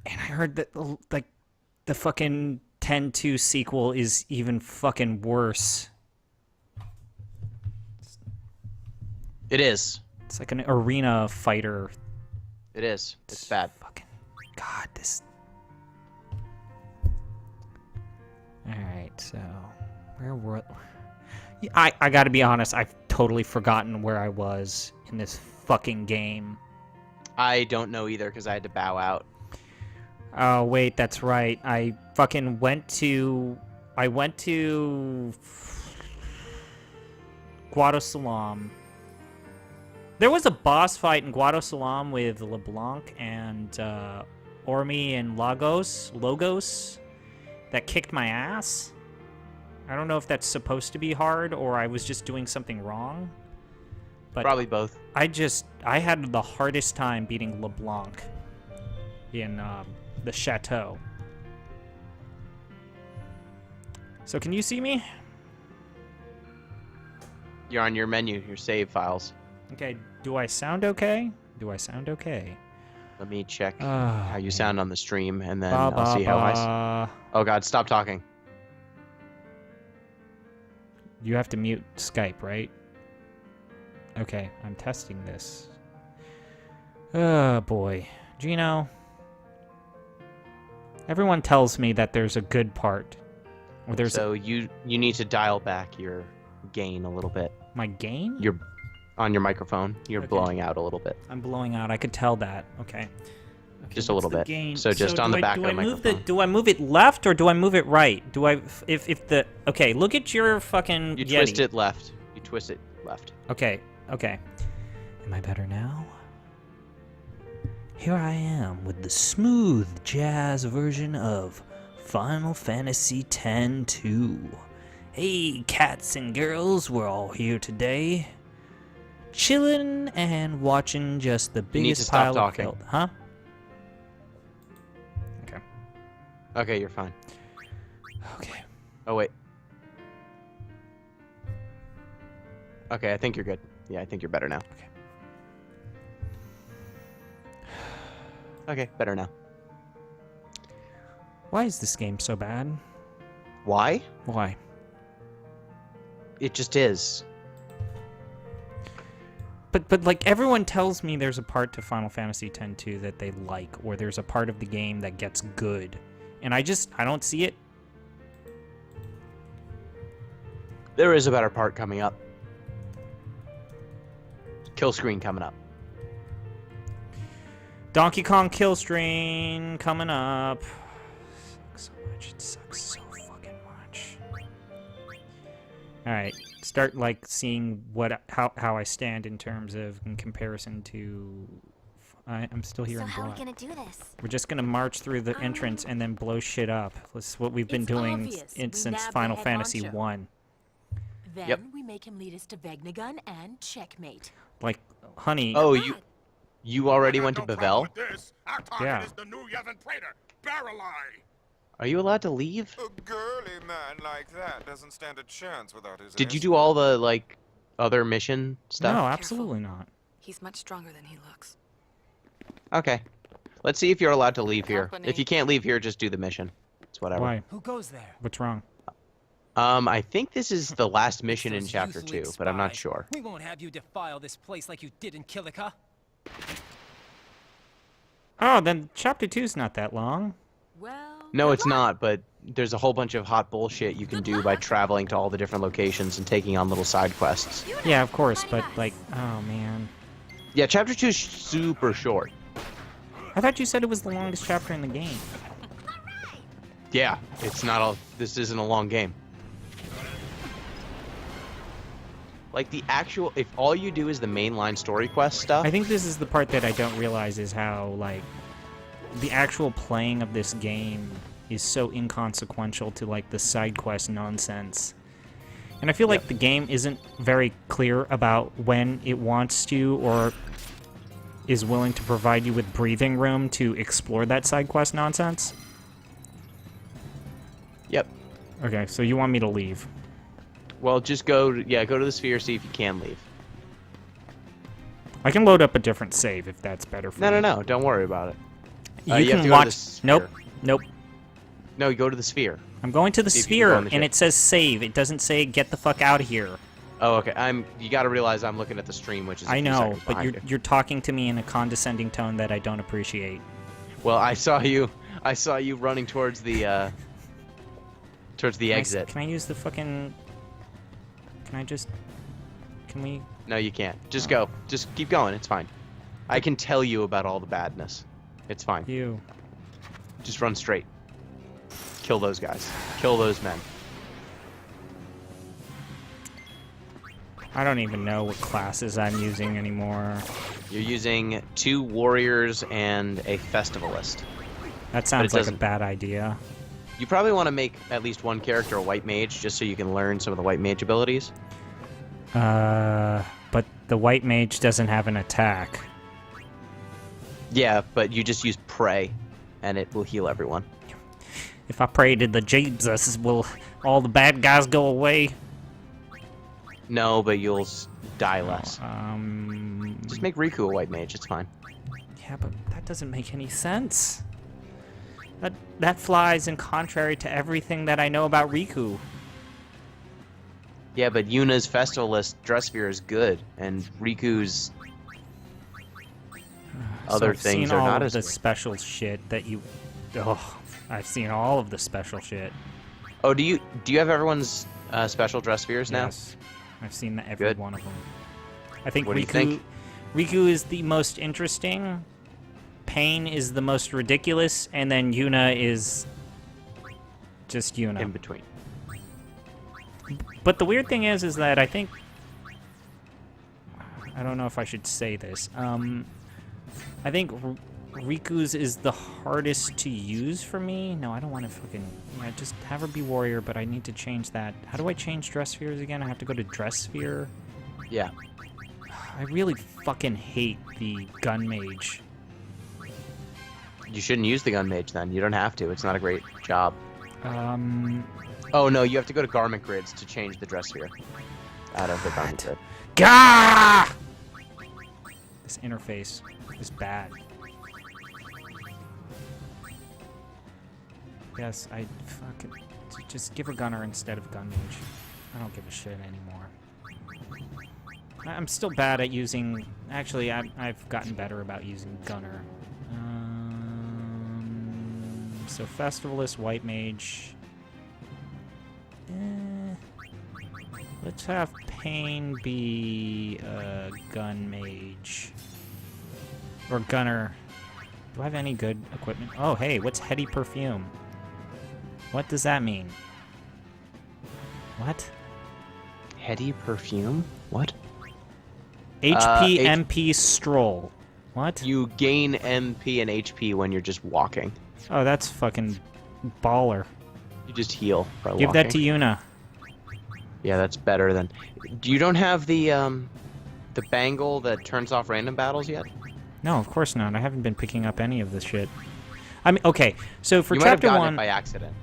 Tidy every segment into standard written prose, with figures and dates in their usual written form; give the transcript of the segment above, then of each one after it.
And I heard that like the fucking 10-2 sequel is even fucking worse. It is. It's like an arena fighter. It is. It's bad. Fucking God, this. All right, so where were? I gotta be honest. I've totally forgotten where I was in this fucking game. I don't know either because I had to bow out. Oh wait, that's right. I fucking went to. I went to Guadosalam. There was a boss fight in Guadosalam with LeBlanc and Ormi and Logos that kicked my ass. I don't know if that's supposed to be hard or I was just doing something wrong. But Probably both. I had the hardest time beating LeBlanc in the chateau. So can you see me? You're on your menu, your save files. Okay, do I sound okay? Do I sound okay? Let me check Oh, how you man. sound on the stream, and then Ba, I'll see how I... ba. Oh god, stop talking. You have to mute Skype, right? Okay, I'm testing this. Oh boy. Gino. Everyone tells me that there's a good part. Or there's So you need to dial back your gain a little bit. my gain? You're on your microphone. You're Okay. blowing out a little bit. I'm blowing out. I could tell that. Okay. Just a what's little the bit. gain? So just on the back of the microphone. Do I move it left or do I move it right? Do I if the okay? Look at your fucking. You Yeti. twist it left. You twist it left. Okay. Okay. Am I better now? Here I am with the smooth jazz version of Final Fantasy X-2. Hey, cats and girls, we're all here today. Chillin' and watching just the need to biggest stop pile of talking. filth. Huh? Okay. Okay, you're fine. Okay. Oh wait. Okay, I think you're good. Yeah, I think you're better now. Okay. Okay, better now. Why is this game so bad? Why? Why? It just is. But like everyone tells me there's a part to Final Fantasy X-2 that they like, or there's a part of the game that gets good, and I don't see it. There is a better part coming up. Kill screen coming up. Donkey Kong Kill Stream coming up. Sucks so much. It sucks so fucking much. All right, start like seeing how I stand in terms of in comparison to. I'm still here So in how are we black. gonna do this? We're just gonna march through the entrance and then blow shit up. That's what we've been It's doing obvious. We since nabbed the Final head Fantasy honcho. 1. Then Yep. we make him lead us to Vegnagun and checkmate. Like, honey. Oh, Bad. you already I went to got no Bavel? problem with this. Our target Yeah. is the new Yevon trader, Barreleye. Are you allowed to leave? A girly man like that doesn't stand a chance without his Did you do all the like other mission stuff? No, absolutely not. He's much stronger than he looks. Okay. Let's see if you're allowed to leave here. Company. If you can't leave here, just do the mission. It's whatever. Why? Who goes there? What's wrong? I think this is the last mission in Those chapter youth league 2, but I'm not spies. sure. We won't have you defile this place like you did in Kilika. Oh, then Chapter 2's not that long. Well, No, it's not, but there's a whole bunch of hot bullshit you can do by traveling to all the different locations and taking on little side quests. Yeah, of course, but like, oh man. Yeah, chapter 2 is super short. I thought you said it was the longest chapter in the game. Yeah, it's not all. This isn't a long game. Like the actual, if all you do is the mainline story quest stuff. I think this is the part that I don't realize is how, like, the actual playing of this game is so inconsequential to, like, the side quest nonsense. And I feel like the game isn't very clear about when it wants to or is willing to provide you with breathing room to explore that side quest nonsense. Yep. Okay, so you want me to leave. Well, just go. Go to the sphere. See if you can leave. I can load up a different save if that's better for No, you. no, no. Don't worry about it. You you have can to go to watch. the sphere. Nope. No, you go to the sphere. I'm going to the See if you can go sphere, on the and ship. it says save. It doesn't say get the fuck out of here. Oh, okay. You got to realize I'm looking at the stream, which is. I a few know, seconds but behind you're you. you're talking to me in a condescending tone that I don't appreciate. Well, I saw you. I saw you running towards the. Towards the exit. Can I use the fucking? Can I just? Can we? No, you can't. Just go. Just keep going. It's fine. I can tell you about all the badness. It's fine. You. Just run straight. Kill those guys. Kill those men. I don't even know what classes I'm using anymore. You're using 2 warriors and a festivalist. That sounds it like a doesn't- bad idea. You probably want to make at least one character a white mage, just so you can learn some of the white mage abilities. But the white mage doesn't have an attack. Yeah, but you just use pray, and it will heal everyone. If I pray to the Jesus, will all the bad guys go away? No, but you'll die less. Um. Just make Riku a white mage. It's fine. Yeah, but that doesn't make any sense. That flies in contrary to everything that I know about Riku. Yeah, but Yuna's festivalist dress sphere is good, and Riku's other I've things seen are all not of as the good. special shit that you. Oh, I've seen all of the special shit. Oh, do you have everyone's special dress spheres now? Yes, I've seen every Good. one of them. I think What do you Riku. think? Riku is the most interesting. Pain is the most ridiculous, and then Yuna is just Yuna. In between. But the weird thing is that I think I don't know if I should say this. I think Riku's is the hardest to use for me. No, I don't want to fucking just have her be warrior, but I need to change that. How do I change dress spheres again? I have to go to dress sphere. Yeah. I really fucking hate the gun mage. You shouldn't use the gun mage then. You don't have to. It's not a great job. Oh, Oh no, you have to go to garment grids to change the dress sphere. Out of the garment grid. Gah! This interface is bad. Yes, I fucking just give her gunner instead of gun mage. I don't give a shit anymore. I'm still bad at using. Actually, I've gotten better about using gunner. So festivalist, white mage. Let's have Pain be gun mage. Or gunner. Do I have any good equipment? Oh, hey, what's heady perfume? What does that mean? What? Heady perfume? What? HP H- MP stroll. What? You gain MP and HP when you're just walking. Oh, that's fucking baller. You just heal by Give walking. that to Yuna. Yeah, that's better than. You don't have the bangle that turns off random battles yet? No, of course not. I haven't been picking up any of this shit. I mean, okay, so for You might have chapter gotten one, it by accident.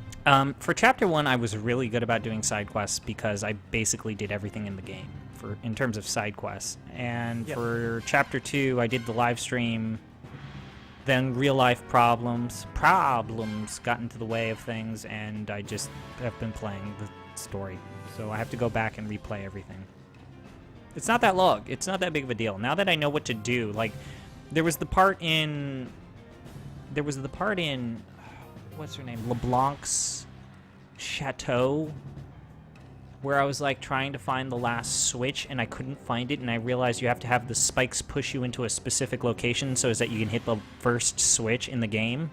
for chapter one, I was really good about doing side quests because I basically did everything in the game in terms of side quests. And for chapter two, I did the live stream. Then real life problems got into the way of things, and I just have been playing the story. So I have to go back and replay everything. It's not that long. It's not that big of a deal. Now that I know what to do, like, there was the part in what's her name? LeBlanc's chateau, where I was like trying to find the last switch and I couldn't find it, and I realized you have to have the spikes push you into a specific location so as that you can hit the first switch in the game.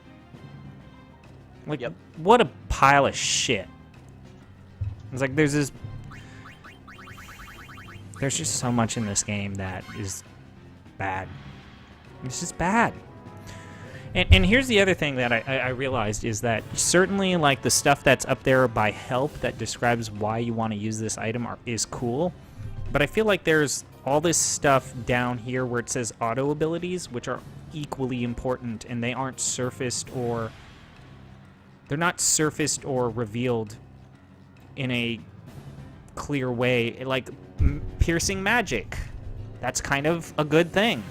Like, Yep. what a pile of shit. It's like there's just so much in this game that is bad. It's just bad. And here's the other thing that I realized is that certainly like the stuff that's up there by help that describes why you want to use this item is cool, but I feel like there's all this stuff down here where it says auto abilities, which are equally important, and they aren't surfaced or they're not surfaced or revealed in a clear way. Like piercing magic, that's kind of a good thing,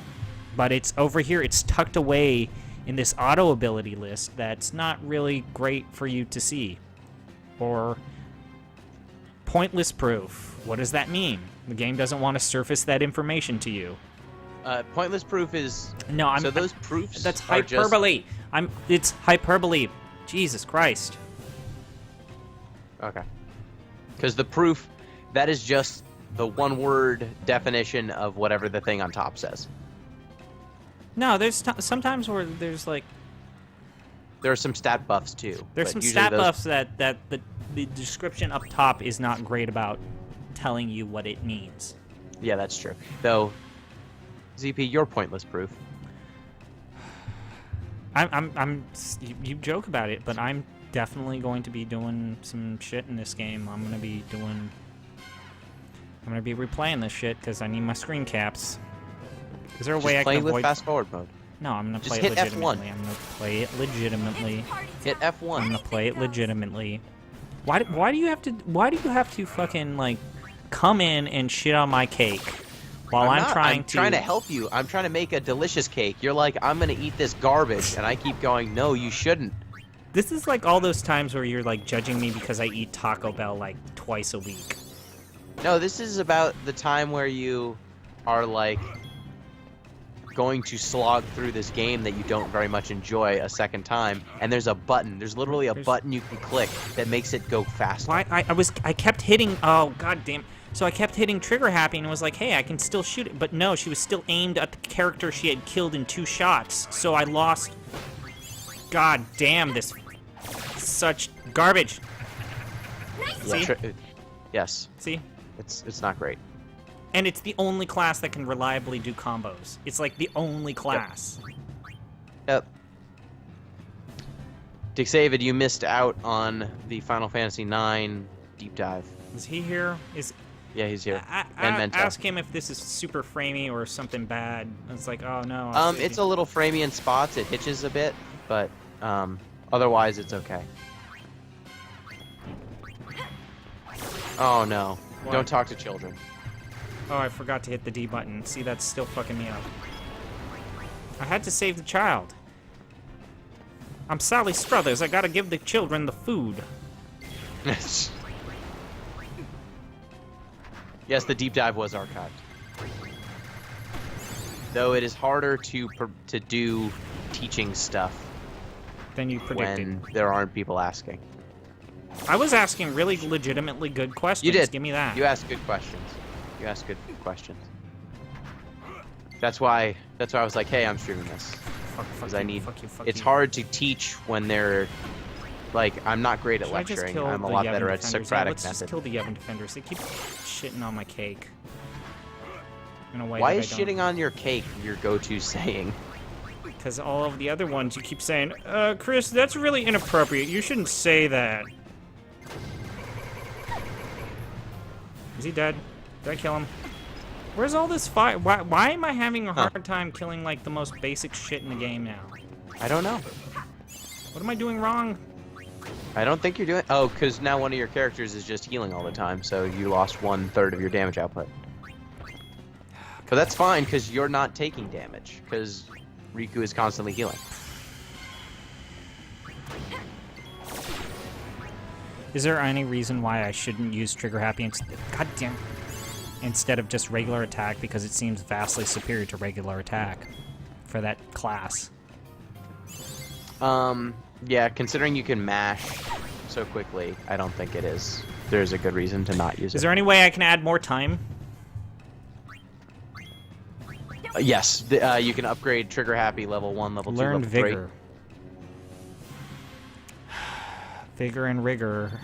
but it's over here, it's tucked away in this auto ability list that's not really great for you to see. Or pointless proof. What does that mean? The game doesn't want to surface that information to you. Pointless proof is... No, So those proofs That's are just... hyperbole. It's hyperbole. Jesus Christ. Okay. Because the proof, that is just the one-word definition of whatever the thing on top says. No, there's sometimes where there's like... There are some stat buffs, too. There's but some usually stat those- buffs that the description up top is not great about telling you what it means. Yeah, that's true. Though, ZP, you're pointless proof. You joke about it, but I'm definitely going to be doing some shit in this game. I'm gonna be replaying this shit because I need my screen caps. Is there a way I Play can with avoid? fast forward mode. No, I'm gonna Just play hit it F1. legitimately. I'm gonna play it legitimately. Hit F1. I'm gonna play it legitimately. Why do you have to fucking like come in and shit on my cake while I'm trying to help you. I'm trying to make a delicious cake. You're like, I'm gonna eat this garbage, and I keep going, no, you shouldn't. This is like all those times where you're like judging me because I eat Taco Bell like twice a week. No, this is about the time where you are like going to slog through this game that you don't very much enjoy a second time, and there's a button. There's literally a button you can click that makes it go faster. Why I kept hitting. Oh god damn. So I kept hitting trigger happy and was like, hey, I can still shoot it. But no, she was still aimed at the character she had killed in 2 shots. So I lost. God damn, this such garbage. Yeah, See? yes, See? it's not great. And it's the only class that can reliably do combos. It's like the only class. Yep. Dixavid, you missed out on the Final Fantasy IX deep dive. Is he here? Yeah, he's here. I and Mento. ask him if this is super framey or something bad. It's like, oh no. It's a little framey in spots. It hitches a bit, but otherwise it's okay. Oh no! What? Don't talk to children. Oh, I forgot to hit the D button. See, that's still fucking me up. I had to save the child. I'm Sally Struthers. I gotta give the children the food. Yes, the deep dive was archived. Though it is harder to do teaching stuff Than you predicted. when there aren't people asking. I was asking really legitimately good questions. You did. Give me that. You asked good questions. You asked good questions. That's why I was like, hey, I'm streaming this. Because I need. It's hard to teach when they're like, I'm not great at Should I just lecturing. kill I'm a the lot Yevon better at defenders? Socratic Yeah, let's just method. kill the Yevon defenders. They keep shitting on my cake. In a way Why that is I don't. shitting on your cake your go-to saying? Because all of the other ones you keep saying, Chris, that's really inappropriate. You shouldn't say that. Is he dead? Did I kill him? Where's all this fire? Why am I having a hard time killing, like, the most basic shit in the game now? I don't know. What am I doing wrong? I don't think you're doing. Oh, because now one of your characters is just healing all the time, so you lost 1/3 of your damage output. But that's fine, because you're not taking damage, because Riku is constantly healing. Is there any reason why I shouldn't use Trigger Happy instead of just regular attack? Because it seems vastly superior to regular attack for that class. Yeah, considering you can mash so quickly, I don't think it is. There's a good reason to not use it. Is there any way I can add more time? Yes, you can upgrade Trigger Happy level 1, level 2, Learned level 3. Vigor. Vigor and Rigor.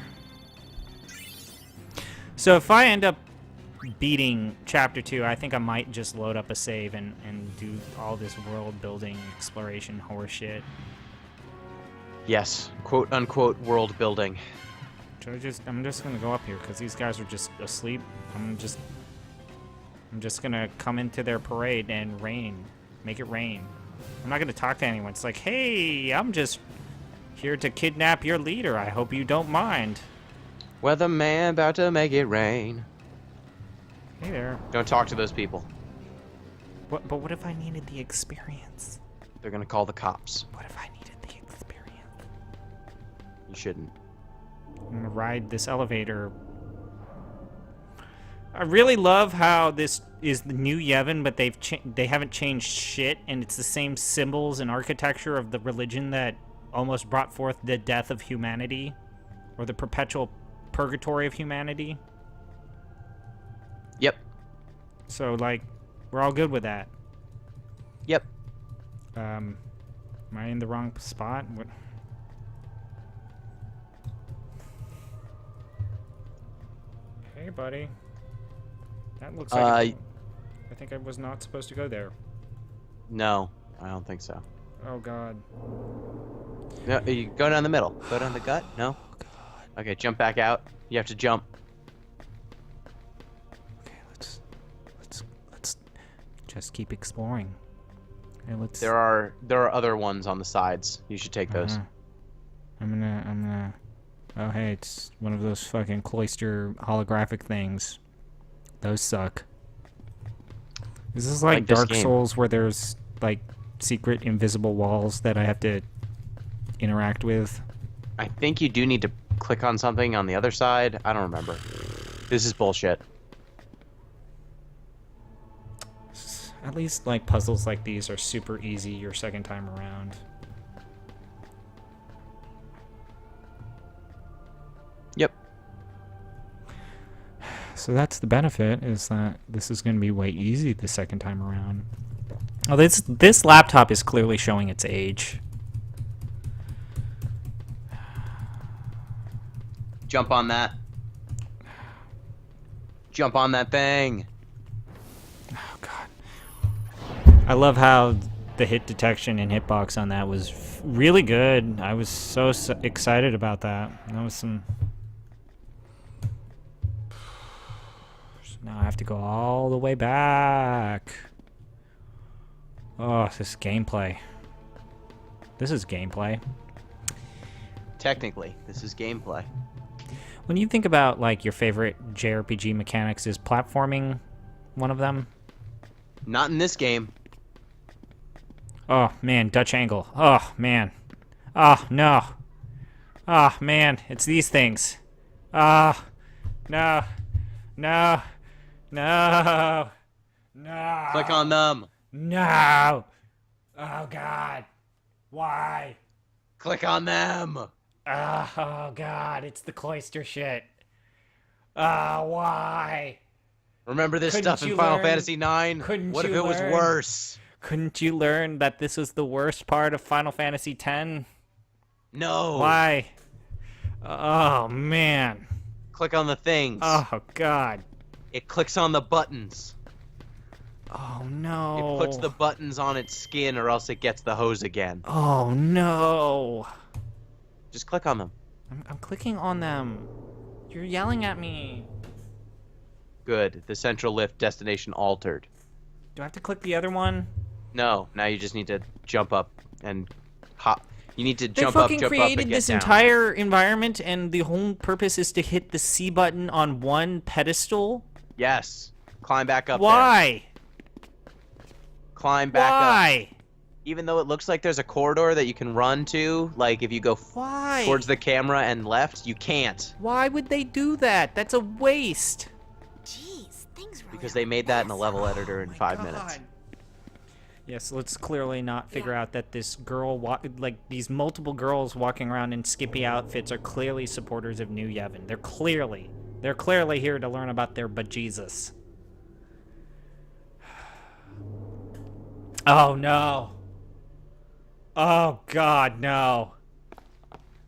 So if I end up beating Chapter 2, I think I might just load up a save and do all this world building, exploration, horseshit. Yes, quote unquote world building. I'm just gonna go up here because these guys are just asleep. I'm just gonna come into their parade and make it rain. I'm not gonna talk to anyone. It's like, hey, I'm just here to kidnap your leader. I hope you don't mind. Weatherman about to make it rain. Hey there. Don't talk to those people. But what if I needed the experience? They're gonna call the cops. What if I needed the experience? You shouldn't. I'm gonna ride this elevator. I really love how this is the new Yevon, but they haven't changed shit, and it's the same symbols and architecture of the religion that almost brought forth the death of humanity, or the perpetual purgatory of humanity. Yep. So, like, we're all good with that. Yep. Am I in the wrong spot? What? Hey, buddy. That looks like I think I was not supposed to go there. No, I don't think so. Oh, God. No, you go down the middle. Go down the gut? No? Okay, jump back out. You have to jump. Okay, let's just keep exploring. Okay, let's. There are other ones on the sides. You should take those. I'm gonna. Oh, hey, it's one of those fucking cloister holographic things. Those suck. Is this like this Dark game. Souls where there's like secret invisible walls that I have to interact with? I think you do need to click on something on the other side. I don't remember. This is bullshit. At least like puzzles like these are super easy your second time around. Yep. So that's the benefit, is that this is going to be way easy the second time around. Oh, this laptop is clearly showing its age. Jump on that. Jump on that thing. Oh, God. I love how the hit detection and hitbox on that was really good. I was so excited about that. That was some... Now I have to go all the way back. Oh, this gameplay. This is gameplay. Technically, this is gameplay. When you think about like your favorite JRPG mechanics, is platforming one of them? Not in this game. Oh man, Dutch angle. Oh man. Oh no. Oh man, it's these things. Oh no. No. No. No. Click on them. No. Oh God. Why? Click on them. Oh God, it's the cloister shit. Why? Remember this Couldn't stuff in you Final learn- Fantasy IX? couldn't What if you it was learn? worse? Couldn't you learn that this was the worst part of Final Fantasy X? No. Why? Oh man. Click on the things. Oh God. It clicks on the buttons. Oh no. It puts the buttons on its skin or else it gets the hose again. Oh no. Just click on them. I'm clicking on them. You're yelling at me. Good. The central lift destination altered. Do I have to click the other one? No. Now you just need to jump up and hop. You need to They jump up, fucking jump up, created and get this down. entire environment, and the whole purpose is to hit the C button on one pedestal? Yes. Climb back up there. Why? Climb back up. Why? Even though it looks like there's a corridor that you can run to, like if you go Why? towards the camera and left, you can't. Why would they do that? That's a waste. Jeez, things really Because are they made that in a mess. level editor in Oh my 5 God. minutes. Yes, let's clearly not figure out that this girl, like these multiple girls walking around in skimpy outfits are clearly supporters of New Yevon. They're clearly here to learn about their bejesus. Oh no. Oh God, no.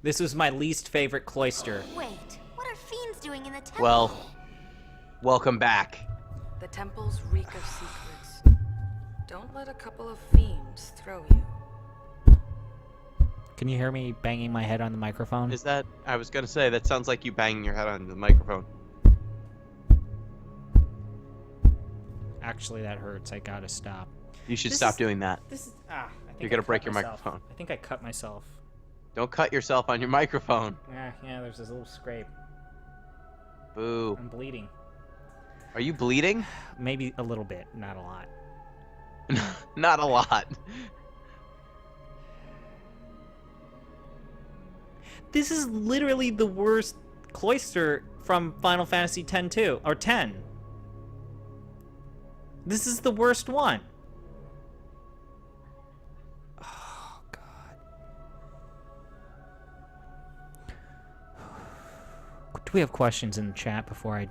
This was my least favorite cloister. Wait, what are fiends doing in the temple? Well, welcome back. The temples reek of secrets. Don't let a couple of fiends throw you. Can you hear me banging my head on the microphone? Is that... I was gonna say, that sounds like you banging your head on the microphone. Actually, that hurts. I gotta stop. You should This stop is- doing that. This is I think You're gonna I break cut your myself. microphone. I think I cut myself. Don't cut yourself on your microphone. Yeah, there's this little scrape. Boo. I'm bleeding. Are you bleeding? Maybe a little bit, not a lot. Not a lot. This is literally the worst cloister from Final Fantasy X too, or 10. This is the worst one. Oh God. Do we have questions in the chat before I?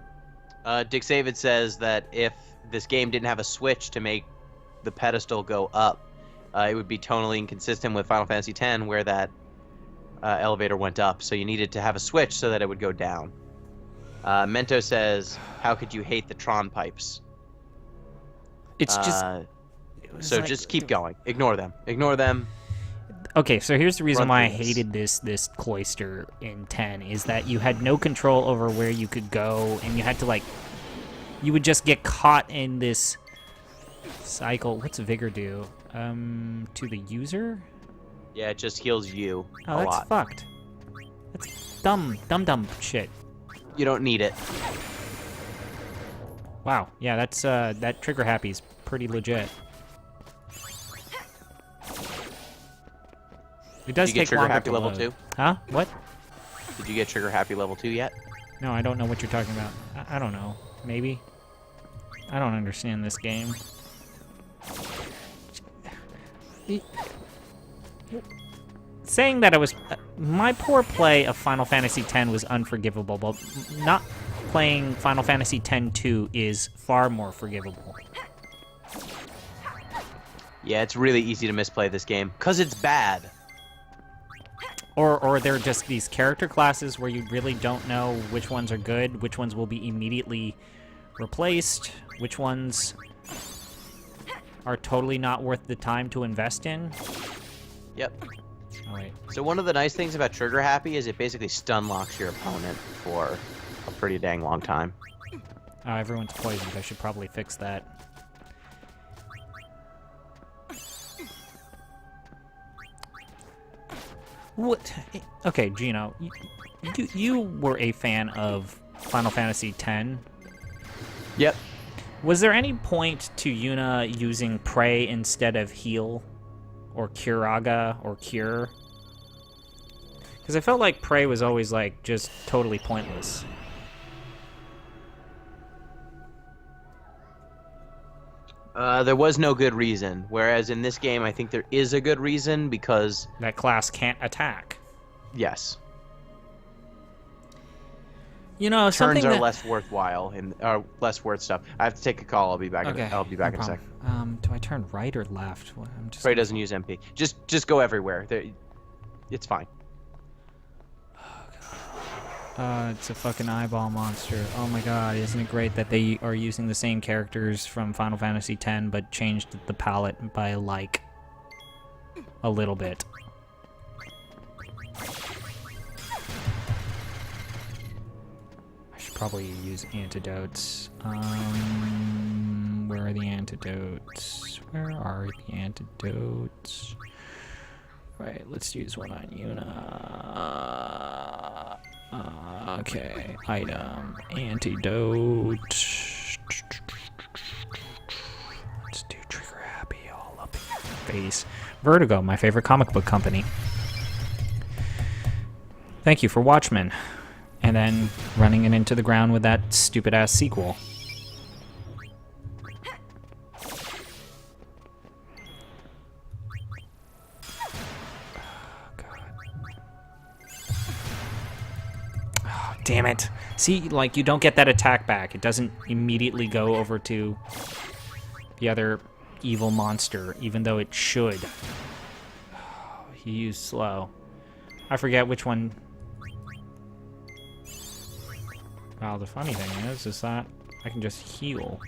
Dick Savid says that if this game didn't have a switch to make the pedestal go up, it would be tonally inconsistent with Final Fantasy X, where that elevator went up. So you needed to have a switch so that it would go down. Mento says, "How could you hate the Tron pipes?" It's just. So like, just keep going. Ignore them. Ignore them. Okay, so here's the reason Run why I through this. hated this cloister in 10 is that you had no control over where you could go, and you had to you would just get caught in this cycle. What's Vigor do? To the user? Yeah, it just heals you Oh, a that's lot. fucked. That's dumb shit. You don't need it. Wow, yeah, that's that trigger happy's pretty legit. It does Did you get take trigger longer happy to level load. 2? Huh? What? Did you get trigger happy level 2 yet? No, I don't know what you're talking about. I don't know. Maybe. I don't understand this game. Saying that I was... my poor play of Final Fantasy X was unforgivable, but not playing Final Fantasy X-2 is far more forgivable. Yeah, it's really easy to misplay this game, because it's bad. Or they're just these character classes where you really don't know which ones are good, which ones will be immediately replaced, which ones are totally not worth the time to invest in. Yep. Oh, wait. So one of the nice things about trigger happy is it basically stun locks your opponent for a pretty dang long time. Oh, everyone's poisoned. I should probably fix that. What? Okay, Gino, you were a fan of Final Fantasy X. Yep. Was there any point to Yuna using Pray instead of Heal? Or Curaga, or Cure? Because I felt like Pray was always, just totally pointless. There was no good reason, whereas in this game I think there is a good reason because... That class can't attack. Yes. You know, something Turns are that... less worthwhile and are less worth stuff. I have to take a call. I'll be back. Okay, I'll be back no in a problem. sec. Do I turn right or left? I'm just... Prey doesn't use MP. Just go everywhere. It's fine. It's a fucking eyeball monster. Oh my god, isn't it great that they are using the same characters from Final Fantasy X, but changed the palette by, a little bit. I should probably use antidotes. Where are the antidotes? Where are the antidotes? Right, let's use one on Yuna. Okay, item, antidote. Let's do trigger happy all up in your face. Vertigo, my favorite comic book company. Thank you for Watchmen. And then running it into the ground with that stupid ass sequel. Damn it. See, you don't get that attack back. It doesn't immediately go over to the other evil monster, even though it should. He used slow. I forget which one. Well, the funny thing is that I can just heal.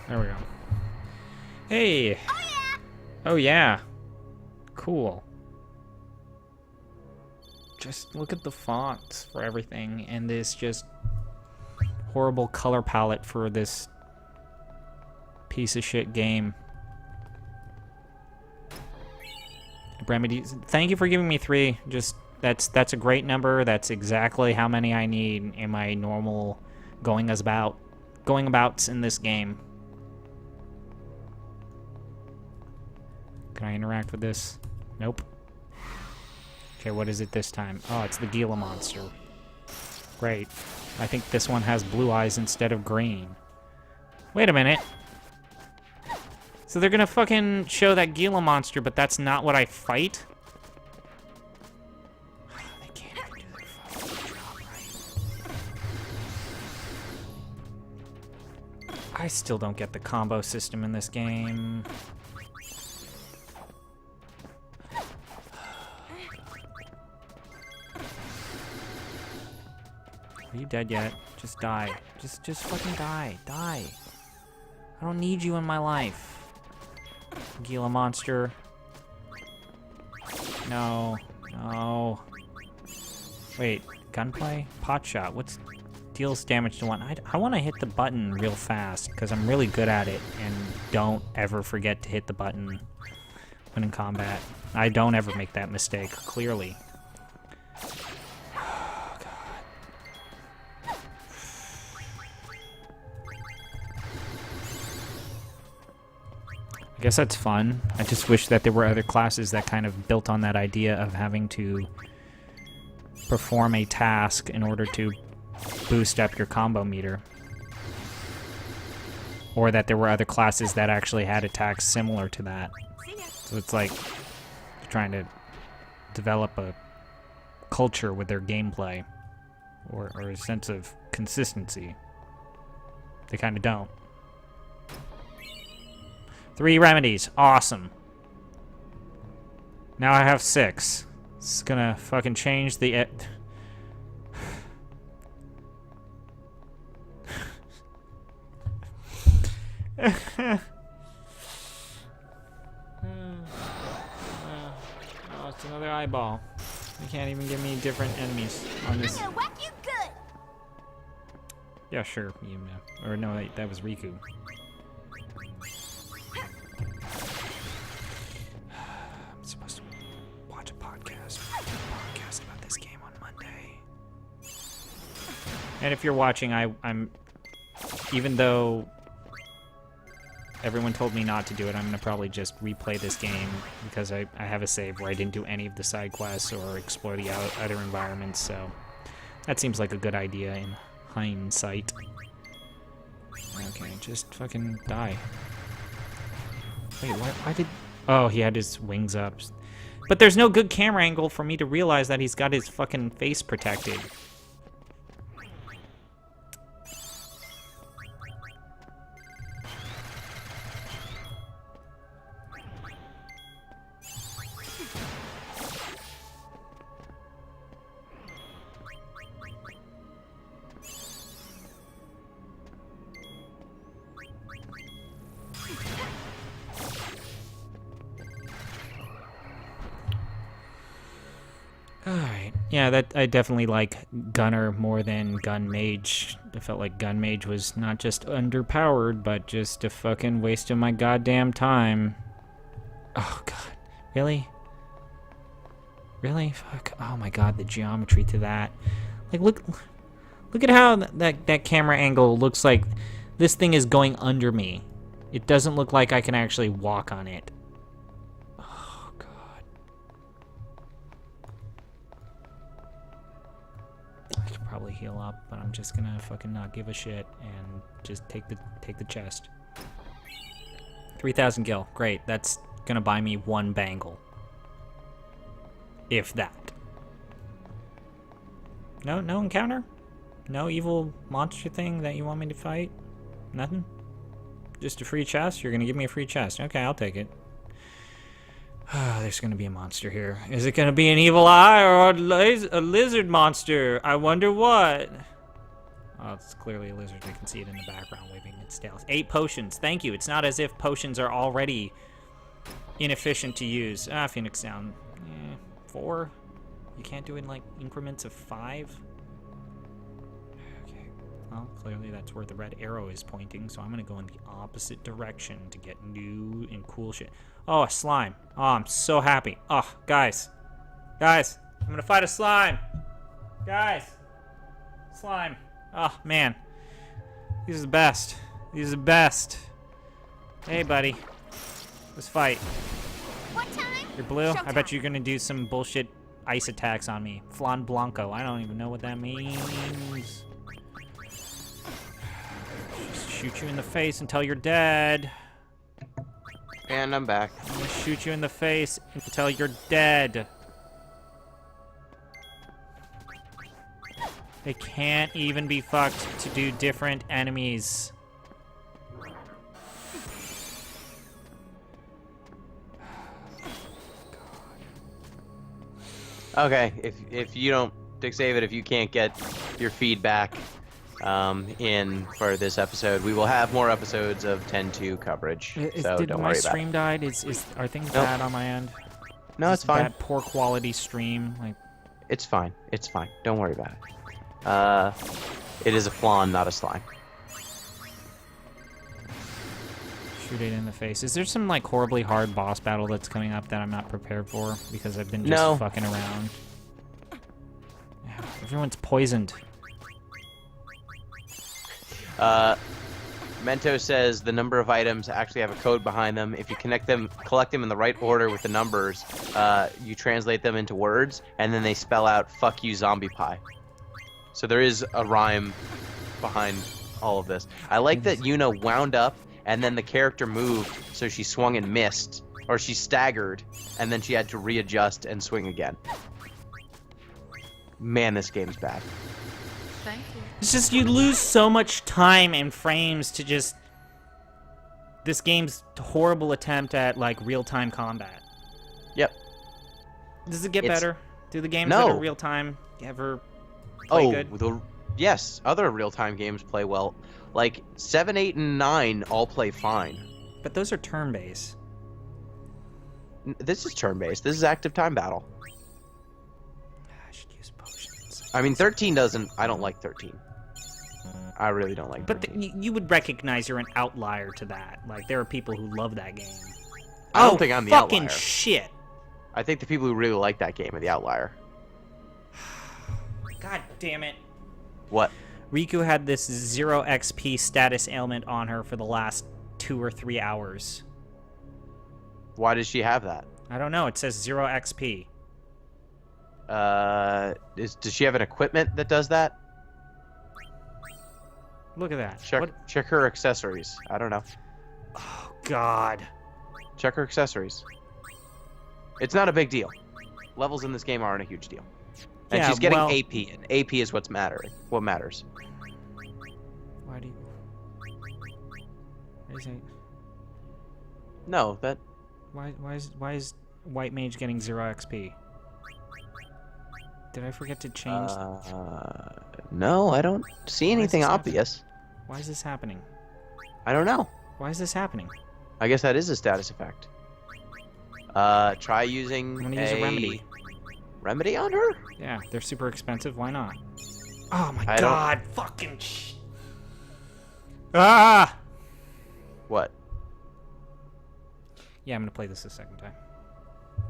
There we go. Hey! Oh yeah! Cool. Just look at the fonts for everything and this just horrible color palette for this piece of shit game. remedies. Thank you for giving me 3. Just that's a great number. That's exactly how many I need in my normal going abouts in this game. Can I interact with this? Nope. Okay, what is it this time? Oh, it's the Gila monster. Great. I think this one has blue eyes instead of green. Wait a minute. So they're gonna fucking show that Gila monster, but that's not what I fight? They can't even do their fucking job right. I still don't get the combo system in this game. Are you dead yet? Just die. Just fucking die. Die. I don't need you in my life. Gila monster. No. No. Wait, gunplay? Pot shot. What's deals damage to one? I want to hit the button real fast because I'm really good at it and don't ever forget to hit the button when in combat. I don't ever make that mistake, clearly. I guess that's fun. I just wish that there were other classes that kind of built on that idea of having to perform a task in order to boost up your combo meter. Or that there were other classes that actually had attacks similar to that. So it's like trying to develop a culture with their gameplay. Or a sense of consistency. They kind of don't. 3 remedies. Awesome. Now I have 6. This is gonna fucking change the... Oh, it's another eyeball. They can't even give me different enemies on this. I'm gonna whack you good. Yeah, sure. Or no, that was Riku. I'm supposed to watch a podcast about this game on Monday. And if you're watching, I'm even though everyone told me not to do it, I'm gonna probably just replay this game because I have a save where I didn't do any of the side quests or explore the other environments, so that seems like a good idea in hindsight. Okay, just fucking die. Wait, why did... Oh, he had his wings up. But there's no good camera angle for me to realize that he's got his fucking face protected. Alright. Yeah, that I definitely like Gunner more than Gun Mage. I felt like Gun Mage was not just underpowered, but just a fucking waste of my goddamn time. Oh god. Really? Really? Fuck. Oh my god, the geometry to that. Like, look at how that camera angle looks like this thing is going under me. It doesn't look like I can actually walk on it. Oh god. I should probably heal up, but I'm just gonna fucking not give a shit and just take the chest. 3,000 gil. Great. That's gonna buy me 1 bangle. If that. No encounter? No evil monster thing that you want me to fight? Nothing? Just a free chest? You're gonna give me a free chest. Okay, I'll take it. There's gonna be a monster here. Is it gonna be an evil eye or a lizard monster? I wonder what. Oh, it's clearly a lizard. I can see it in the background waving its tail. 8 potions. Thank you. It's not as if potions are already inefficient to use. Phoenix down. 4? You can't do it in like increments of 5? Okay. Well, clearly that's where the red arrow is pointing, so I'm gonna go in the opposite direction to get new and cool shit. Oh, a slime. Oh, I'm so happy. Oh, guys. Guys, I'm gonna fight a slime. Guys. Slime. Oh, man. These are the best. These are the best. Hey, buddy. Let's fight. What time? You're blue? I Showtime. bet you're gonna do some bullshit ice attacks on me. Flan Blanco. I don't even know what that means. Just shoot you in the face until you're dead. And I'm back. I'm gonna shoot you in the face until you're dead. They can't even be fucked to do different enemies. Okay, if you don't, Dick Save it, if you can't get your feedback in for this episode, we will have more episodes of 10-2 coverage. So Did don't my worry about stream it. died? Are things Nope. bad on my end? No, it's fine. Bad, poor quality stream. Like, It's fine. It's fine. Don't worry about it. It is a flan, not a slime. shoot it in the face. Is there some like horribly hard boss battle that's coming up that I'm not prepared for because I've been just No. fucking around? Yeah, everyone's poisoned. Mento says the number of items actually have a code behind them. If you collect them in the right order with the numbers, you translate them into words, and then they spell out "fuck you, zombie pie." So there is a rhyme behind all of this. I like that Yuna wound up, and then the character moved, so she swung and missed, or she staggered, and then she had to readjust and swing again. Man, this game's bad. Thank you. It's just you lose so much time and frames to just this game's horrible attempt at like real-time combat. Yep. Does it get It's- better? Do the games No. that are real-time ever play good? Yes, other real-time games play well. Like 7, 8, and 9 all play fine. But those are turn-based. This is turn-based. This is active time battle. I should use potions. I mean, 13 doesn't. I don't like 13. I really don't like But 13. you would recognize you're an outlier to that. Like, there are people who love that game. I don't think I'm the fucking outlier. shit. I think the people who really like that game are the outlier. God damn it. What? Riku had this 0 XP status ailment on her for the last 2 or 3 hours. Why does she have that? I don't know. It says 0 XP. Does she have an equipment that does that? Look at that. Check her accessories. I don't know. Oh, God. Check her accessories. It's not a big deal. Levels in this game aren't a huge deal. And Yeah, she's getting well- AP, and AP is what's mattering. What matters? Why do you... What is it? No, that. Why is White Mage getting 0 XP? Did I forget to change? No, I don't see anything this happening? obvious. Why is this happening? I don't know. Why is this happening? I guess that is a status effect. Try using I'm gonna use a remedy. Remedy on her? Yeah, they're super expensive. Why not? Oh my I don't- God! Fucking Ah! What? Yeah, I'm gonna play this a second time.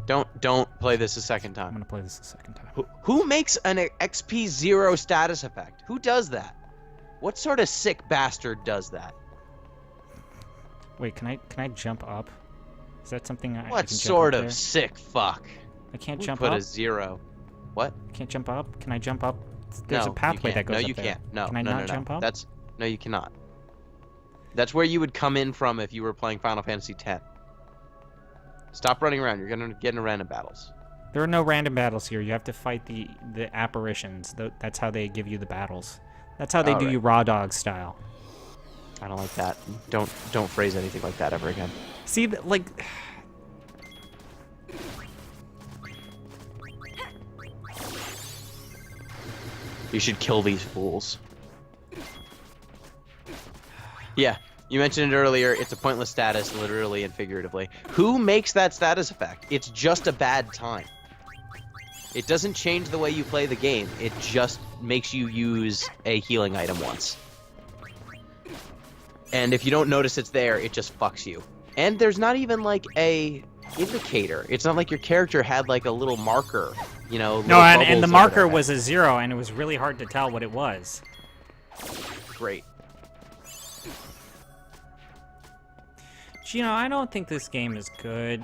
Don't play this a second I'm time. gonna play this a second time. Who makes an XP 0 status effect? Who does that? What sort of sick bastard does that? Wait, can I jump up? Is that something I What can jump sort up of there? sick fuck? I can't Who jump put up. a 0? What? I can't jump up. Can I jump up? There's No, a pathway you that can't. goes No, up you there. can't. No, Can I no, not no, jump up? No, you cannot. That's where you would come in from if you were playing Final Fantasy X. Stop running around. You're gonna get into random battles. There are no random battles here. You have to fight the apparitions. That's how they give you the battles. That's how they do Alright. you raw dog style. I don't like that. Don't phrase anything like that ever again. See, like... You should kill these fools. Yeah, you mentioned it earlier. It's a pointless status, literally and figuratively. Who makes that status effect? It's just a bad time. It doesn't change the way you play the game. It just makes you use a healing item once. And if you don't notice it's there, it just fucks you. And there's not even like a indicator. It's not like your character had like a little marker, you know. No, and the bubbles over marker their head. was a 0, and it was really hard to tell what it was. Great. You know, I don't think this game is good.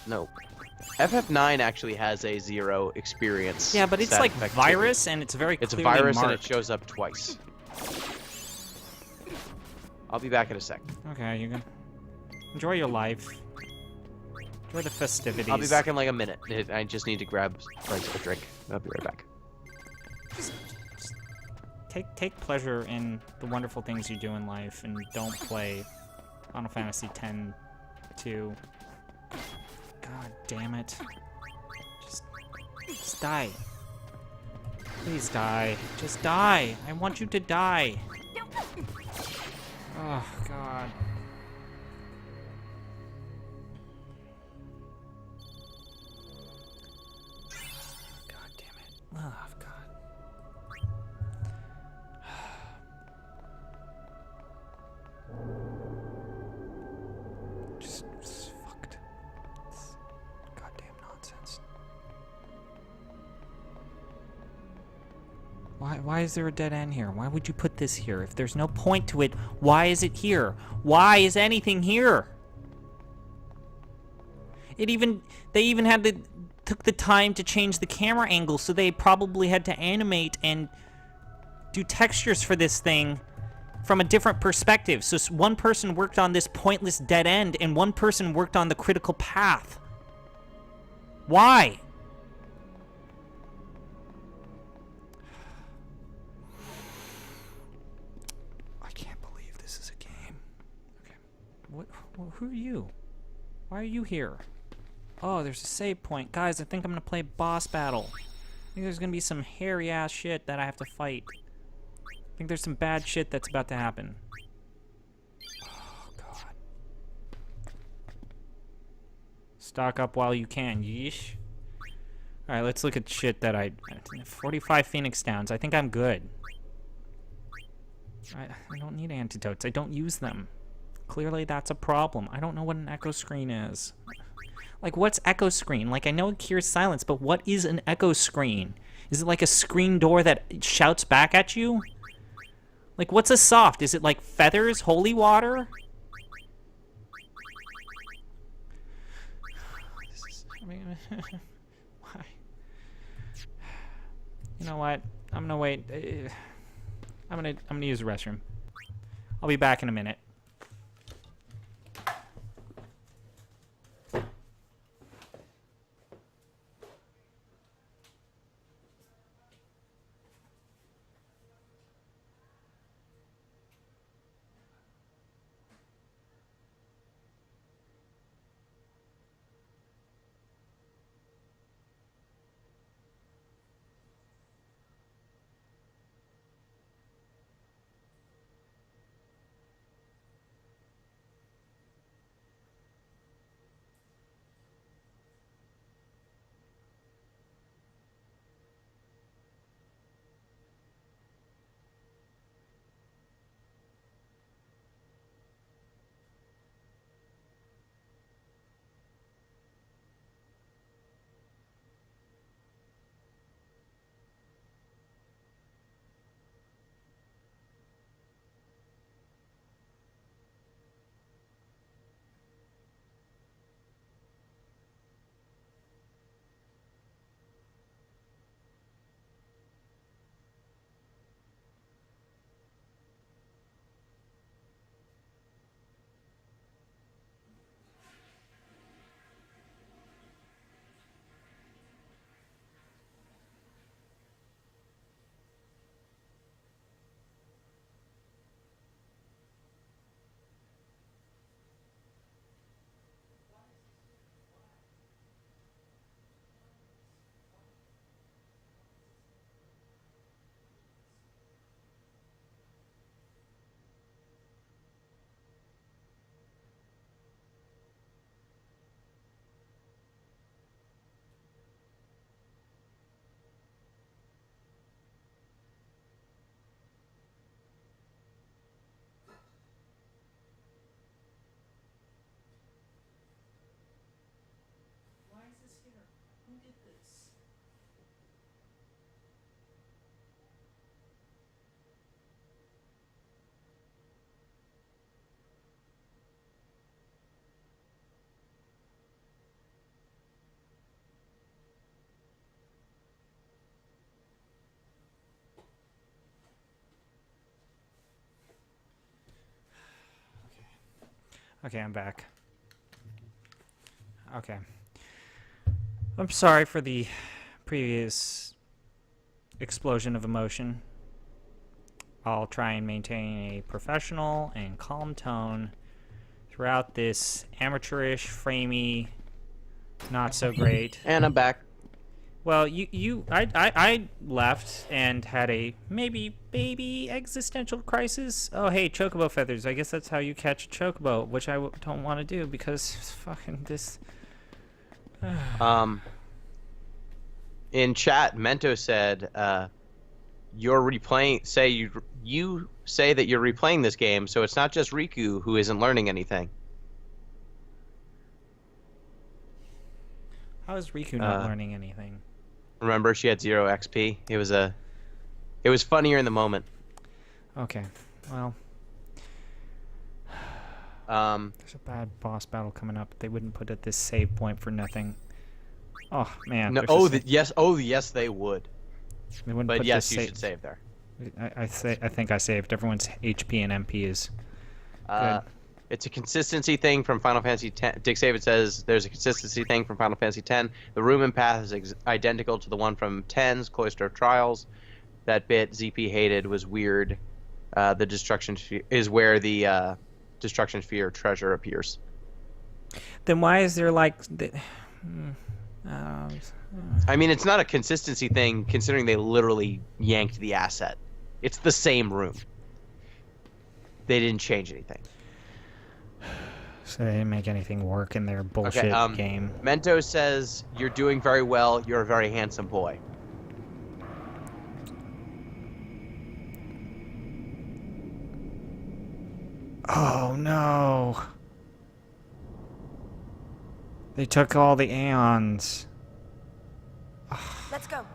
No. FF9 actually has a 0 experience. Yeah, but it's stat like effect too. virus, and it's very It's clearly virus and it marked. shows up twice. I'll be back in a sec. Okay, you can enjoy your life. Enjoy the festivities. I'll be back in like a minute. I just need to grab like a drink. I'll be right back. Take pleasure in the wonderful things you do in life, and don't play Final Fantasy X-2. God damn it. Just die. Please die. Just die. I want you to die. Oh, God. God damn it. Oh, God. Just fucked. It's goddamn nonsense. Why is there a dead end here? Why would you put this here? If there's no point to it, why is it here? Why is anything here? They even took the time to change the camera angle, so they probably had to animate and do textures for this thing from a different perspective. So one person worked on this pointless dead end, and one person worked on the critical path. Why? I can't believe this is a game. Okay. Who are you? Why are you here? Oh, there's a save point. Guys, I think I'm gonna play boss battle. I think there's gonna be some hairy ass shit that I have to fight. I think there's some bad shit that's about to happen. Oh, God. Stock up while you can, yeesh. Alright, let's look at shit that 45 Phoenix Downs. I think I'm good. I don't need antidotes. I don't use them. Clearly that's a problem. I don't know what an echo screen is. Like, what's echo screen? Like, I know it cures silence, but what is an echo screen? Is it like a screen door that shouts back at you? Like, what's a soft? Is it like feathers, holy water? Why? You know what? I'm gonna wait. I'm gonna use the restroom. I'll be back in a minute. Okay, I'm back. Okay. I'm sorry for the previous explosion of emotion. I'll try and maintain a professional and calm tone throughout this amateurish, framey, not so great. And I'm back. Well, I left and had a maybe baby existential crisis. Oh, hey, chocobo feathers. I guess that's how you catch a chocobo, which I don't want to do because fucking this. In chat, Mento said, "You're replaying. You say that you're replaying this game, so it's not just Riku who isn't learning anything." How is Riku not learning anything? Remember, she had 0 XP. It was funnier in the moment. Okay, well, there's a bad boss battle coming up. They wouldn't put at this save point for nothing. Oh man. No, yes. Oh, yes, they would. They wouldn't But put yes, this you should save there. I think I saved. Everyone's HP and MP is good. It's a consistency thing from Final Fantasy X. Dick Saban says there's a consistency thing from Final Fantasy X. The room and path is identical to the one from 10's Cloister of Trials. That bit ZP hated was weird. The destruction sphere is where the destruction sphere treasure appears. Then why is there like? I mean, it's not a consistency thing considering they literally yanked the asset. It's the same room. They didn't change anything. So they didn't make anything work in their bullshit game. Mento says, "You're doing very well. You're a very handsome boy." Oh no. They took all the Aeons. Let's go.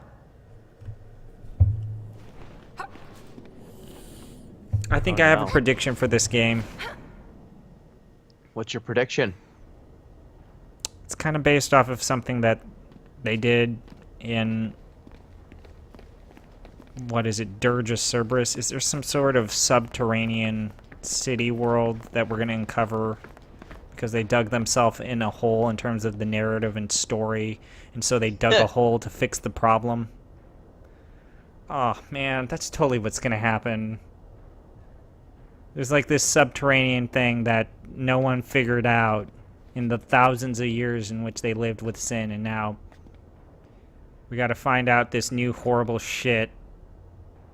I think I have a prediction for this game. What's your prediction? It's kind of based off of something that they did in, what is it, Dirge of Cerberus? Is there some sort of subterranean city world that we're going to uncover? Because they dug themselves in a hole in terms of the narrative and story, and so they dug a hole to fix the problem. Oh man, that's totally what's going to happen. There's like this subterranean thing that no one figured out in the thousands of years in which they lived with sin, and now we got to find out this new horrible shit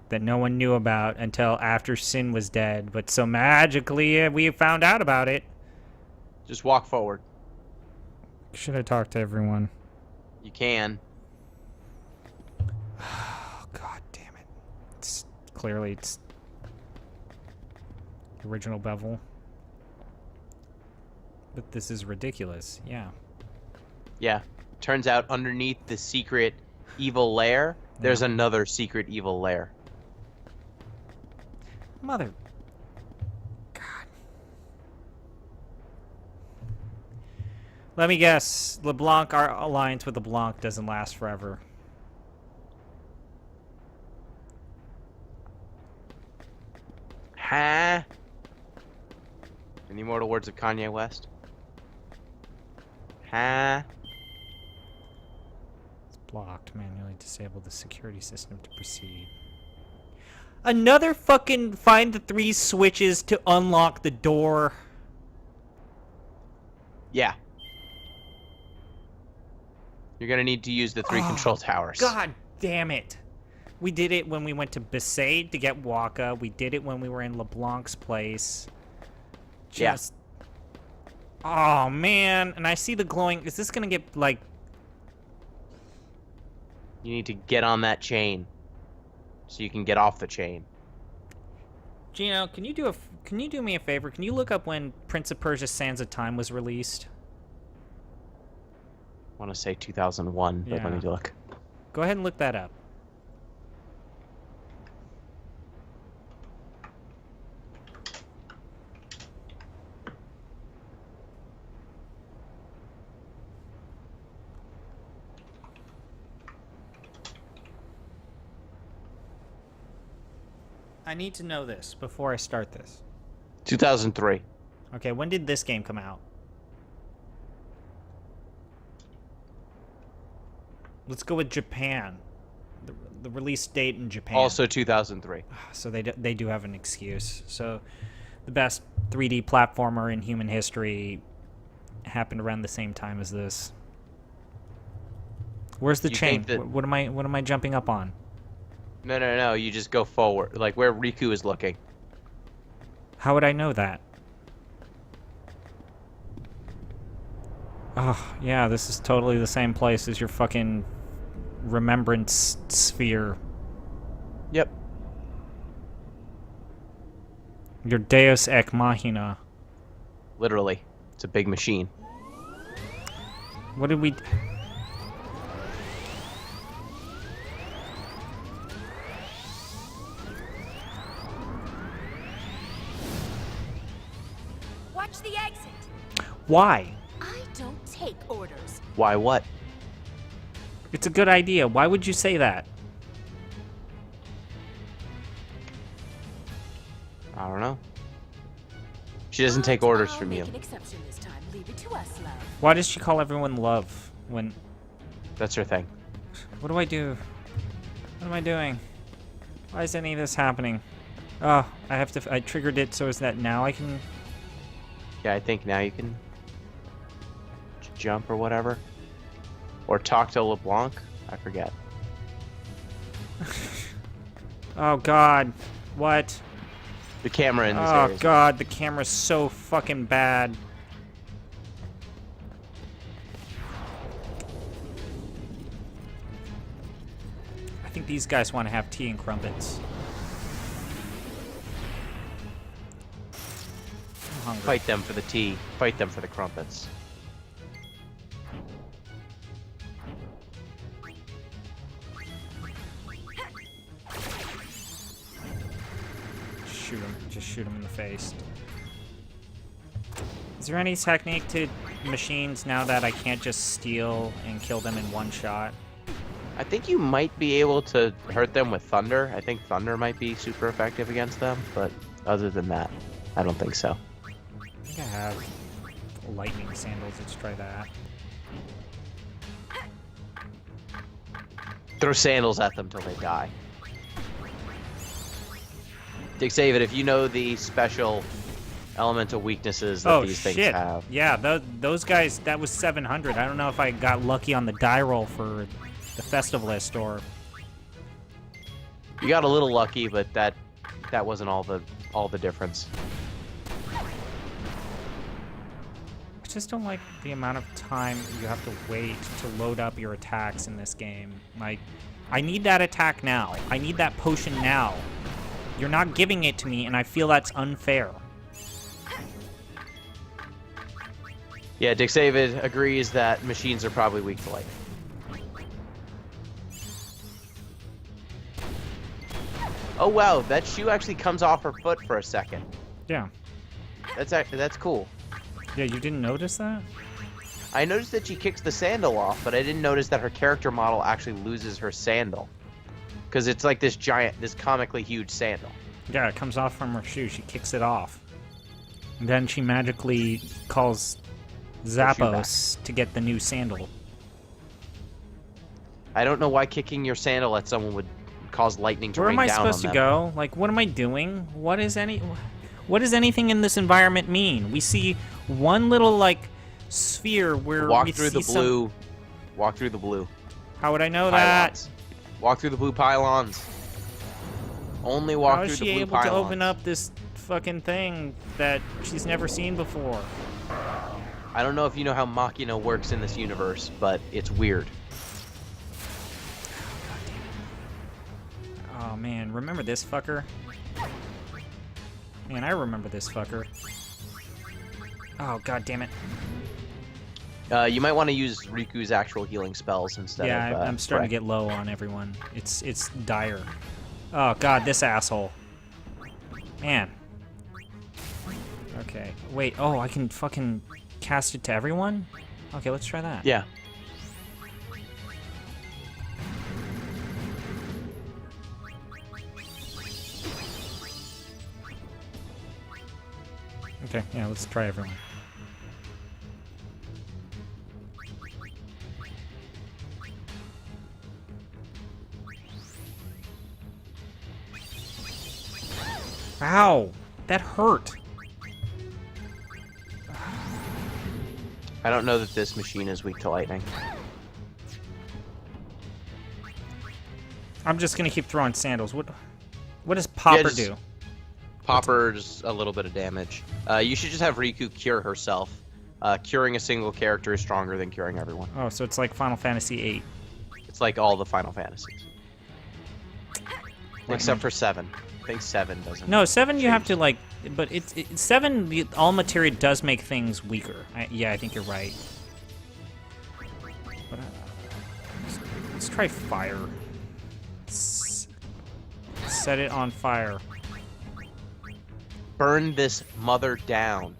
that no one knew about until after sin was dead. But so magically we found out about it. Just walk forward. Should I talk to everyone? You can. Oh god damn it! It's clearly it's the original bevel. But this is ridiculous. Yeah. Yeah. Turns out underneath the secret evil lair, there's another secret evil lair. Mother. God. Let me guess. LeBlanc, our alliance with LeBlanc doesn't last forever. Huh? Any mortal words of Kanye West? Huh? It's blocked. Manually disable the security system to proceed. Another fucking find the 3 switches to unlock the door. Yeah. You're gonna need to use the 3 control towers. God damn it. We did it when we went to Besaid to get Waka. We did it when we were in LeBlanc's place. Just... Yeah. Oh, man. And I see the glowing... Is this going to get, like... You need to get on that chain. So you can get off the chain. Gino, can you do me a favor? Can you look up when Prince of Persia: Sands of Time was released? I want to say 2001, but let me look. Go ahead and look that up. I need to know this before I start this. 2003. Okay, when did this game come out? Let's go with Japan. The release date in Japan. Also 2003. So they do have an excuse. So the best 3D platformer in human history happened around the same time as this. Where's the chain? What am I jumping up on? No. You just go forward, like where Riku is looking. How would I know that? Oh, yeah, this is totally the same place as your fucking remembrance sphere. Yep. Your Deus Ex Machina. Literally, it's a big machine. What did we... Watch the exit. Why? I don't take orders. Why what? It's a good idea. Why would you say that? I don't know. She doesn't take orders from you. Make an exception this time. Leave it to us, love. Why does she call everyone love when... That's her thing. What do I do? What am I doing? Why is any of this happening? Oh, I triggered it so is that now I can... Yeah, I think now you can jump or whatever. Or talk to LeBlanc. I forget. Oh, God. What? The camera in this Oh, area. God. The camera's so fucking bad. I think these guys want to have tea and crumpets. I'm hungry. Fight them for the tea. Fight them for the crumpets. Shoot him. Just shoot him in the face. Is there any technique to machines now that I can't just steal and kill them in one shot? I think you might be able to hurt them with thunder. I think thunder might be super effective against them, but other than that, I don't think so. I think I have lightning sandals. Let's try that. Throw sandals at them till they die. Dick David, if you know the special elemental weaknesses that these things have. Yeah, those guys, that was 700. I don't know if I got lucky on the die roll for the Festivalist or... You got a little lucky, but that wasn't all the difference. I just don't like the amount of time you have to wait to load up your attacks in this game. Like, I need that attack now. I need that potion now. You're not giving it to me, and I feel that's unfair. Yeah, Dick David agrees that machines are probably weak to lightning. Oh wow, that shoe actually comes off her foot for a second. Yeah. That's cool. Yeah, you didn't notice that? I noticed that she kicks the sandal off, but I didn't notice that her character model actually loses her sandal. Because it's like this comically huge sandal. Yeah, it comes off from her shoe. She kicks it off. And then she magically calls Zappos to get the new sandal. I don't know why kicking your sandal at someone would cause lightning to Where rain am I down on supposed to them. go? Like, what am I doing? What does anything in this environment mean? We see one little, like, sphere where Walk we through see the blue. Walk through the blue. How would I know that? Pylons. Walk through the blue pylons. Only walk How through is the she blue able pylons. to open up this fucking thing that she's never seen before? I don't know if you know how Machina works in this universe, but it's weird. Oh man, remember this fucker? Man, I remember this fucker. Oh, god damn it. You might want to use Riku's actual healing spells instead of... Yeah, I'm starting to get low on everyone. It's dire. Oh god, this asshole. Man. Okay, wait, oh, I can fucking cast it to everyone? Okay, let's try that. Yeah. Okay, yeah, let's try everyone. Ow! That hurt! I don't know that this machine is weak to lightning. I'm just gonna keep throwing sandals. What does Popper just- do? Popper's a little bit of damage. You should just have Riku cure herself. Curing a single character is stronger than curing everyone. Oh, so it's like Final Fantasy VIII. It's like all the Final Fantasies. Except for 7. I think 7 doesn't. No, 7 you have to like, but it's 7. The all materia does make things weaker. Yeah, I think you're right. But, let's try fire. Set it on fire. Burn this mother down.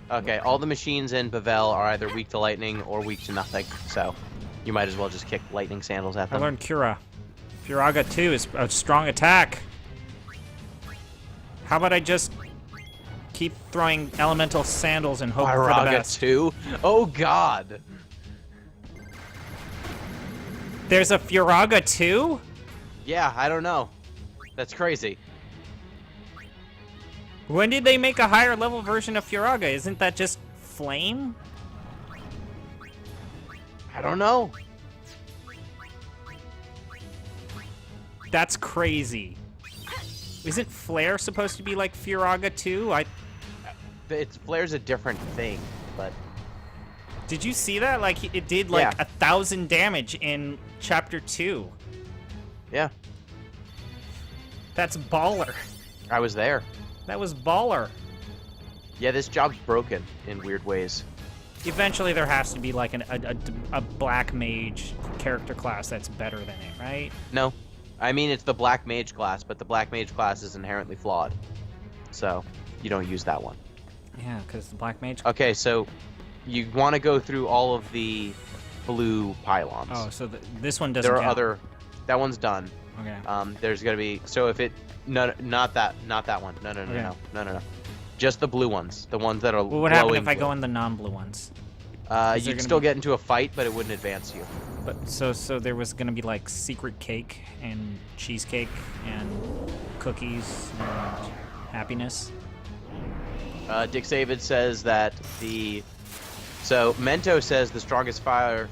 Okay, all the machines in Bavel are either weak to lightning or weak to nothing, so you might as well just kick lightning sandals at I them. learned Cura. Furaga 2 is a strong attack. How about I just keep throwing elemental sandals and hope for the Firaga best? 2? Oh god! There's a Furaga 2? Yeah, I don't know. That's crazy. When did they make a higher level version of Furaga? Isn't that just flame? I don't know. That's crazy. Isn't Flare supposed to be like Furaga 2? Flare's a different thing, but Did you see that? Like, it did like Yeah. 1,000 damage in Chapter 2. yeah, That's baller. I was there. That was baller. Yeah, this job's broken in weird ways. Eventually there has to be like a black mage character class that's better than it, right? No, I mean it's the Black Mage class, but the Black Mage class is inherently flawed. So, you don't use that one. Yeah, because the black mage... Okay, so you want to go through all of the blue pylons. Oh, so this one doesn't there are count. other... That one's done. Okay. There's gonna be... So if it... No, not that one. No. Okay. Just the blue ones. The ones that are Well, what happened glowing if I blue. go in the non-blue ones? You'd gonna still be- get into a fight, but it wouldn't advance you. But so there was gonna be like secret cake and cheesecake and cookies and happiness. Dick Savid says that the... So, Mento says the strongest fire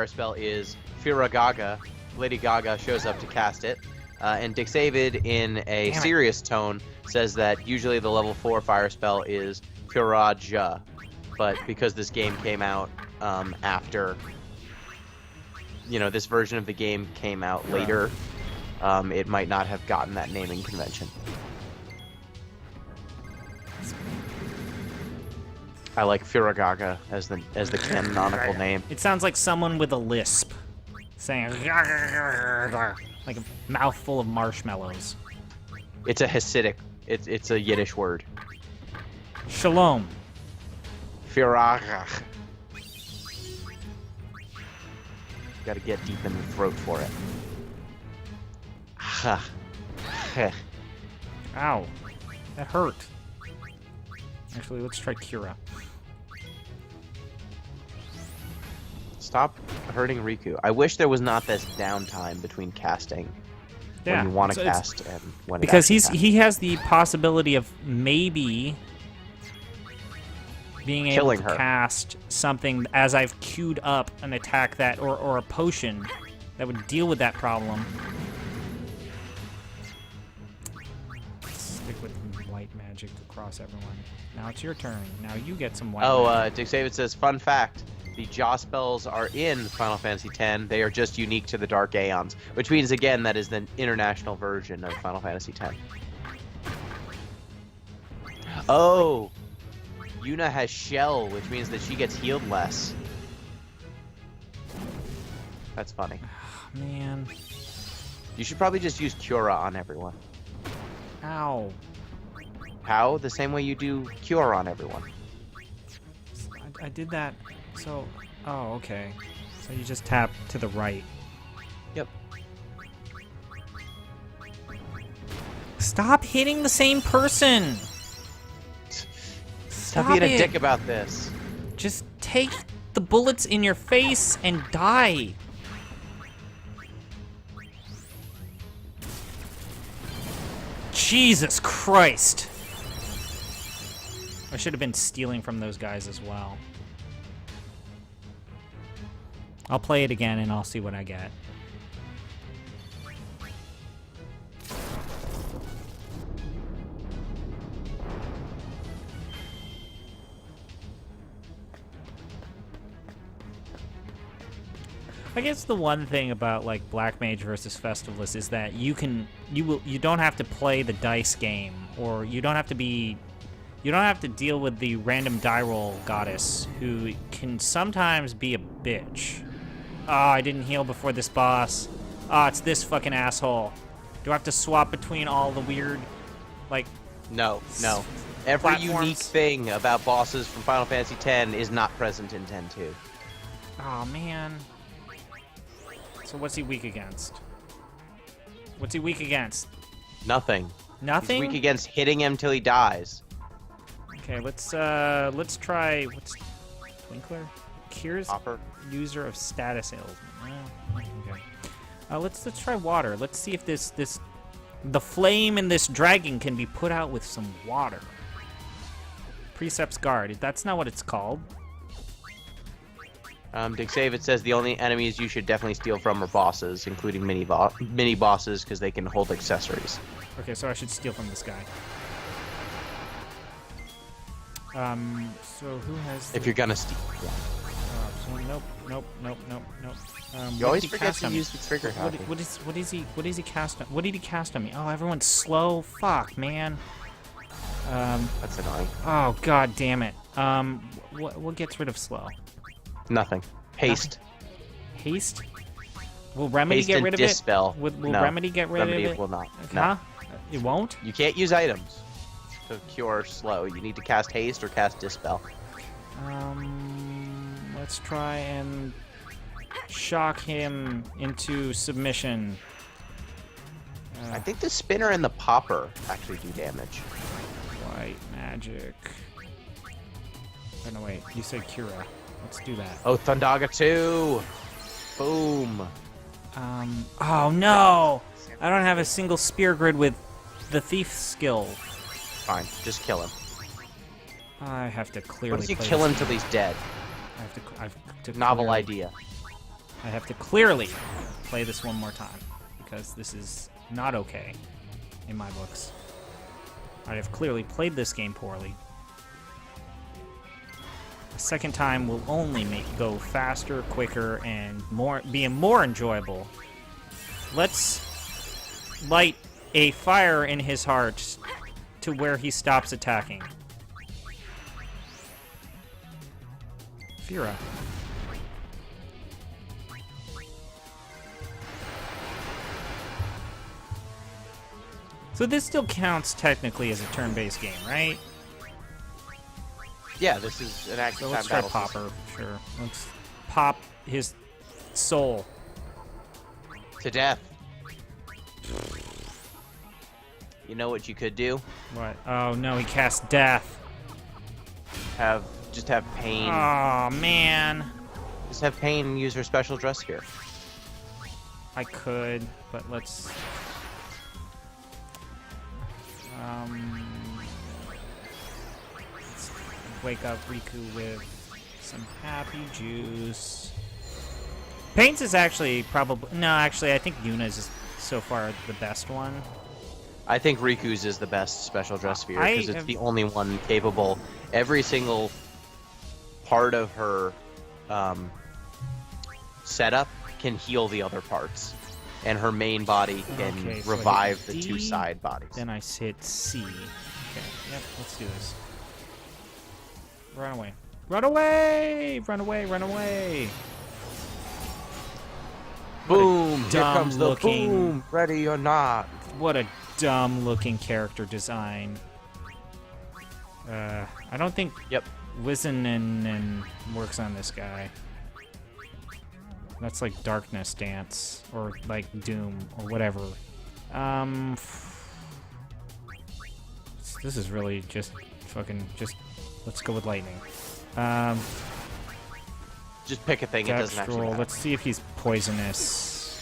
spell is Furagaga. Lady Gaga shows up to cast it. And Dick Savid, in a Damn it. serious tone, says that usually the level 4 fire spell is Furaja. But because this game came out after... You know, this version of the game came out later, it might not have gotten that naming convention. I like Furagaga as the canonical name. It sounds like someone with a lisp saying like a mouthful of marshmallows. It's a Hasidic. It's a Yiddish word. Shalom. Furaga. Got to get deep in the throat for it. Ha. Ow. That hurt. Actually, let's try Cura. Stop hurting Riku. I wish there was not this downtime between casting when you want to so it's- cast and when it because actually happens. he has the possibility of maybe being able Killing to her. cast something as I've queued up an attack that or a potion that would deal with that problem. Let's stick with white magic across everyone. Now it's your turn. Now you get some white magic. Dick David says, fun fact, the Jaw spells are in Final Fantasy X. They are just unique to the Dark Aeons, which means, again, that is the international version of Final Fantasy X. Oh! Yuna has Shell, which means that she gets healed less. That's funny. Man. You should probably just use Cura on everyone. Ow. How? The same way you do Cure on everyone. I did that. So, oh, okay. So you just tap to the right. Yep. Stop hitting the same person. Stop being a dick about this. Just take the bullets in your face and die. Jesus Christ. I should have been stealing from those guys as well. I'll play it again and I'll see what I get. I guess the one thing about like Black Mage versus Festivus is that you don't have to play the dice game, or you don't have to deal with the random die roll goddess who can sometimes be a bitch. Oh, I didn't heal before this boss. Oh, it's this fucking asshole. Do I have to swap between all the weird, like... No. Every platforms? unique thing about bosses from Final Fantasy X is not present in 10-2. Oh, man. So what's he weak against? What's he weak against? Nothing. Nothing? He's weak against hitting him till he dies. Okay, let's try... What's... Twinkler? Cures Hopper. user of status ailment. Oh, okay. Let's try water. Let's see if the flame in this dragon can be put out with some water. Precepts guard. That's not what it's called. Dig Save, it says the only enemies you should definitely steal from are bosses, including mini bosses, because they can hold accessories. Okay, so I should steal from this guy. So who has? If you're gonna steal. Yeah. So nope. You always forget to use the trigger hockey. What is he cast on? What did he cast on me? Oh, everyone's slow. Fuck, man. That's annoying. Oh, god damn it. What gets rid of slow? Nothing. Haste. Haste? Will Remedy Haste get and rid of Dispel. it? Will No. Remedy get rid Remedy of it? will not. Huh? No. It won't? You can't use items to cure slow. You need to cast Haste or cast Dispel. Let's try and shock him into submission. I think the spinner and the popper actually do damage. White magic. Oh, no, wait. You said Kira. Let's do that. Oh, Thundaga 2! Boom! Oh no! I don't have a single spear grid with the thief skill. Fine, just kill him. I have to clearly. What if you play kill this him till he's dead? I have to Novel clearly- idea. I have to clearly play this one more time because this is not okay in my books. I have clearly played this game poorly. The second time will only go faster, quicker, and be more enjoyable. Let's light a fire in his heart to where he stops attacking. Fira. So this still counts technically as a turn-based game, right? Yeah, this is an active So time let's try battle Popper, sure. Let's pop his soul. to death. You know what you could do? What? Oh no, he cast death. Just have Pain. Oh man. Just have Pain and use her special dress here. I could, but let's wake up Riku with some happy juice. Pain's is actually probably actually I think Yuna's is so far the best one. I think Riku's is the best special dress sphere because it's have- the only one capable. Every single part of her setup can heal the other parts, and her main body can Okay, so I revive hit the D, two side bodies. Then I hit C. Okay, yep, let's do this. Run away. Run away! Run away, run away! Boom! Here dumb comes the looking- boom! Ready or not? What a dumb looking character design. I don't think Yep. Wizen works on this guy. That's like Darkness Dance, or like Doom, or whatever. This is really just fucking let's go with lightning. Just pick a thing. It doesn't actually matter. Let's see if he's poisonous.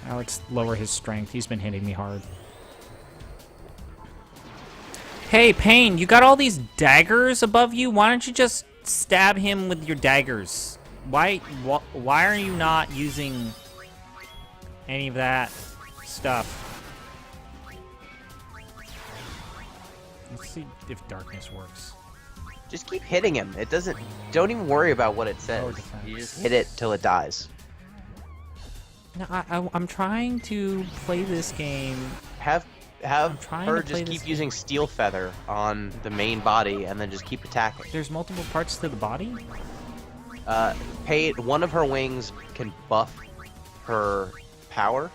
Let's lower his strength. He's been hitting me hard. Hey, Pain, you got all these daggers above you? Why don't you just stab him with your daggers? Why are you not using any of that stuff? Let's see if darkness works. Just keep hitting him. It doesn't. Don't even worry about what it says. You just hit it till it dies. No, I'm trying to play this game. Have her just keep using Steel Feather on the main body, and then just keep attacking. There's multiple parts to the body? One of her wings can buff her power,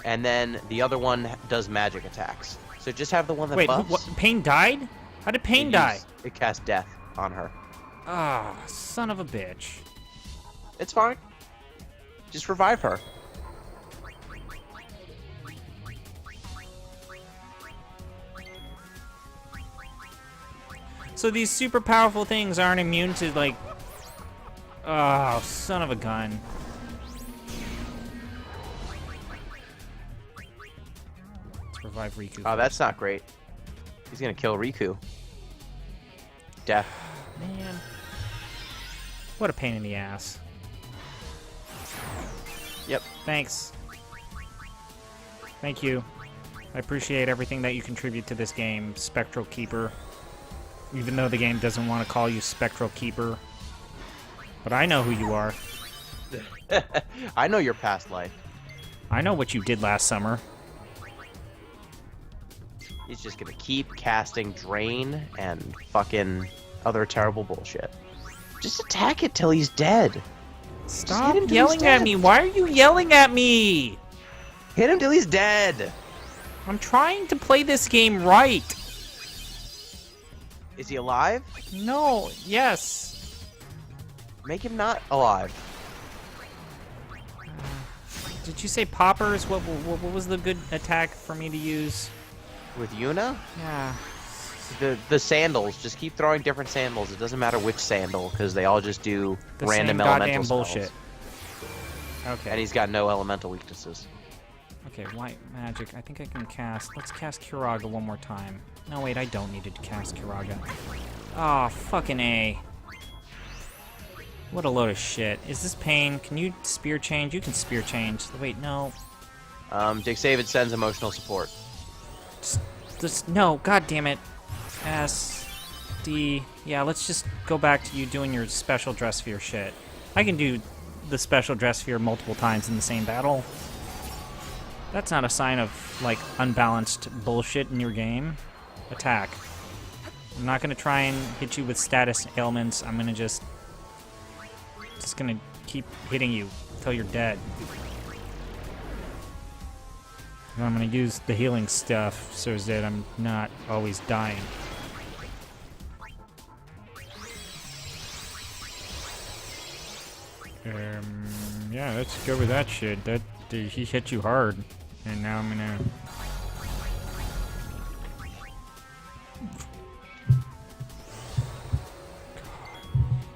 and then the other one does magic attacks. So just have the one that buffs. Wait, Pain died? How did Pain die? It cast death on her. Ah, son of a bitch. It's fine. Just revive her. So these super powerful things aren't immune to, like... Oh, son of a gun. Let's revive Riku. Oh, that's not great. He's gonna kill Riku. Death. Man. What a pain in the ass. Yep. Thanks. Thank you. I appreciate everything that you contribute to this game, Spectral Keeper. Even though the game doesn't want to call you Spectral Keeper. But I know who you are. I know your past life. I know what you did last summer. He's just gonna keep casting Drain and fucking other terrible bullshit. Just attack it till he's dead. Stop yelling at me. Why are you yelling at me? Hit him till he's dead. I'm trying to play this game right. Is he alive? No. Yes. Make him not alive. Did you say poppers? What was the good attack for me to use? With Yuna? Yeah. The sandals. Just keep throwing different sandals. It doesn't matter which sandal, because they all just do The random same elemental goddamn spells. bullshit. Okay. And he's got no elemental weaknesses. Okay, white magic. I think I can cast. Let's cast Kiraga one more time. No, wait, I don't need to cast Kiraga. Oh, fucking A. What a load of shit. Is this Pain? Can you spear change? You can spear change. Wait, no. Dick Savid sends emotional support. No, god damn it. S, D. Yeah, let's just go back to you doing your special dress sphere shit. I can do the special dress sphere multiple times in the same battle. That's not a sign of, like, unbalanced bullshit in your game. Attack. I'm not gonna try and hit you with status ailments. I'm gonna just gonna keep hitting you until you're dead. And I'm gonna use the healing stuff so that I'm not always dying. Yeah, let's go with that shit. He hit you hard, and now I'm gonna.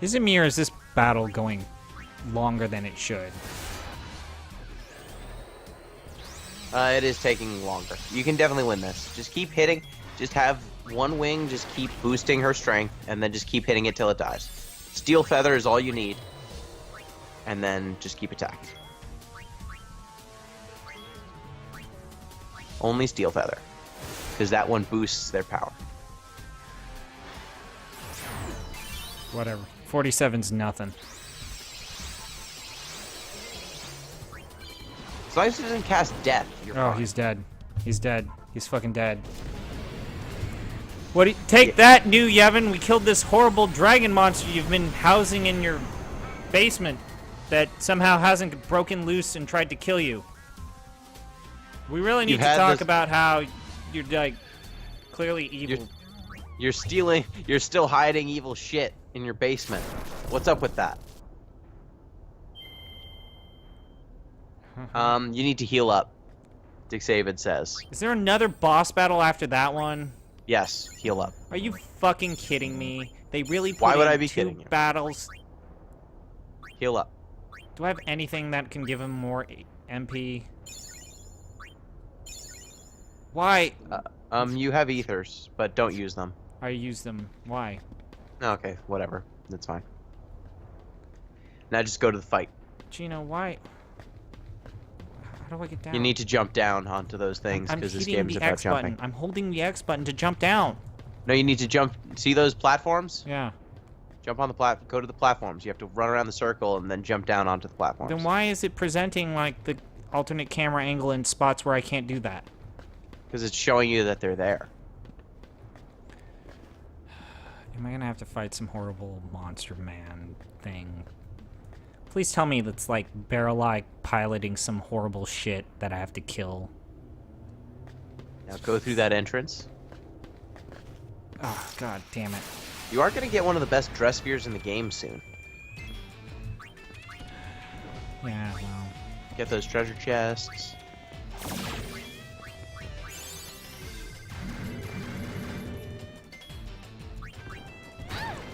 Is it me or is this battle going longer than it should? It is taking longer. You can definitely win this. Just keep hitting. Just have one wing. Just keep boosting her strength, and then just keep hitting it till it dies. Steel Feather is all you need. And then just keep attacking. Only Steel Feather. Because that one boosts their power. Whatever. 47's nothing. As long as he doesn't cast death, you're Oh, fine. he's dead. He's dead. He's fucking dead. What do you, take that, New Yevon. We killed this horrible dragon monster you've been housing in your basement that somehow hasn't broken loose and tried to kill you. We really need to talk about how you're, like, clearly evil. You're still hiding evil shit in your basement. What's up with that? You need to heal up. Dixavid says. Is there another boss battle after that one? Yes, heal up. Are you fucking kidding me? They really put Why would in I be 2 kidding you? battles. Heal up. Do I have anything that can give him more MP? Why? You have ethers, but don't use them. I use them. Why? Okay, whatever. That's fine. Now just go to the fight. Gino, why? How do I get down? You need to jump down onto those things because this game is about jumping. I'm holding the X button to jump down. No, you need to jump. See those platforms? Yeah. Jump on the go to the platforms. You have to run around the circle and then jump down onto the platforms. Then why is it presenting like the alternate camera angle in spots where I can't do that? Because it's showing you that they're there. Am I gonna have to fight some horrible monster man thing? Please tell me that's like Barrel-like piloting some horrible shit that I have to kill. Now go through that entrance. Oh, god damn it. You are going to get one of the best dress spheres in the game soon. Yeah, well. Get those treasure chests.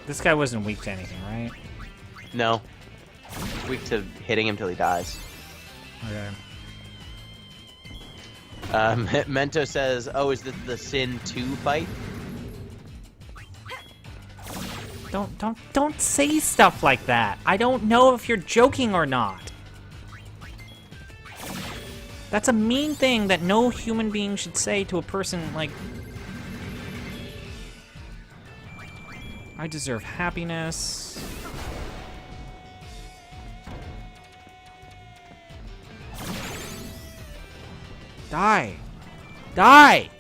This guy wasn't weak to anything, right? No. Weak to hitting him till he dies. Okay. Mento says, oh, is this the Sin 2 fight? Don't say stuff like that. I don't know if you're joking or not. That's a mean thing that no human being should say to a person like... I deserve happiness. Die! Die!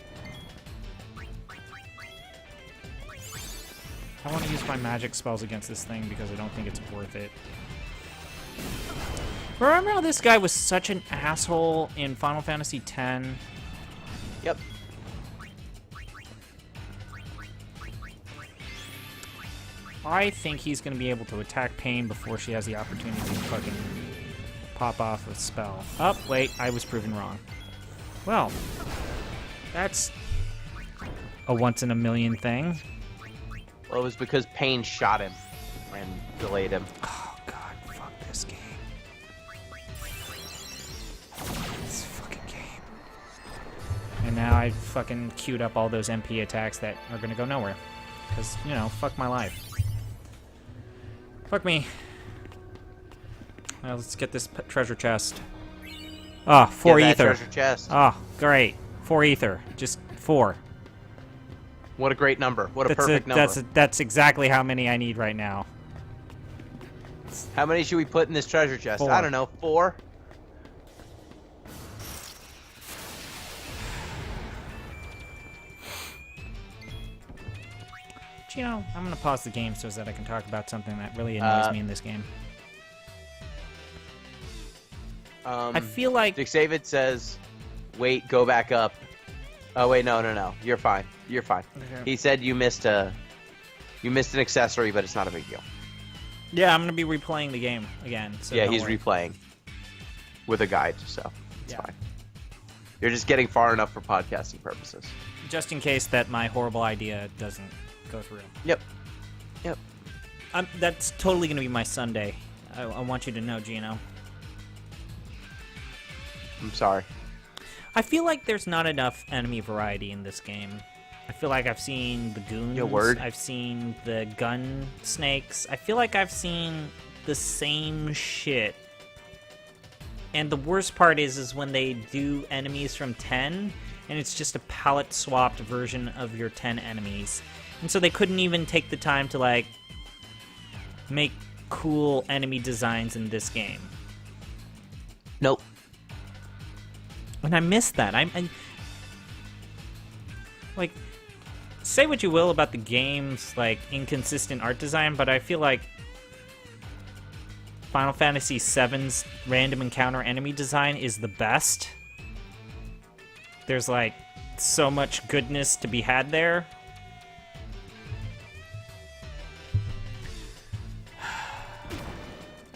I want to use my magic spells against this thing because I don't think it's worth it. Remember how this guy was such an asshole in Final Fantasy X? Yep. I think he's going to be able to attack Pain before she has the opportunity to fucking pop off a spell. Oh, wait, I was proven wrong. Well, that's a once-in-a-million thing. Well, it was because Pain shot him and delayed him. Oh, God, fuck this game. This fucking game. And now I fucking queued up all those MP attacks that are going to go nowhere. Because, you know, fuck my life. Fuck me. Well, let's get this treasure chest. Ah, 4 Get that ether. treasure chest. Ah, great. 4 ether. Just 4. What a great number. What a perfect number. That's exactly how many I need right now. How many should we put in this treasure chest? 4. I don't know. 4? You know, I'm gonna pause the game so that I can talk about something that really annoys me in this game. I feel like Dixavid says, wait, go back up. Oh, wait, no. You're fine. You're fine. Okay. He said you missed an accessory, but it's not a big deal. Yeah, I'm gonna be replaying the game again. So Yeah, don't he's worry. replaying with a guide, so it's Yeah. fine. You're just getting far enough for podcasting purposes. Just in case that my horrible idea doesn't go through. Yep. That's totally gonna be my Sunday. I want you to know, Gino. I'm sorry. I feel like there's not enough enemy variety in this game. I feel like I've seen the goons. Your word. I've seen the gun snakes. I feel like I've seen the same shit. And the worst part is when they do enemies from 10, and it's just a palette swapped version of your 10 enemies. And so they couldn't even take the time to, like, make cool enemy designs in this game. Nope. And I miss that. I like, say what you will about the game's, like, inconsistent art design, but I feel like Final Fantasy VII's random encounter enemy design is the best. There's, like, so much goodness to be had there.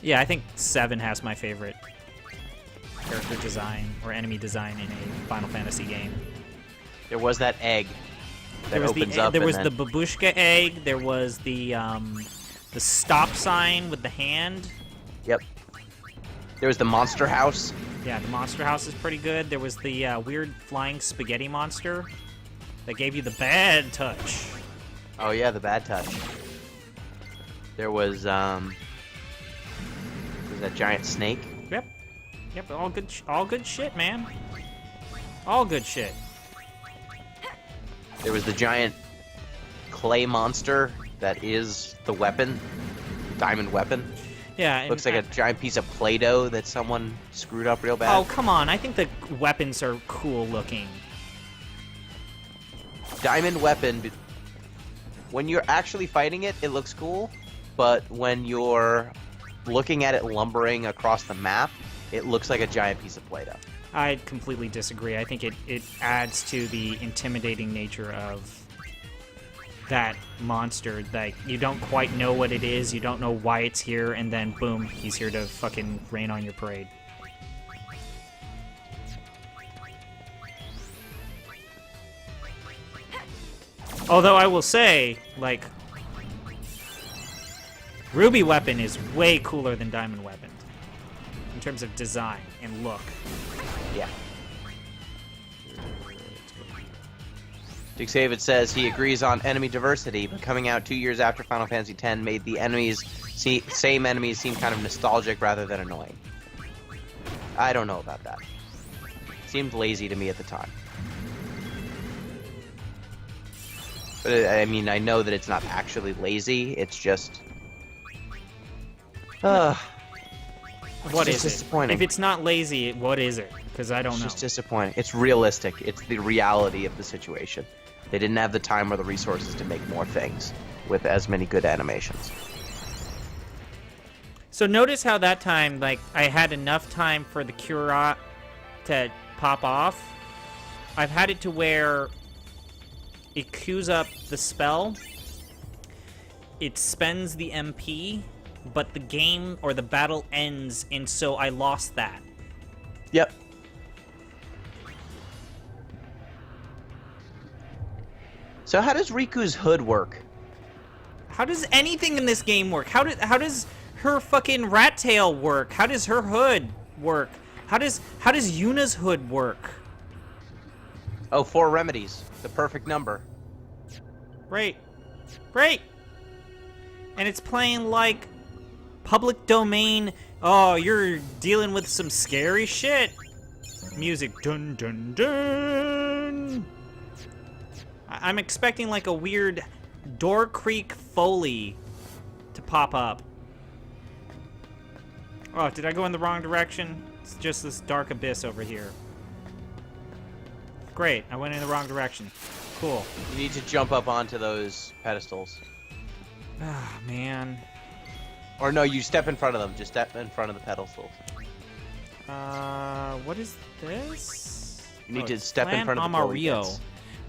Yeah, I think 7 has my favorite character design or enemy design in a Final Fantasy game. There was that egg that There was opens the up. there and was then, the babushka egg. There was the stop sign with the hand. Yep. There was the monster house. Yeah, the monster house is pretty good. There was the weird flying spaghetti monster that gave you the bad touch. Oh yeah, the bad touch. There was that giant snake. Yep. Yep. All good shit, man. All good shit. There was the giant clay monster that is the weapon, diamond weapon. Yeah. Looks like a giant piece of Play-Doh that someone screwed up real bad. Oh, come on. I think the weapons are cool looking. Diamond weapon. When you're actually fighting it, it looks cool, but when you're looking at it lumbering across the map, it looks like a giant piece of Play-Doh. I completely disagree. I think it adds to the intimidating nature of that monster. Like, you don't quite know what it is, you don't know why it's here, and then boom, he's here to fucking rain on your parade. Although I will say, like, Ruby Weapon is way cooler than Diamond Weapon in terms of design and look. Yeah. Dick Savid says he agrees on enemy diversity, but coming out 2 years after Final Fantasy X made the same enemies seem kind of nostalgic rather than annoying. I don't know about that. Seemed lazy to me at the time. But I mean, I know that it's not actually lazy. It's just, What is it? disappointing. If it's not lazy, what is it? Because I don't It's know. just disappointing. It's realistic. It's the reality of the situation. They didn't have the time or the resources to make more things with as many good animations. So notice how that time, like, I had enough time for the Cura to pop off. I've had it to where it queues up the spell, it spends the MP, but the game or the battle ends, and so I lost that. Yep. So how does Riku's hood work? How does anything in this game work? How does her fucking rat tail work? How does her hood work? How does Yuna's hood work? Oh, 4 remedies. The perfect number. Right. Right. And it's playing like public domain. Oh, you're dealing with some scary shit. Music. Dun dun dun. I'm expecting like a weird Door Creek Foley to pop up. Oh, did I go in the wrong direction? It's just this dark abyss over here. Great, I went in the wrong direction. Cool. You need to jump up onto those pedestals. Ah, man. Or no, you step in front of them. Just step in front of the pedestals. What is this? You need Oh, to it's step in Clan front of the Amarillo. bully.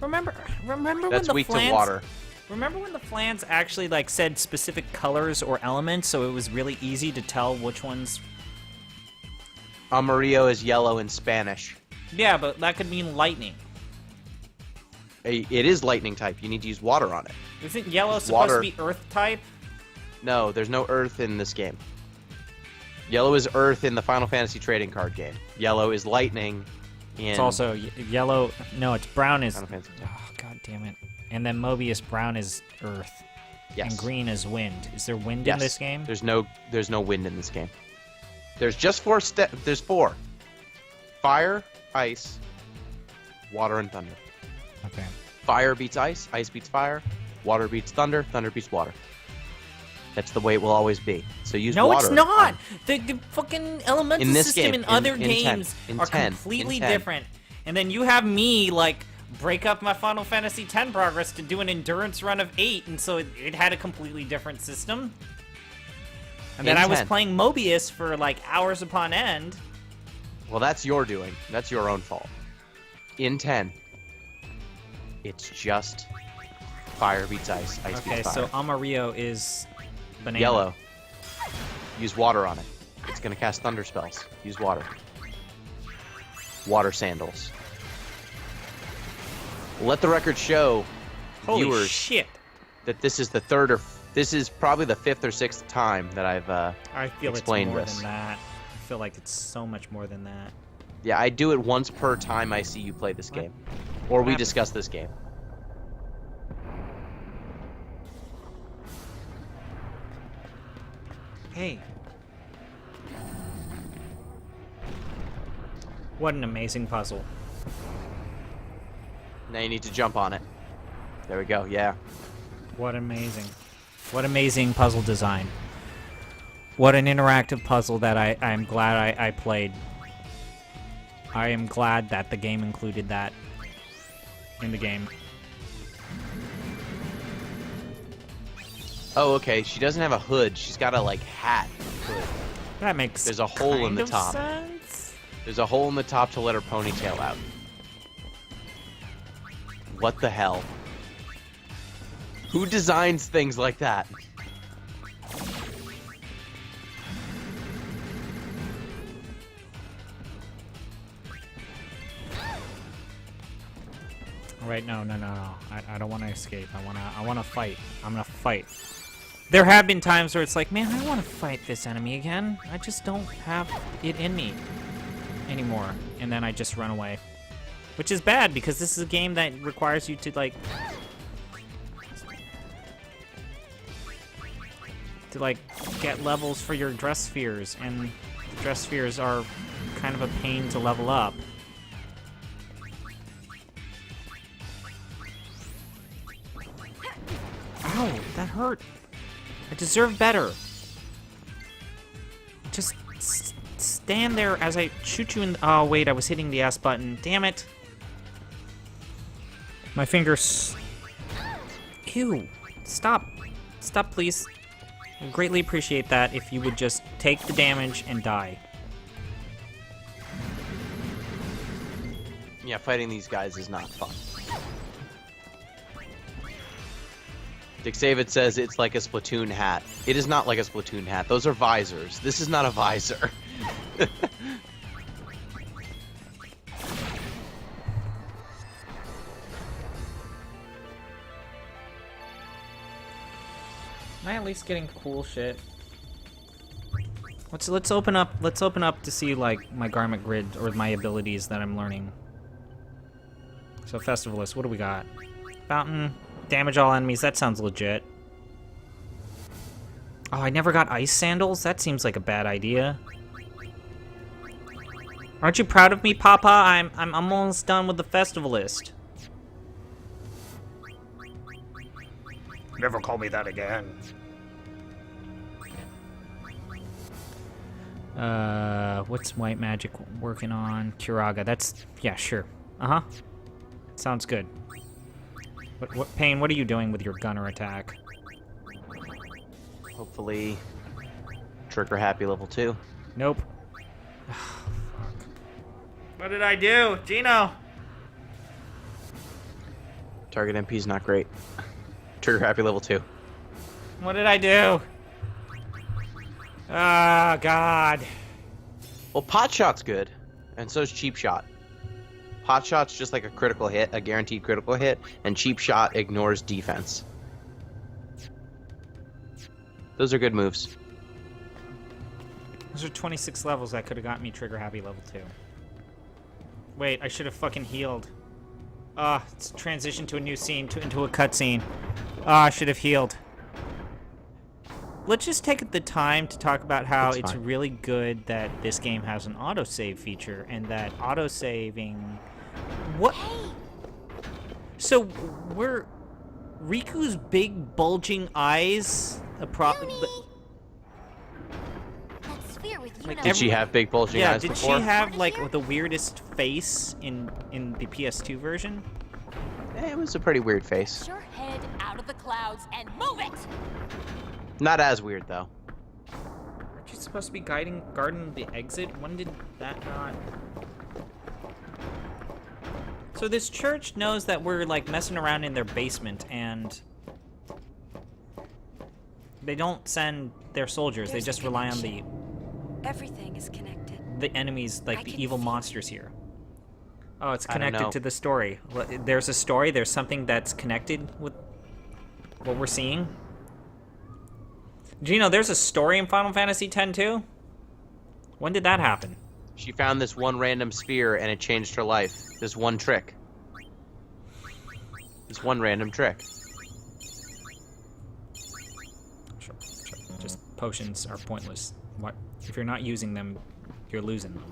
Remember That's when the weak to flans, water. Remember when the flans actually like said specific colors or elements, so it was really easy to tell which ones? Amarillo is yellow in Spanish. Yeah, but that could mean lightning. It is lightning type. You need to use water on it. Isn't yellow supposed Water. to be earth type? No, there's no earth in this game. Yellow is earth in the Final Fantasy trading card game. Yellow is lightning in... It's also yellow. No, it's brown is. Final Fantasy. Oh, god damn it! And then Mobius brown is earth, Yes. and green is wind. Is there wind Yes. in this game? There's no wind in this game. There's just 4 There's 4. Fire, ice, water, and thunder. Okay. Fire beats ice beats fire, water beats thunder, thunder beats water. That's the way it will always be. So use No, water. it's not. The fucking elemental In this system game, in other in 10, games in are 10, completely in 10. different. And then you have me like break up my Final Fantasy X progress to do an endurance run of 8, and so it had a completely different system. And then In I was 10. playing Mobius for like hours upon end. Well, that's your doing. That's your own fault. In 10, it's just fire beats ice, ice Okay, beats so fire. Amarillo is banana. Yellow. Use water on it. It's gonna cast thunder spells. Use water. water sandals. Let the record show Holy viewers shit! that this is this is probably the 5th or 6th time that I've I feel explained it's more this. than that. I feel like it's so much more than that. Yeah, I do it once per time I see you play this game. Or we happened? discuss this game. Hey. What an amazing puzzle. Now you need to jump on it. There we go, yeah. What amazing puzzle design. What an interactive puzzle that I'm glad I played. I am glad that the game included that in the game. Oh, okay, she doesn't have a hood. She's got a, like, hat hood. That makes There's a hole in kind the of top. sense. There's a hole in the top to let her ponytail out. What the hell? Who designs things like that? Right, no. I don't want to escape. I want to fight. I'm gonna fight. There have been times where it's like, man, I want to fight this enemy again. I just don't have it in me anymore. And then I just run away. Which is bad, because this is a game that requires you to, like... get levels for your dress spheres. And the dress spheres are kind of a pain to level up. Ow, that hurt. I deserve better. Just stand there as I shoot you in. Oh, wait, I was hitting the S button. Damn it. My fingers. Ew. Stop. Stop, please. I greatly appreciate that if you would just take the damage and die. Yeah, fighting these guys is not fun. Dick Savid says it's like a Splatoon hat. It is not like a Splatoon hat. Those are visors. This is not a visor. Can I at least getting cool shit? Let's open up to see like my garment grid or my abilities that I'm learning. So Festivalist, what do we got? Fountain, damage all enemies, that sounds legit. Oh, I never got ice sandals? That seems like a bad idea. Aren't you proud of me, Papa? I'm almost done with the Festivalist. Never call me that again. What's White Magic working on? Kiraga, that's, yeah, sure. Uh-huh. Sounds good. What, Pain, what are you doing with your gunner attack? Hopefully, trigger happy level 2. Nope. Oh, fuck. What did I do? Gino! Target MP's not great. Trigger happy level 2. What did I do? Ah, God. Well, pot shot's good, and so's cheap shot. Pot shot's just like a critical hit, a guaranteed critical hit, and cheap shot ignores defense. Those are good moves. Those are 26 levels that could have got me trigger happy level 2. Wait, I should have fucking healed. It's transitioned to a new scene, into a cutscene. I should have healed. Let's just take the time to talk about how it's really good that this game has an autosave feature, and that autosaving... What? So, we're... Riku's big, bulging eyes... Did she have big bulging eyes did before? she have, like, the weirdest face in the PS2 version? It was a pretty weird face. Get your head out of the clouds and move it! Not as weird, though. Aren't you supposed to be guarding the exit? When did that not... So this church knows that we're, like, messing around in their basement, and... they don't send their soldiers, they just rely on Everything is connected. the enemies, like the evil monsters here. Oh, it's I don't know. connected to the story. There's a story. There's something that's connected with what we're seeing. Gino, there's a story in Final Fantasy X too? When did that happen? She found this one random sphere and it changed her life. This one trick. This one random trick. Sure. Just potions are pointless. What? If you're not using them, you're losing them.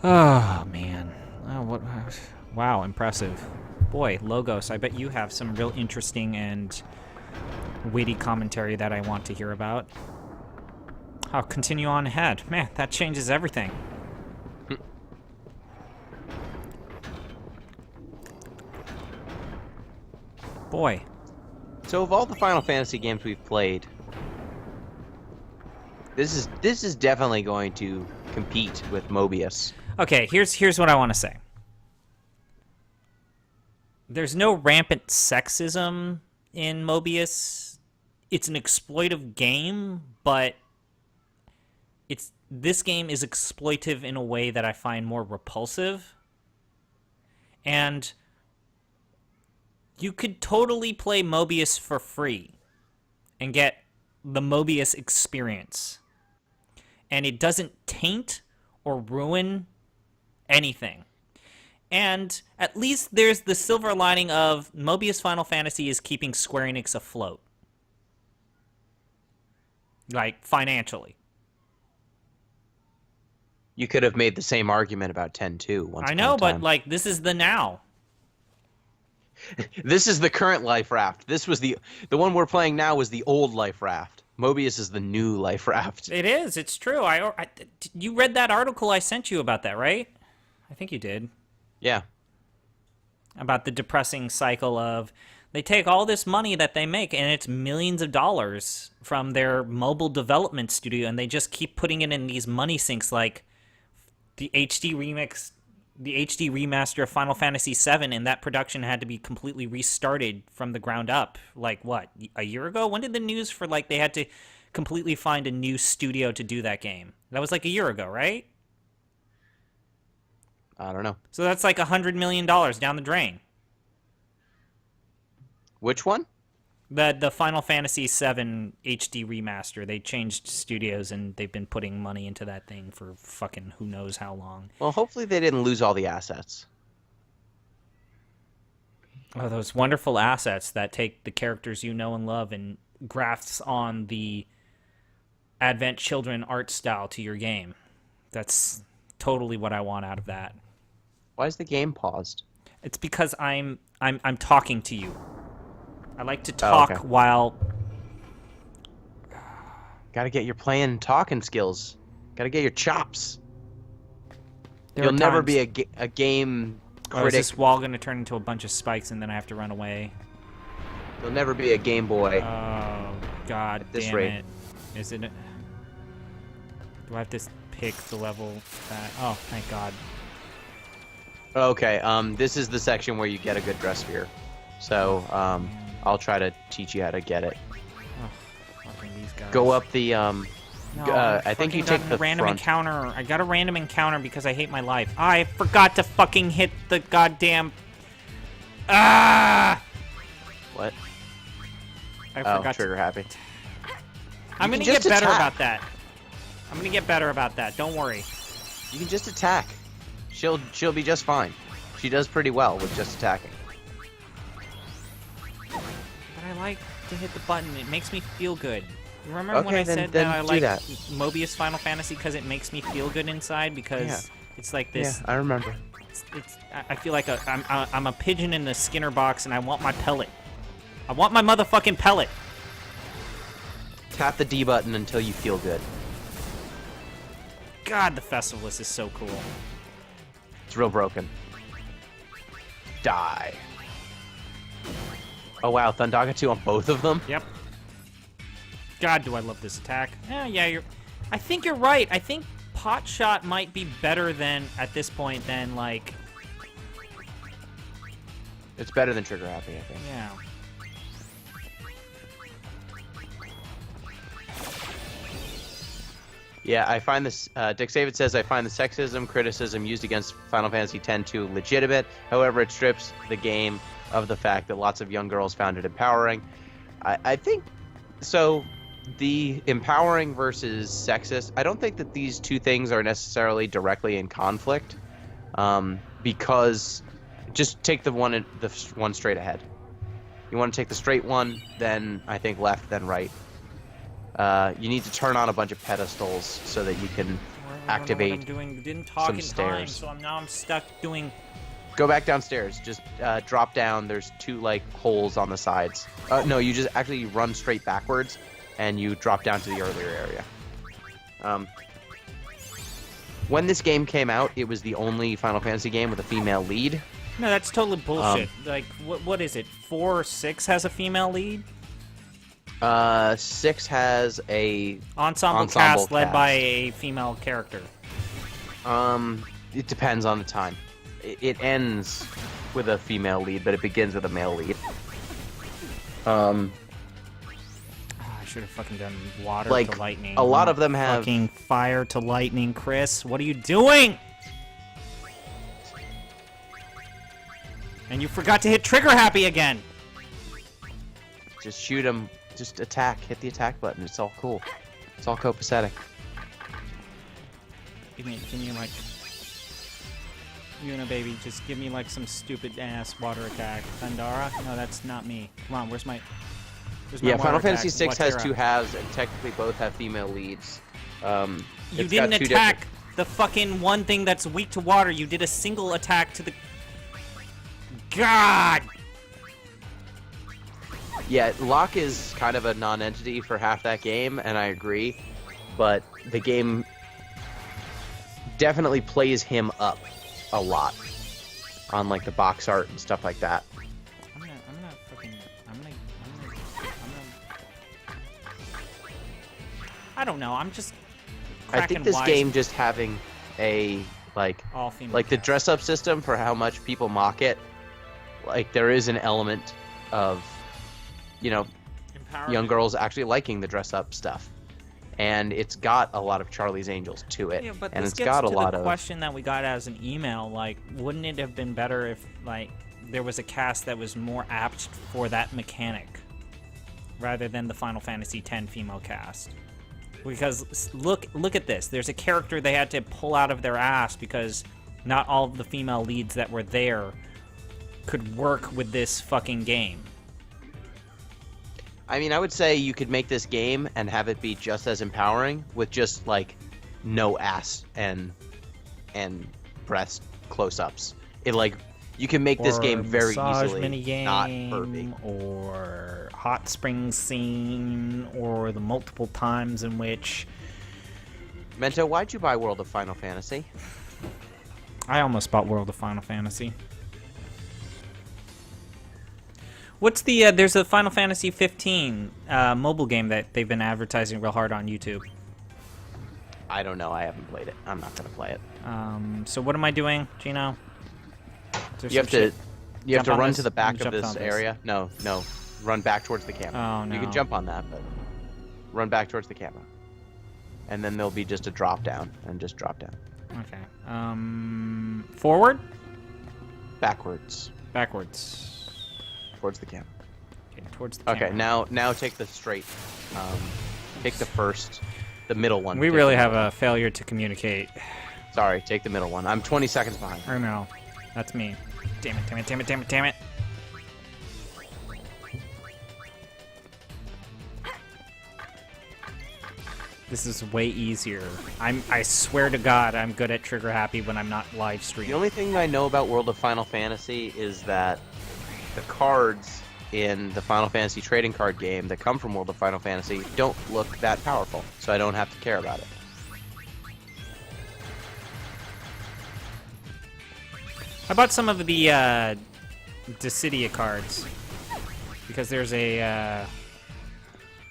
Oh, man. Oh, what? Wow, impressive. Boy, Logos, I bet you have some real interesting and witty commentary that I want to hear about. I'll continue on ahead. Man, that changes everything. Boy. So of all the Final Fantasy games we've played, this is definitely going to compete with Mobius. Okay, here's what I want to say. There's no rampant sexism in Mobius. It's an exploitive game, but this game is exploitive in a way that I find more repulsive. And you could totally play Mobius for free and get the Mobius experience. And it doesn't taint or ruin anything. And at least there's the silver lining of Mobius Final Fantasy is keeping Square Enix afloat. Like, financially. You could have made the same argument about 10-2 once I know, upon a time. but, like, this is the now. This is the current Life Raft. This was the one we're playing now was the old Life Raft. Mobius is the new Life Raft. It is. It's true. You read that article I sent you about that, right? I think you did. Yeah. About the depressing cycle of they take all this money that they make, and it's millions of dollars from their mobile development studio, and they just keep putting it in these money sinks like the HD remaster of Final Fantasy VII, and that production had to be completely restarted from the ground up. Like, what, a year ago? When did the news for, like, they had to completely find a new studio to do that game? That was like a year ago, right? I don't know. So that's like $100 million down the drain. Which one? The Final Fantasy VII HD remaster. They changed studios, and they've been putting money into that thing for fucking who knows how long. Well, hopefully they didn't lose all the assets. Oh, those wonderful assets that take the characters you know and love and grafts on the Advent Children art style to your game. That's totally what I want out of that. Why is the game paused? It's because I'm talking to you. I like to talk while... Gotta get your playing and talking skills. Gotta get your chops. There You'll are never times- be a game Oh, is critic. this wall going to turn into a bunch of spikes and then I have to run away? You'll never be a Game Boy. Oh, God this damn rate. it. Is it... Do I have to pick the level that... Oh, thank God. Okay, this is the section where you get a good dress sphere. So, I'll try to teach you how to get it. Oh, fucking these guys. Go up the, No, I think you fucking take got a the random front. encounter. I got a random encounter because I hate my life. I forgot to fucking hit the goddamn... Ah! What? I Oh, forgot trigger happy. I'm You gonna can get just better attack. about that. I'm gonna get better about that. Don't worry. You can just attack. She'll be just fine. She does pretty well with just attacking. But I like to hit the button. It makes me feel good. Remember when Okay, I then- said then that I do like that. Mobius Final Fantasy because it makes me feel good inside? Because Yeah. it's like this. Yeah, I remember. I feel like I'm a pigeon in the Skinner box, and I want my pellet. I want my motherfucking pellet. Tap the D button until you feel good. God, the Festivus is so cool. It's real broken. Die. Oh wow, Thundaga 2 on both of them? Yep. God, do I love this attack. Yeah, I think you're right. I think Pot Shot might be better than, at this point, than, like... It's better than Trigger Happy, I think. Yeah. Yeah, I find this. Dick Savid says, I find the sexism criticism used against Final Fantasy X-2 legitimate. However, it strips the game of the fact that lots of young girls found it empowering. I think so. The empowering versus sexist, I don't think that these two things are necessarily directly in conflict, because just take the one straight ahead. You want to take the straight one, then I think left, then right. You need to turn on a bunch of pedestals so that you can activate what I'm doing. Didn't talk some in stairs. time, so I'm stuck doing. Go back downstairs. Just drop down. There's two like holes on the sides. No, you just actually run straight backwards, and you drop down to the earlier area. When this game came out, it was the only Final Fantasy game with a female lead. No, that's totally bullshit. Like, what is it? 4 or 6 has a female lead? 6 has a ensemble cast led by a female character. It depends on the time. It ends with a female lead, but it begins with a male lead. I should have fucking done water like, to lightning. A lot of them have fucking fire to lightning. Chris, what are you doing? And you forgot to hit trigger happy again. Just shoot him. Just attack. Hit the attack button. It's all cool. It's all copacetic. Can you like, baby, just give me like some stupid ass water attack. Thundara? No, that's not me. Come on, where's my Yeah, Final water Fantasy attack? VI has 2 halves, and technically both have female leads. You didn't attack the fucking one thing that's weak to water. You did a single attack to the. God! Yeah, Locke is kind of a non-entity for half that game, and I agree. But the game definitely plays him up a lot on like the box art and stuff like that. I don't know. I'm just. I think this game just having a like the dress-up system for how much people mock it. Like there is an element of, young girls actually liking the dress-up stuff, and it's got a lot of Charlie's Angels to it, yeah, but and this it's gets got a to lot the of question that we got as an email. Like, wouldn't it have been better if like there was a cast that was more apt for that mechanic, rather than the Final Fantasy X female cast? Because look at this. There's a character they had to pull out of their ass because not all of the female leads that were there could work with this fucking game. I mean, I would say you could make this game and have it be just as empowering with just like no ass and breast close-ups. It like you can make this game very easily minigame, not pervy. Or hot spring scene, or the multiple times in which. Mento, why'd you buy World of Final Fantasy? I almost bought World of Final Fantasy. What's the there's a Final Fantasy 15 mobile game that they've been advertising real hard on YouTube. I don't know. I haven't played it. I'm not gonna play it. So what am I doing, Gino? You have to run this? to the back Jump of this on this. area. No, run back towards the camera. Oh, no. You can jump on that, but run back towards the camera, and then there'll be just a drop down, and just drop down. Okay. Forward. Backwards. Backwards. Towards the camera. Okay, towards the camera. Okay, now take the straight. Take the middle one. We Take really the have middle a failure to communicate. one. Sorry, take the middle one. I'm 20 seconds behind. I know. That's me. Damn it. This is way easier. I swear to God, I'm good at trigger happy when I'm not live streaming. The only thing I know about World of Final Fantasy is that the cards in the Final Fantasy trading card game that come from World of Final Fantasy don't look that powerful, so I don't have to care about it. How about some of the Dissidia cards? Because there's a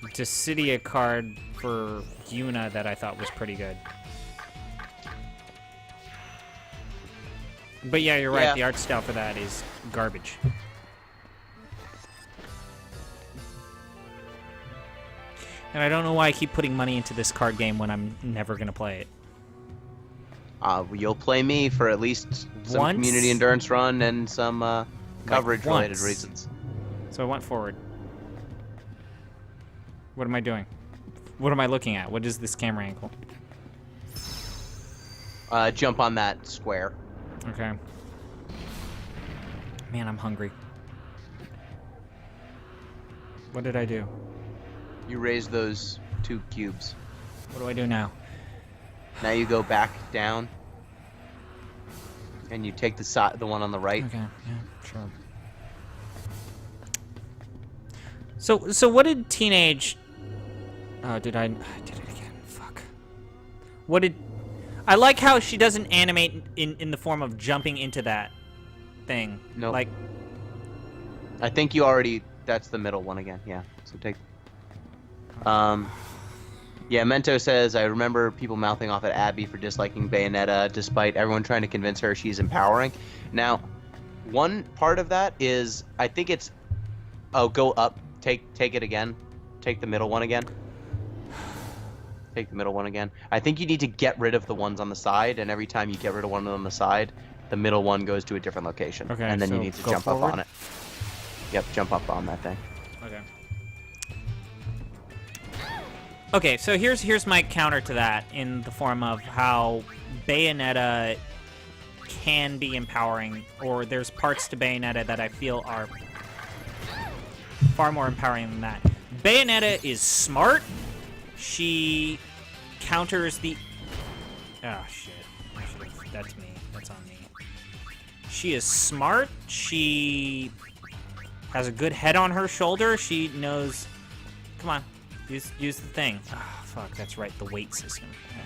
Dissidia card for Yuna that I thought was pretty good. But yeah, you're right. Yeah. The art style for that is garbage. And I don't know why I keep putting money into this card game when I'm never gonna play it. You'll play me for at least some Once? community endurance run and some coverage-related once. reasons. So I went forward. What am I doing? What am I looking at? What is this camera angle? Jump on that square. Okay. Man, I'm hungry. What did I do? You raise those 2 cubes. What do I do now? Now you go back down, and you take the one on the right. Okay, yeah, sure. So what did teenage... Oh, did I did it again. Fuck. What did... I like how she doesn't animate in the form of jumping into that thing. Nope. Like, I think you already... That's the middle one again, yeah. So take... Yeah, Mento says, I remember people mouthing off at Abby for disliking Bayonetta, despite everyone trying to convince her she's empowering. Now, one part of that is, I think it's... Oh, go up. Take it again. Take the middle one again. Take the middle one again. I think you need to get rid of the ones on the side, and every time you get rid of one on the side, the middle one goes to a different location. okay, And then so you need to go jump forward? up on it. Yep, jump up on that thing. Okay. Okay, so here's my counter to that in the form of how Bayonetta can be empowering, or there's parts to Bayonetta that I feel are far more empowering than that. Bayonetta is smart. She counters the... Oh, shit. That's me. That's on me. She is smart. She has a good head on her shoulder. She knows... Come on. Use the thing. Oh, fuck, that's right. The weight system. Yeah.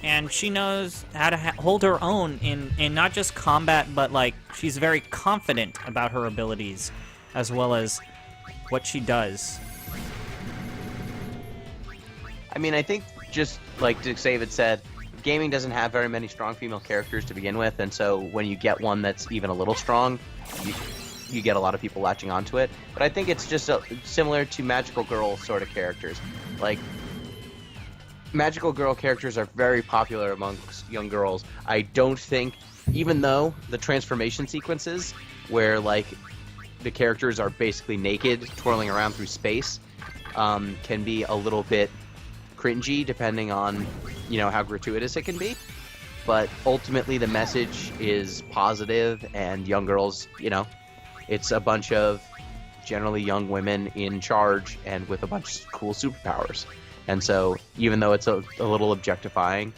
And she knows how to hold her own in not just combat, but, like, she's very confident about her abilities, as well as what she does. I mean, I think just like David said, gaming doesn't have very many strong female characters to begin with, and so when you get one that's even a little strong, you get a lot of people latching onto it. But I think it's just similar to magical girl sort of characters. Like, magical girl characters are very popular amongst young girls. I don't think, even though the transformation sequences where like the characters are basically naked, twirling around through space, can be a little bit cringy depending on, you know, how gratuitous it can be. But ultimately the message is positive, and young girls, you know, it's a bunch of generally young women in charge and with a bunch of cool superpowers. And so even though it's a little objectifying,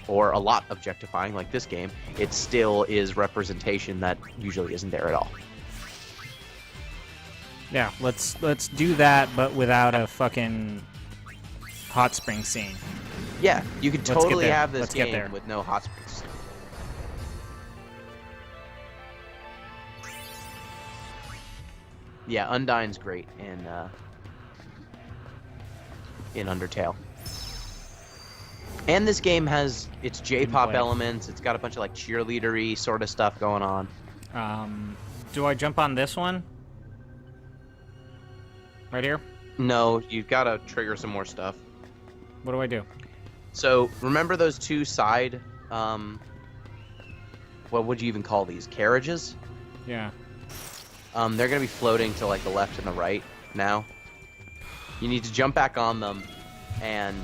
or a lot objectifying like this game, it still is representation that usually isn't there at all. Yeah, let's do that, but without a fucking hot spring scene. Yeah, you could Let's get totally there. have this Let's get game there. with no hot springs. Yeah, Undyne's great in Undertale. And this game has its J-pop play. elements. It's got a bunch of like cheerleadery sort of stuff going on. Do I jump on this one? Right here? No, you've got to trigger some more stuff. What do I do? So remember those 2 side, what would you even call these? Carriages? Yeah. They're gonna be floating to like the left and the right now. You need to jump back on them and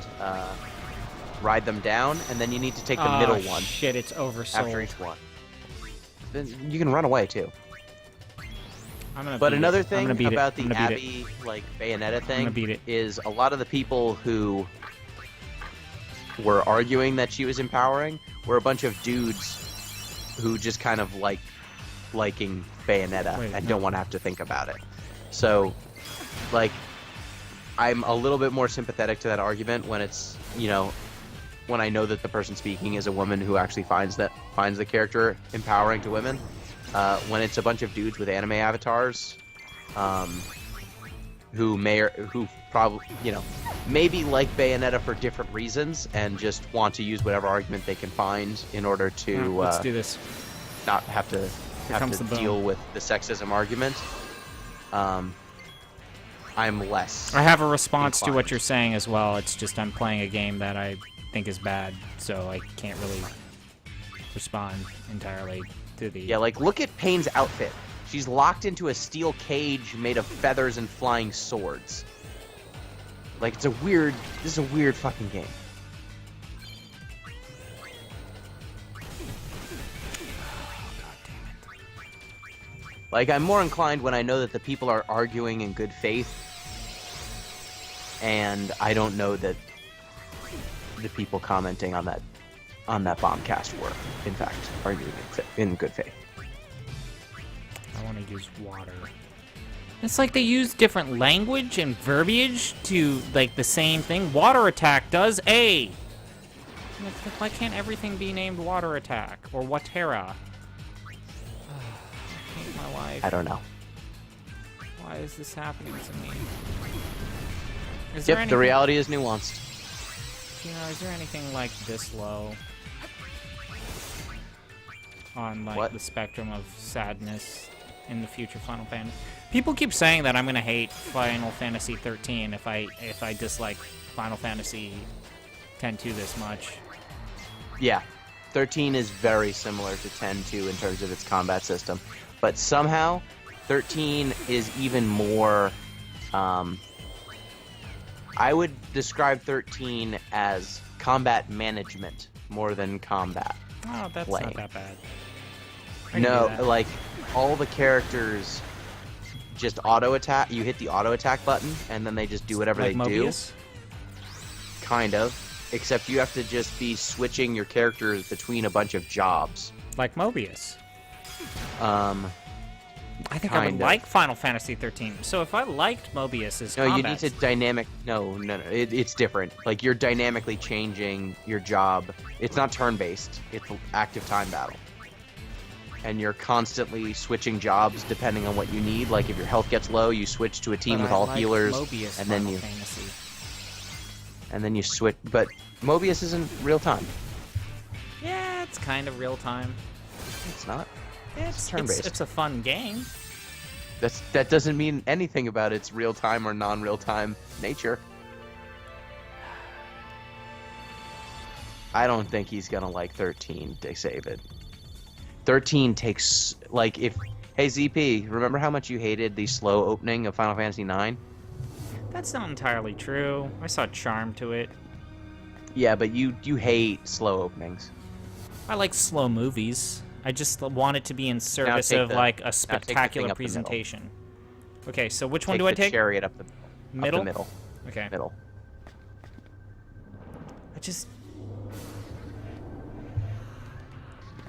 ride them down, and then you need to take the middle one Shit, it's oversold. after each one. Then you can run away too. I'm gonna But beat another it. I'm thing gonna beat about it. the I'm gonna beat it. Abby like Bayonetta gonna thing beat it. is a lot of the people who were arguing that she was empowering were a bunch of dudes who just kind of liking Bayonetta Wait, and no. don't want to have to think about it. So, like, I'm a little bit more sympathetic to that argument when it's, you know, when I know that the person speaking is a woman who actually finds the character empowering to women. When it's a bunch of dudes with anime avatars, who probably, you know, maybe like Bayonetta for different reasons and just want to use whatever argument they can find in order to Let's do this. not have to comes the boom. deal with the sexism argument. I'm less. I have a response to what inclined. you're saying as well. It's just I'm playing a game that I think is bad, so I can't really respond entirely to the... Yeah, like, look at Payne's outfit. She's locked into a steel cage made of feathers and flying swords. Like, this is a weird fucking game. Like, I'm more inclined when I know that the people are arguing in good faith, and I don't know that the people commenting on that bombcast were, in fact, arguing in good faith. I want to use water. It's like they use different language and verbiage to, like, the same thing. Water attack does A. Why can't everything be named water attack or Watera? I hate my life. I don't know. Why is this happening to me? Is there Yep, the reality is nuanced. You know, is there anything like this low on like What? the spectrum of sadness in the future Final Fantasy? People keep saying that I'm gonna hate Final Fantasy 13 if I dislike Final Fantasy 10-2 this much. Yeah, 13 is very similar to 10-2 in terms of its combat system, but somehow 13 is even more. I would describe 13 as combat management more than combat. Oh, that's Lame. not that bad. I can do No, that. like all the characters just auto attack. You hit the auto attack button, and then they just do whatever like they Mobius? do. Kind of, except you have to just be switching your characters between a bunch of jobs. Like Mobius. I think I Kind would of. like Final Fantasy 13. So if I liked Mobius as No, you combat, need to dynamic. No. It's different. Like you're dynamically changing your job. It's not turn-based. It's active time battle, and you're constantly switching jobs depending on what you need. Like if your health gets low, you switch to a team but with I all like healers, Mobius and then Final you Fantasy. switch. But Mobius isn't real time. Yeah, it's kind of real time. It's not. It's turn-based. It's a fun game. That doesn't mean anything about its real time or non-real time nature. I don't think he's gonna like 13 to save it. 13 takes like if hey ZP, remember how much you hated the slow opening of Final Fantasy 9? That's not entirely true. I saw charm to it. Yeah, but you hate slow openings. I like slow movies. I just want it to be in service take of the- like now a take the spectacular thing up the middle. presentation. Okay, so which one Take do I the take? chariot up the Middle? Up the middle. Okay. Middle. I just.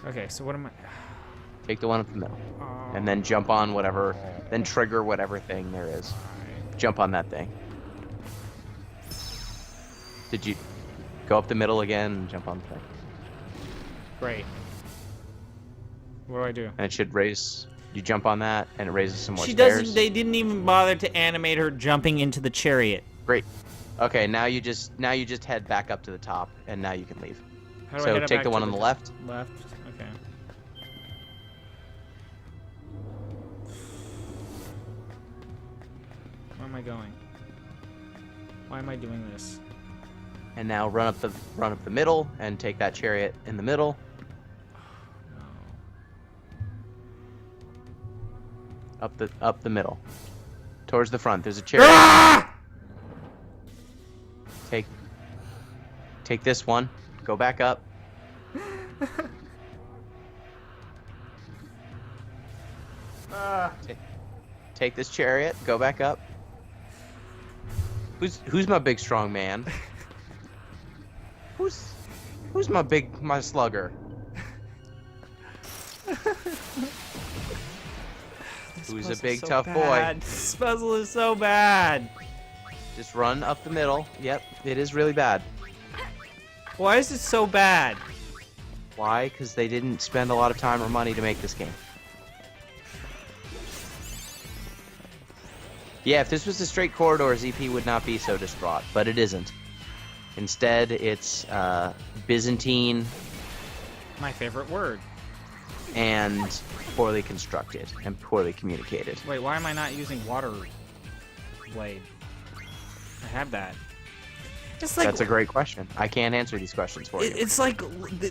Okay, so what am I? Take the one up the middle. And then jump on whatever, then trigger whatever thing there is. Jump on that thing. Did you go up the middle again and jump on the thing? Great. What do I do? And it should raise. You jump on that, and it raises some more She stairs. doesn't. They didn't even bother to animate her jumping into the chariot. Great. Okay, now you just head back up to the top, and now you can leave. How do I So head it take back the to one on the left. Left. Okay. Where am I going? Why am I doing this? And now run up the middle, and take that chariot in the middle. No. Up the middle, towards the front. There's a chariot. Ah! Take this one. Go back up. Take this chariot. Go back up. Who's my big strong man? Who's my slugger? Who's a big tough boy? This puzzle is so bad. Just run up the middle. Yep, it is really bad. Why is it so bad? Why? Because they didn't spend a lot of time or money to make this game. Yeah, if this was a straight corridor, ZP would not be so distraught, but it isn't. Instead, it's Byzantine My favorite word. and poorly constructed and poorly communicated. Wait, why am I not using water? blade? I have that. It's like That's a great question. I can't answer these questions for you. it's like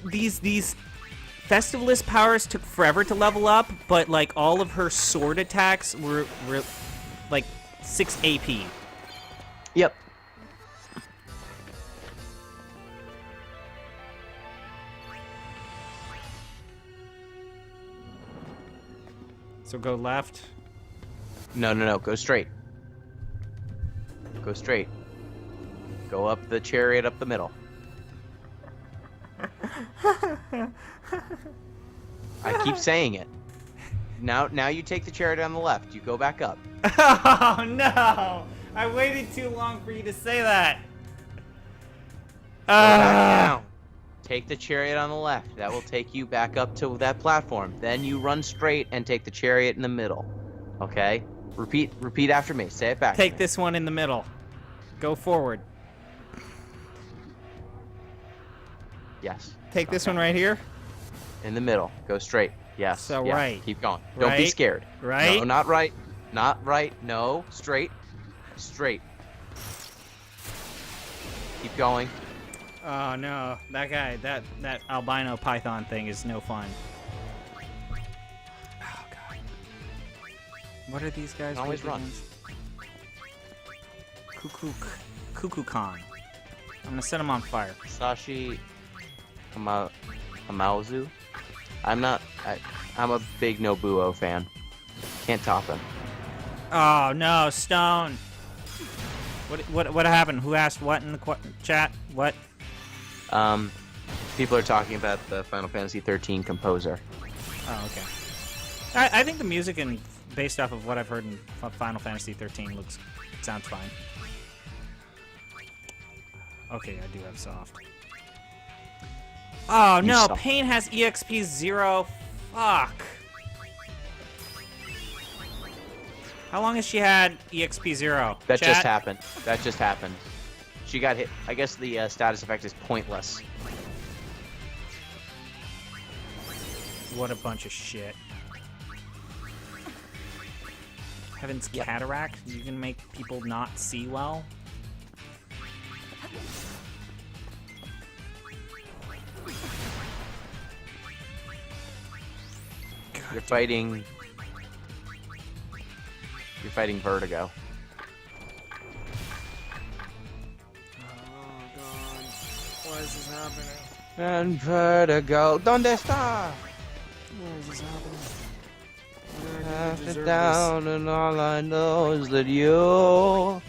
these Festivalist powers took forever to level up, but like all of her sword attacks were like 6 AP. Yep. So go left. No. Go straight. Go straight. Go up the chariot up the middle. I keep saying it. Now you take the chariot on the left. You go back up. Oh no! I waited too long for you to say that. Go back down. Take the chariot on the left. That will take you back up to that platform. Then you run straight and take the chariot in the middle. Okay? Repeat after me. Say it back. Take this one in the middle. Go forward. Yes. Take this one right here. In the middle. Go straight. Yes. So yeah. right. Keep going. Don't be Right. scared. Right. No, not right. Not right. No. Straight. Straight. Keep going. Oh no, that guy, that albino python thing is no fun. Oh god. What are these guys? Always rated run. against? Cuckoo Khan. I'm gonna set him on fire. Sashi Amaozu. I'm a big Nobuo fan. Can't top him. Oh no, Stone. What happened? Who asked what in the chat? What? People are talking about the Final Fantasy 13 composer. Oh, okay. I think the music, and based off of what I've heard in Final Fantasy 13, sounds fine. Okay, I do have soft. Oh no, soft. Pain has EXP 0. Fuck. How long has she had EXP 0? That Chat? just happened. That just happened. She got hit. I guess the status effect is pointless. What a bunch of shit. Heaven's cataract? You can make people not see well? You're fighting Vertigo. Oh god. Why is this happening? And Vertigo, ¿dónde está? Why is this happening? After down, and all I know is that you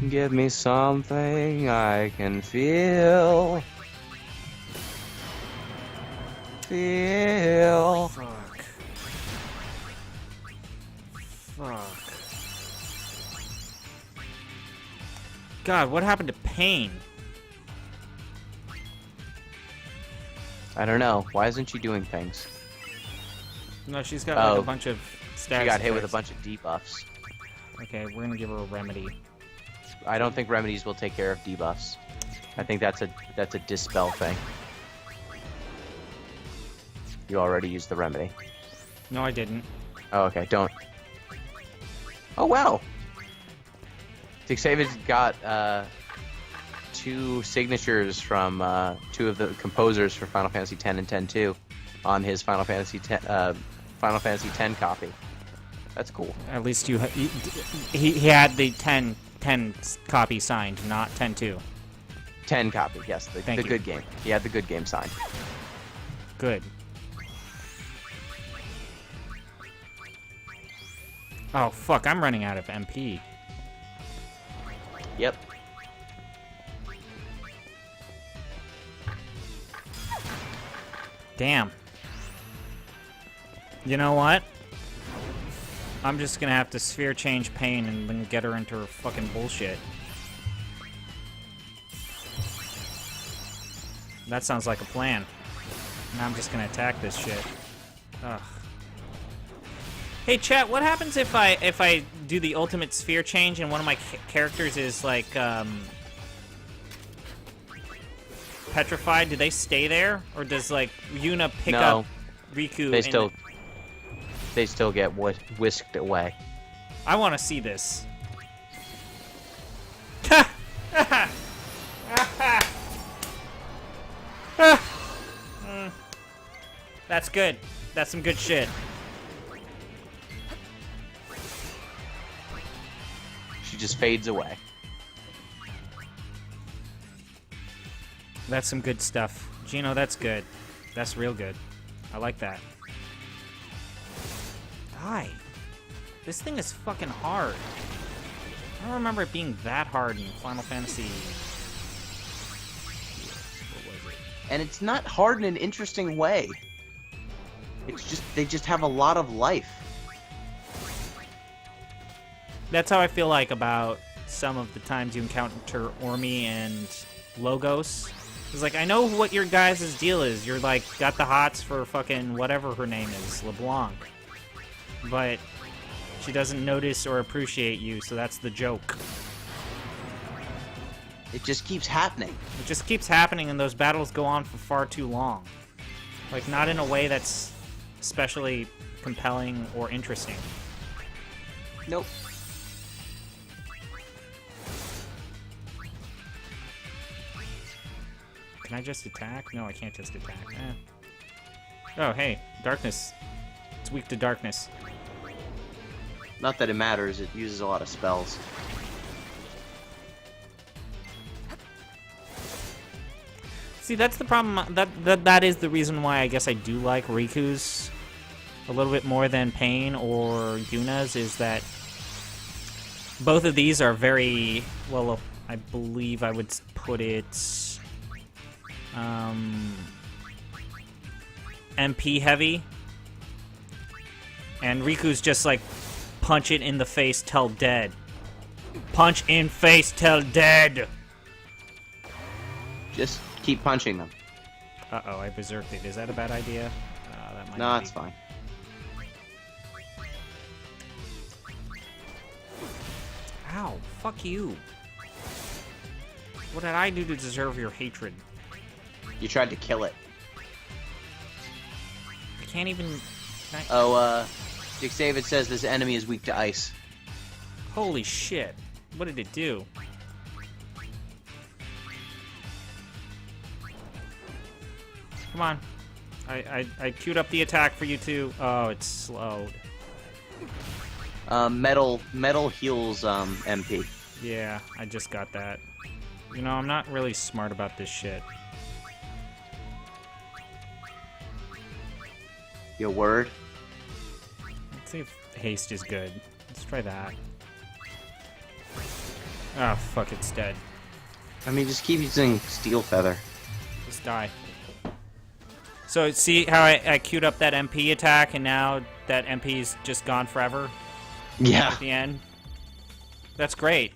give me something I can feel. Feel. Fuck. Fuck. God, what happened to Pain? I don't know. Why isn't she doing things? No, she's got like Oh. a bunch of status She got hit with a effects. bunch of debuffs. Okay, we're gonna give her a remedy. I don't think remedies will take care of debuffs. I think that's a dispel thing. You already used the remedy. No, I didn't. Oh, okay. Don't. Oh wow. Xavier's got 2 signatures from 2 of the composers for Final Fantasy X and X-2 on his Final Fantasy X copy. That's cool. At least he had the 10 copy signed, not 10-2. 10 copy, yes, the Thank you. good game. He had the good game signed. Good. Oh fuck, I'm running out of MP. Yep. Damn. You know what? I'm just gonna have to sphere change Pain and then get her into her fucking bullshit. That sounds like a plan. Now I'm just gonna attack this shit. Ugh. Hey chat, what happens if I do the ultimate sphere change and one of my characters is like petrified? Do they stay there, or does like Yuna pick up Riku? They still get whisked away. I want to see this. That's good. That's some good shit. She just fades away. That's some good stuff. Gino, that's good. That's real good. I like that. Die. This thing is fucking hard. I don't remember it being that hard in Final Fantasy. What was it? And it's not hard in an interesting way. It's just, they just have a lot of life. That's how I feel like about some of the times you encounter Ormi and Logos. It's like, I know what your guys' deal is. You're like, got the hots for fucking whatever her name is, LeBlanc. But she doesn't notice or appreciate you, so that's the joke. It just keeps happening. It just keeps happening, and those battles go on for far too long. Like, not in a way that's especially compelling or interesting. Nope. Can I just attack? No, I can't just attack. Oh, hey, darkness. It's weak to darkness. Not that it matters, it uses a lot of spells. See, that's the problem. That is the reason why I guess I do like Riku's a little bit more than Pain or Yuna's, is that both of these are very, well, I believe I would put it MP heavy. And Riku's just like, punch it in the face till dead. Punch in face till dead. Just keep punching them. Uh-oh, I berserked it. Is that a bad idea? That might No, be. it's fine. Ow, fuck you. What did I do to deserve your hatred? You tried to kill it. I can't even... can I- Oh, Dick David says this enemy is weak to ice. Holy shit. What did it do? Come on. I queued up the attack for you too. Oh, it's slowed. Metal heals, MP. Yeah, I just got that. You know, I'm not really smart about this shit. Your word? Let's see if haste is good. Let's try that. Ah, fuck, it's dead. I mean, just keep using Steel Feather. Just die. So, see how I queued up that MP attack, and now that MP's just gone forever Yeah. at the end? That's great.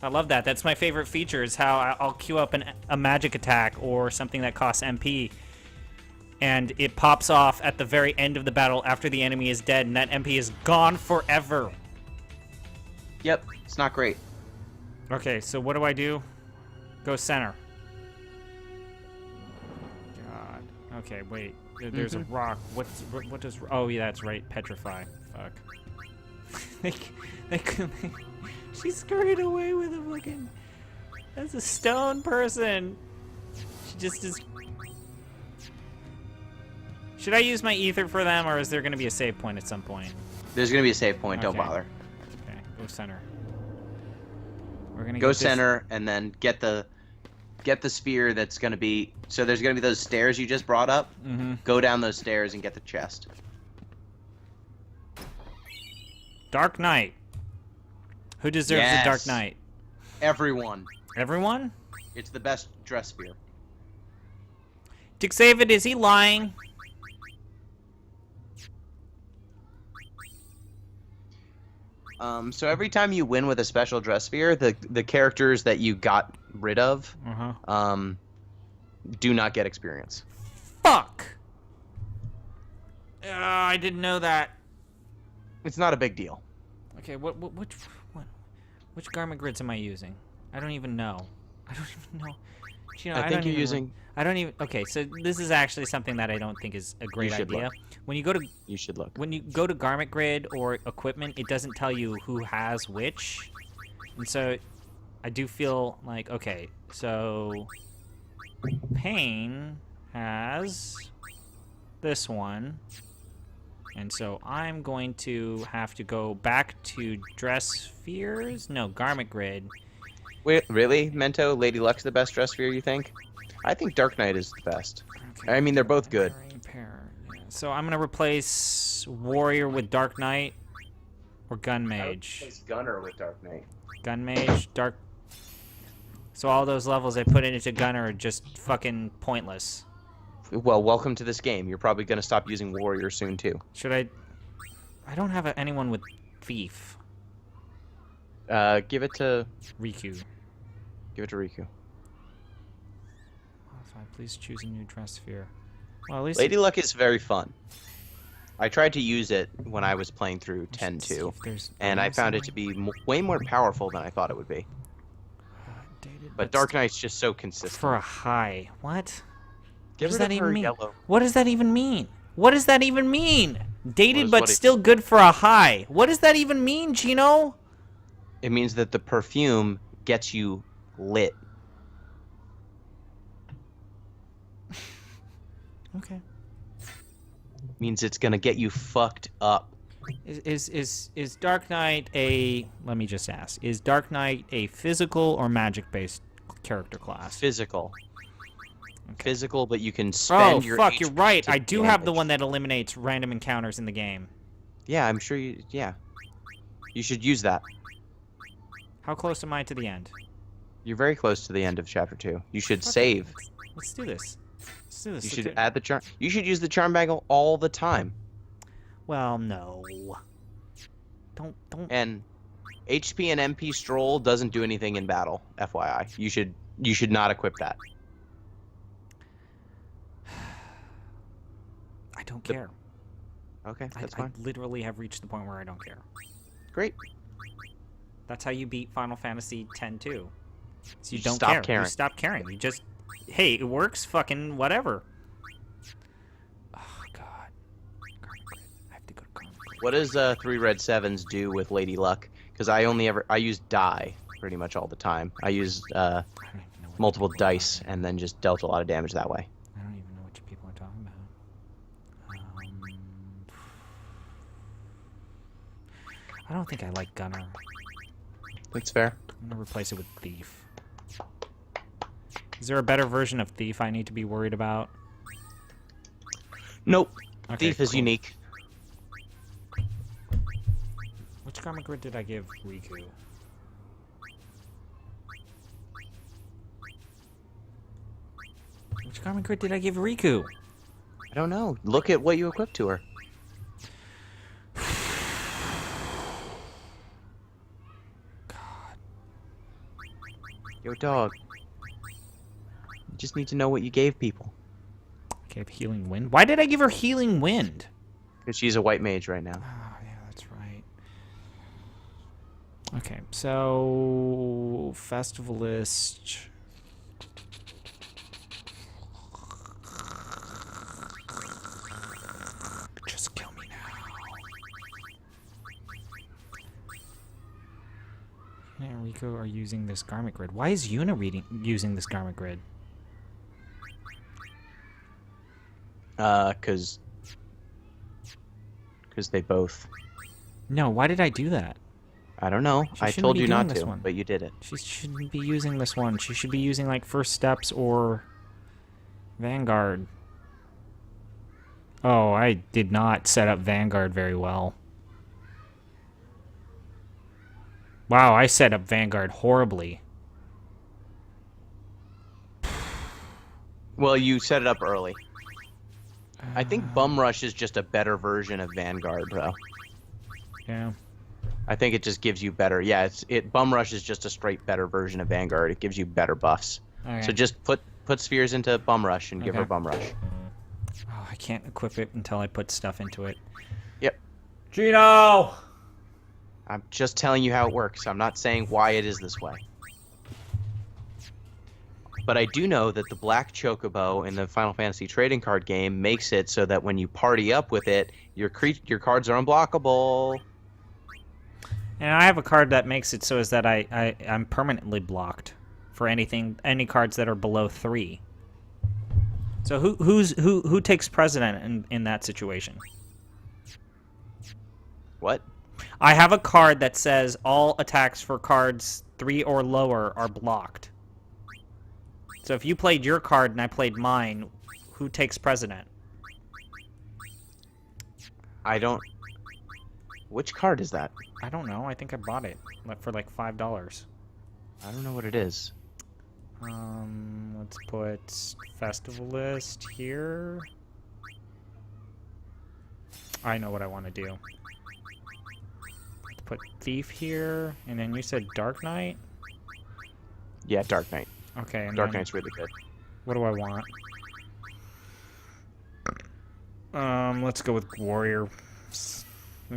I love that. That's my favorite feature, is how I'll queue up a magic attack or something that costs MP, and it pops off at the very end of the battle after the enemy is dead, and that MP is gone forever. Yep, it's not great. Okay, so what do I do? Go center. God. Okay, wait. There's a rock. What does... Oh, yeah, that's right. Petrify. Fuck. She scurried away with a fucking... That's a stone person. She just is... Should I use my ether for them, or is there going to be a save point at some point? There's gonna be a save point, don't Okay. bother. Okay, go center. We're gonna Go get this- center, and then get the spear that's gonna be... So there's gonna be those stairs you just brought up. Mhm. Go down those stairs and get the chest. Dark Knight. Who deserves the Dark Yes. Knight? Everyone. Everyone? It's the best dress spear. Dick David, is he lying? So every time you win with a special dress spear, the characters that you got rid of, do not get experience. Fuck! I didn't know that. It's not a big deal. Okay, which garment grids am I using? I don't even know. I don't even know. You know, I think don't you're even- using... I don't even. Okay, so this is actually something that I don't think is a great should idea. look. When you go to You should look. garment grid or equipment, it doesn't tell you who has which, and so I do feel like, okay, so Pain has this one, and so I'm going to have to go back to dress spheres? No, garment grid. Wait, really, Mento? Lady Luck's the best dress sphere, you think? I think Dark Knight is the best. Okay. I mean, they're both good. Yeah. So I'm gonna replace Warrior with Dark Knight or Gun Mage. It's Gunner with Dark Knight. Gun Mage, Dark. So all those levels I put into Gunner are just fucking pointless. Well, welcome to this game. You're probably gonna stop using Warrior soon too. Should I? I don't have anyone with Thief. Give it to Riku. Give it to Riku. Modify. Please choose a new dress sphere. Well, at least Lady Luck is very fun. I tried to use it when I was playing through 10.2, and I found it to be way more powerful than I thought it would be. Dated, But Dark Knight's just so consistent. for a high. What? Give What does rid that of even her mean? yellow. What does that even mean? What does that even mean? Dated What but it- still good for a high. What does that even mean, Gino? It means that the perfume gets you lit. Okay. Means it's gonna get you fucked up. Is Dark Knight a? Let me just ask. Is Dark Knight a physical or magic-based character class? Physical. Okay. Physical, but you can spend Oh your fuck! HP You're right. to I do have the damage. one that eliminates random encounters in the game. Yeah, I'm sure you. Yeah, you should use that. How close am I to the end? You're very close to the end of chapter 2. You should Okay, save. Let's do this. Let's do this. You Let's should do- add the charm. You should use the charm bangle all the time. Well, no. Don't. And HP and MP stroll doesn't do anything in battle. FYI, you should not equip that. I don't care. Okay, that's I fine. literally have reached the point where I don't care. Great. That's how you beat Final Fantasy X too. So you You don't stop care. caring. You stop caring. You just, hey, it works. Fucking whatever. Oh God. Karma Grid. I have to go to Karma Grid. What does 3 red 7s do with Lady Luck? Because I use die pretty much all the time. I use I don't even know what multiple you people are dice talking and then just dealt a lot of damage that way. about. I don't even know what you people are talking about. I don't think I like Gunner. That's fair. I'm gonna replace it with Thief. Is there a better version of Thief I need to be worried about? Nope. Okay, Thief is cool. unique. Which Karma Grid did I give Riku? Which Karma Grid did I give Riku? I don't know. Look at what you equipped to her. Yo, dog. You just need to know what you gave people. I gave Healing Wind. Why did I give her Healing Wind? Because she's a white mage right now. Oh, yeah, that's right. Okay, so Festivalist. Just kill me now. Yuna and Rico are using this garment grid. Why is Yuna using this garment grid? Because they both. No, why did I do that? I don't know. She I shouldn't told be you doing not this to, one. but you did it. She shouldn't be using this one. She should be using like First Steps or Vanguard. Oh, I did not set up Vanguard very well. Wow, I set up Vanguard horribly. Well, you set it up early. I think Bum Rush is just a better version of Vanguard, though. Yeah. I think it just gives you better. Yeah, Bum Rush is just a straight better version of Vanguard. It gives you better buffs. Okay. So just put spheres into Bum Rush and give her Okay. Bum Rush. Oh, I can't equip it until I put stuff into it. Yep. Gino! I'm just telling you how it works. I'm not saying why it is this way. But I do know that the black chocobo in the Final Fantasy trading card game makes it so that when you party up with it, your cards are unblockable. And I have a card that makes it so is that I'm permanently blocked for any cards that are below 3. So who takes precedent in that situation? What? I have a card that says all attacks for cards 3 or lower are blocked. So if you played your card and I played mine, who takes precedent? I don't... Which card is that? I don't know. I think I bought it for like $5. I don't know what it is. Let's put festival list here. I know what I want to do. Let's put thief here, and then you said Dark Knight? Yeah, Dark Knight. Okay, and Dark then Knight's really good. what do I want? Let's go with Warrior.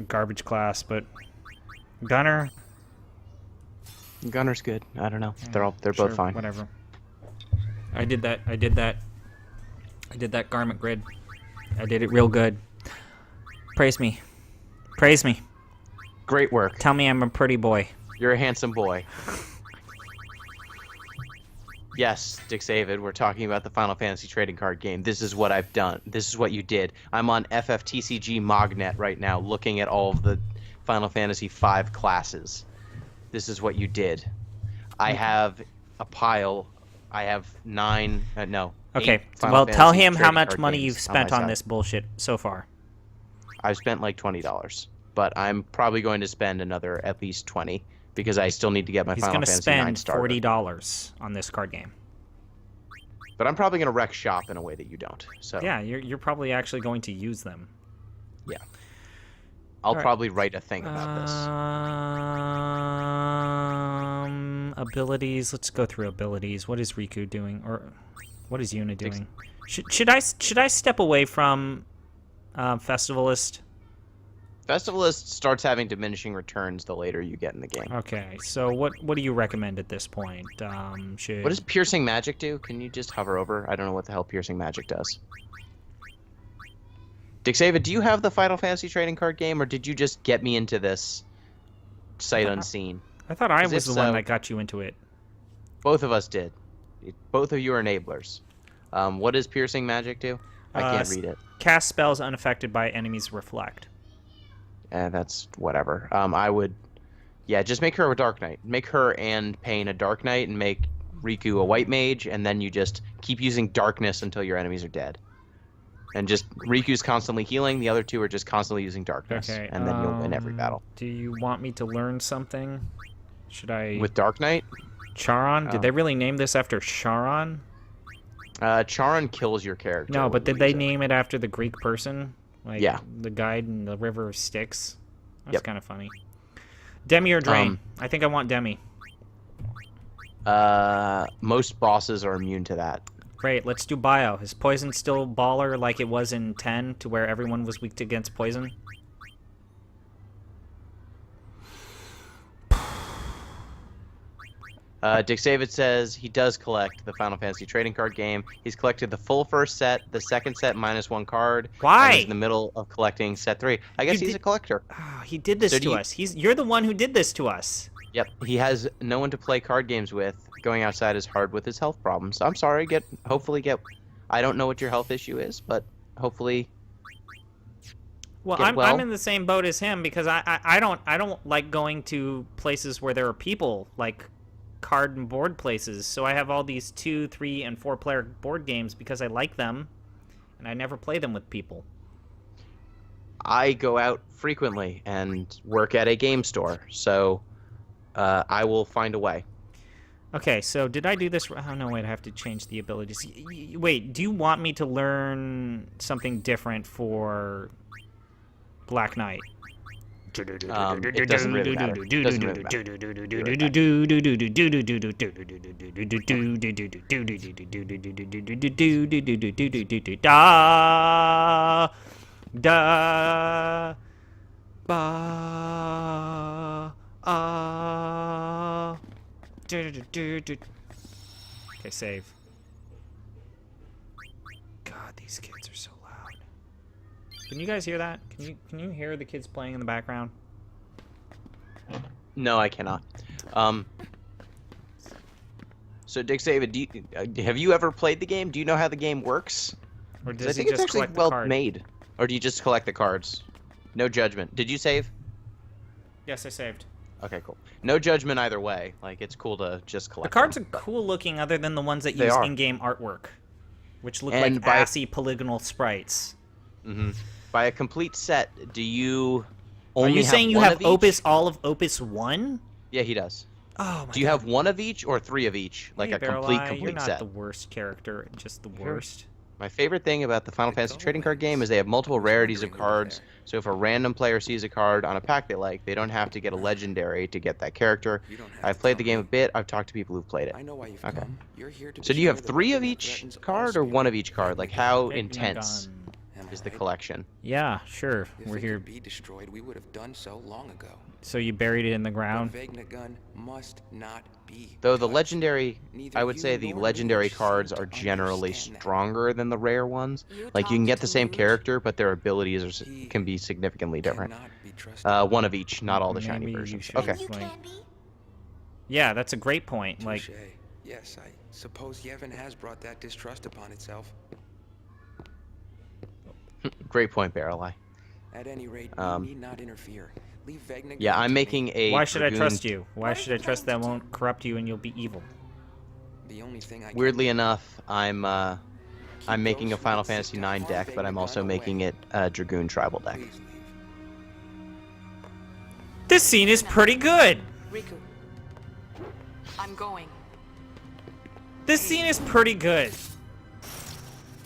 Garbage class, but Gunner. Gunner's good. I don't know. They're Sure, both fine. Whatever. I did that garment grid. I did it real good. Praise me. Praise me. Great work. Tell me I'm a pretty boy. You're a handsome boy. Yes, Dick David, we're talking about the Final Fantasy trading card game. This is what I've done. This is what you did. I'm on FFTCG Mognet right now looking at all of the Final Fantasy V classes. This is what you did. I have a pile. I have 8 Okay, Final well, tell Fantasy him how trading much card money games you've spent my on side. this bullshit so far. I've spent like $20, but I'm probably going to spend another at least 20 because I still need to get my He's Final going to Fantasy IX spend starter. $40 on this card game. But I'm probably going to wreck shop in a way that you don't. So Yeah, you're probably actually going to use them. yeah. I'll Alright. probably write a thing about this. Abilities. Let's go through abilities. What is Riku doing, or what is Yuna doing? Should I step away from Festivalist? Festivalist starts having diminishing returns the later you get in the game. Okay, so what do you recommend at this point? What does piercing magic do? Can you just hover over? I don't know what the hell piercing magic does. Dixava, do you have the Final Fantasy trading card game, or did you just get me into this sight unseen? I thought I 'Cause was if the one so- that got you into it. Both of us did. Both of you are enablers. What does piercing magic do? I can't read it. Cast spells unaffected by enemies reflect. That's whatever. I would, yeah, just make her a Dark Knight. Make her and Pain a Dark Knight, and make Riku a White Mage, and then you just keep using darkness until your enemies are dead. And just Riku's constantly healing. The other two are just constantly using darkness, Okay, and then you'll win every battle. Do you want me to learn something? Should I... With Dark Knight, Charon? Did Oh. they really name this after Charon? Charon kills your character. No, when but you did they use it. name it after the Greek person? Like Yeah. the guide in the river of Styx? That's Yep. kind of funny. Demi or Drain? I think I want Demi. Most bosses are immune to that. Great, let's do Bio. Is Poison still baller like it was in 10, to where everyone was weak against Poison? Dick David says he does collect the Final Fantasy trading card game. He's collected the full first set, the second set minus 1 card. Why? And he's in the middle of collecting set 3. I guess You he's did- a collector. Oh, he did this So do to you- us. You're the one who did this to us. Yep, he has no one to play card games with. Going outside is hard with his health problems. I'm sorry. Hopefully get. I don't know what your health issue is, but hopefully. Well, Get I'm well. in the same boat as him, because I don't like going to places where there are people, like card and board places. So I have all these 2, 3, and 4 player board games because I like them, and I never play them with people. I go out frequently and work at a game store, so I will find a way. Okay, so did I do this? Oh no, wait, I have to change the abilities. Wait, do you want me to learn something different for Black Knight? It doesn't really matter. It doesn't really Da ba Okay, save. God, these kids are so loud. Can you guys hear that? Can you hear the kids playing in the background? No, I cannot. So, Dick David, have you ever played the game? Do you know how the game works? Or 'Cause does I he think it's just actually collect the well card? made. Or do you just collect the cards? No judgment. Did you save? Yes, I saved. Okay, cool. No judgment either way. Like, it's cool to just The collect cards them. are cool looking other than the ones that They use are. in-game artwork, which look And like by- assy polygonal sprites. By a complete set, do you Are only you saying you one have of each? Opus, all of Opus 1? Yeah, he does. Oh my Do you have one of each or three of each? Like Hey, a complete Barrel Eye, you're not set? the worst character, just the worst. My favorite thing about the Final Fantasy trading card game is they have multiple rarities of cards. So if a random player sees a card on a pack they like, they don't have to get a legendary to get that character. I've played the game a bit. I've talked to people who've played it. I know why you've Okay. come. You're here to So do you have destroy the 3 of weapon that each threatens all card or 1 of each card? Like how Big intense gun. Am I is the right? collection? Yeah, sure. If We're it here. could be destroyed, we would have done so long ago. So you buried it in the The ground? Vegna gun must not be. Though the touched. legendary, Neither I would you say the nor legendary me seem cards to are generally understand that. stronger than the rare ones. You Like you can talked get the to same Luge? character, but their abilities are, He can be significantly different. Cannot be trusted. 1 of each, not all the shiny Maybe you versions. should Okay. You Like- can be. Yeah, that's a great point. Like, Touche. Yes, I suppose Yevon has brought that distrust upon itself. Great point, Barrel Eye. At any rate, Um, you need not interfere. Leave Vegna Yeah, gun I'm to me. making a. why should I Dragoon- trust you? Why should I trust that won't corrupt you and you'll be evil? The only thing I can Weirdly do- enough, I'm making a those Final who would Fantasy seek to IX harm deck, but Vegna I'm also gun making away. it a Dragoon tribal deck. Please leave. This scene is pretty good. Riku. I'm going. This scene is pretty good.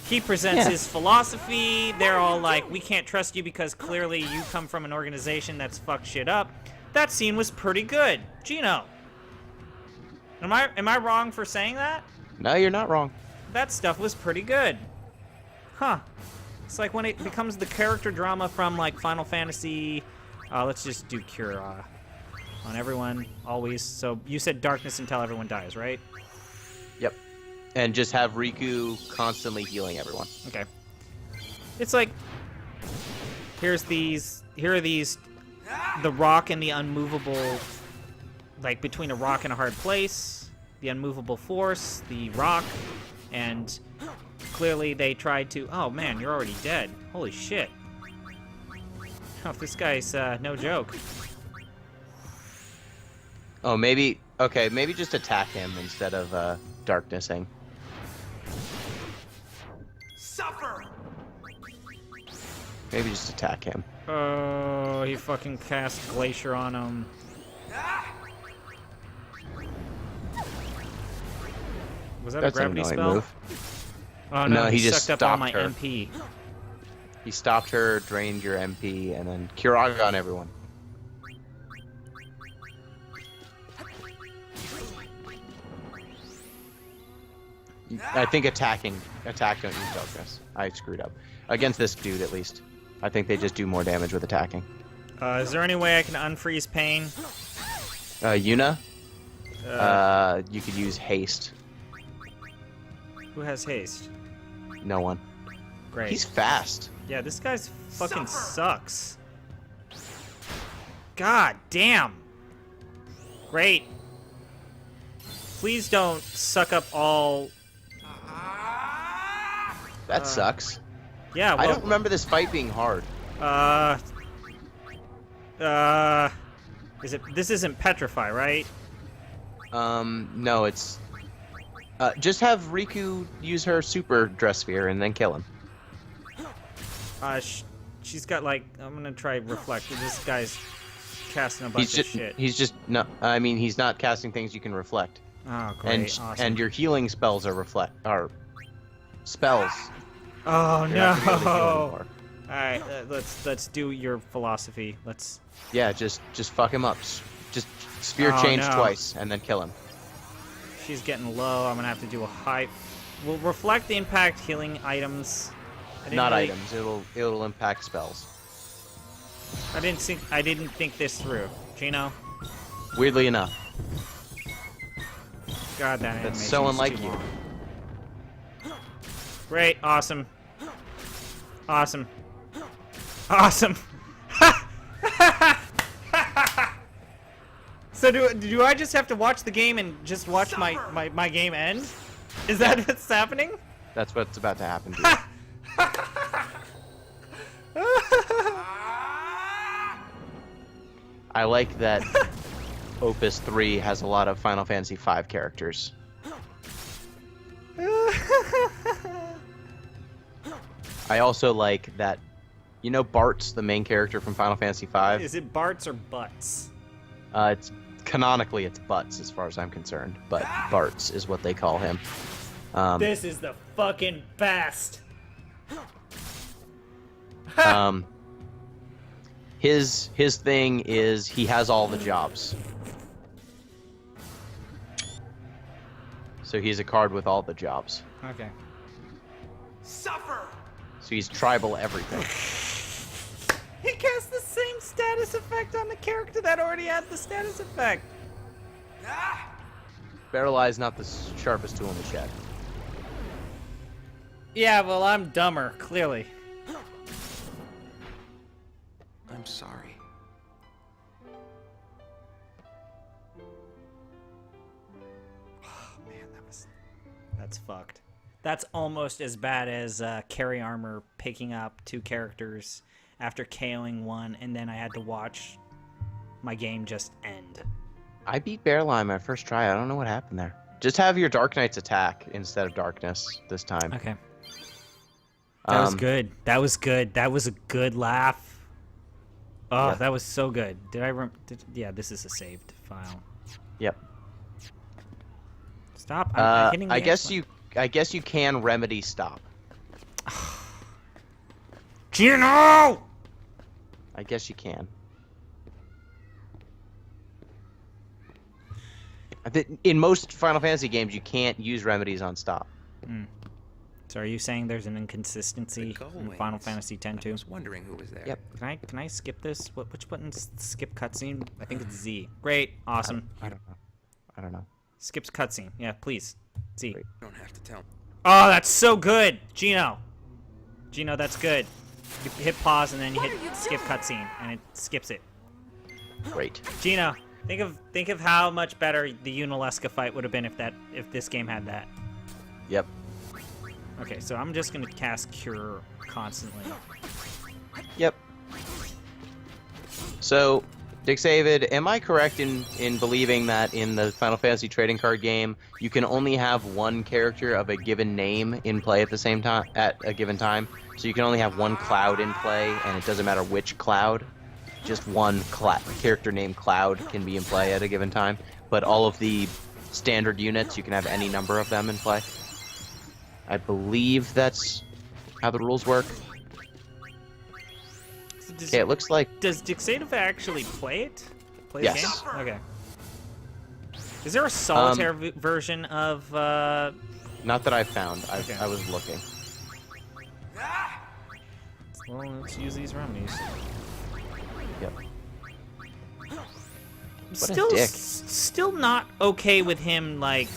He presents Yeah. his philosophy. They're all like, we can't trust you because clearly you come from an organization that's fucked shit up. That scene was pretty good. Gino. Am I wrong for saying that? No, you're not wrong. That stuff was pretty good. Huh. It's like when it becomes the character drama from like Final Fantasy. Let's just do Cure on everyone, always. So you said darkness until everyone dies, right? Yep. And just have Riku constantly healing everyone. Okay. It's like here are these the rock and the unmovable, like between a rock and a hard place, the unmovable force, the rock, and clearly they tried to, oh man, you're already dead. Holy shit. Oh, this guy's no joke. Oh, maybe. Okay, maybe just attack him instead of darknessing. Suffer! Maybe just attack him. Oh, he fucking cast Glacier on him. Was that That's a an gravity annoying spell? move. Oh no, No, he he just sucked up all my stopped her. MP. He stopped her, drained your MP, and then Kiraga on everyone. I think attack don't use darkness. I screwed up. Against this dude, at least. I think they just do more damage with attacking. Is there any way I can unfreeze pain? Yuna, you could use haste. Who has haste? No one. Great. He's fast. Yeah, this guy's fucking sucks. God damn. Great. Please don't suck up all. That sucks. Yeah, I well, don't remember this fight being hard. Is it? This isn't Petrify, right? No, it's... just have Riku use her super dress sphere and then kill him. She's got like. I'm gonna try reflect. This guy's casting a bunch of shit. No, I mean, he's not casting things you can reflect. Oh, great! Awesome. And your healing spells are spells. Oh You're not gonna be able to heal no! anymore. All right, let's do your philosophy. Let's. Yeah, just fuck him up. Just spear Oh, change no. twice and then kill him. She's getting low. I'm gonna have to do a high. We'll reflect the impact healing items. I didn't Not really- items. It'll impact spells. I didn't think this through. Gino. Weirdly enough. God, that That's animation's so unlike too you. long. Great. Awesome. Awesome. Awesome. So do I just have to watch the game and just watch my game end? Is that what's happening? That's what's about to happen to you. I like that Opus 3 has a lot of Final Fantasy V characters. I also like that, you know, Bart's the main character from Final Fantasy V. Is it Bart's or Butts? It's canonically it's Butts as far as I'm concerned, but Bart's is what they call him. This is the fucking best. His thing is he has all the jobs. So he's a card with all the jobs. Okay. Suffer! So he's tribal everything. He cast the same status effect on the character that already had the status effect. Barrel Eye's not the sharpest tool in the shed. Yeah, well, I'm dumber, clearly. I'm sorry. Oh, man, that's fucked. That's almost as bad as Carry Armor picking up 2 characters after KOing one, and then I had to watch my game just end. I beat Barrel Eye my first try. I don't know what happened there. Just have your Dark Knights attack instead of Darkness this time. Okay. That was good. That was good. That was a good laugh. Oh, Yeah. that was so good. Yeah, this is a saved file. Yep. Stop. I'm hitting the I guess X I guess you can remedy stop. Gino! I guess you can. In most Final Fantasy games, you can't use remedies on stop. So are you saying there's an inconsistency in Final Fantasy X I too? was wondering who was there. Yep. Can I skip this? Which button's skip cutscene? I think it's Z. Great, awesome. I don't know. I don't know. Skips cutscene. Yeah, please. Z. Great. You don't have to tell. Oh, that's so good, Gino. Gino, that's good. You hit pause and then you hit skip cutscene, and it skips it. Great. Gino, think of how much better the Unalesca fight would have been if this game had that. Yep. Okay, so I'm just gonna cast Cure constantly. Yep. So, Dixavid, am I correct in believing that in the Final Fantasy trading card game, you can only have one character of a given name in play at the same time at a given time? So you can only have one Cloud in play, and it doesn't matter which Cloud. Just one character named Cloud can be in play at a given time. But all of the standard units, you can have any number of them in play. I believe that's how the rules work. Okay, it looks like... Does Dixative actually play it? Play Yes. the game? Okay. Is there a solitaire version of... Not that I found. Okay. I was looking. Well, let's use these remedies. Yep. Still, a dick. Still not okay with him, like...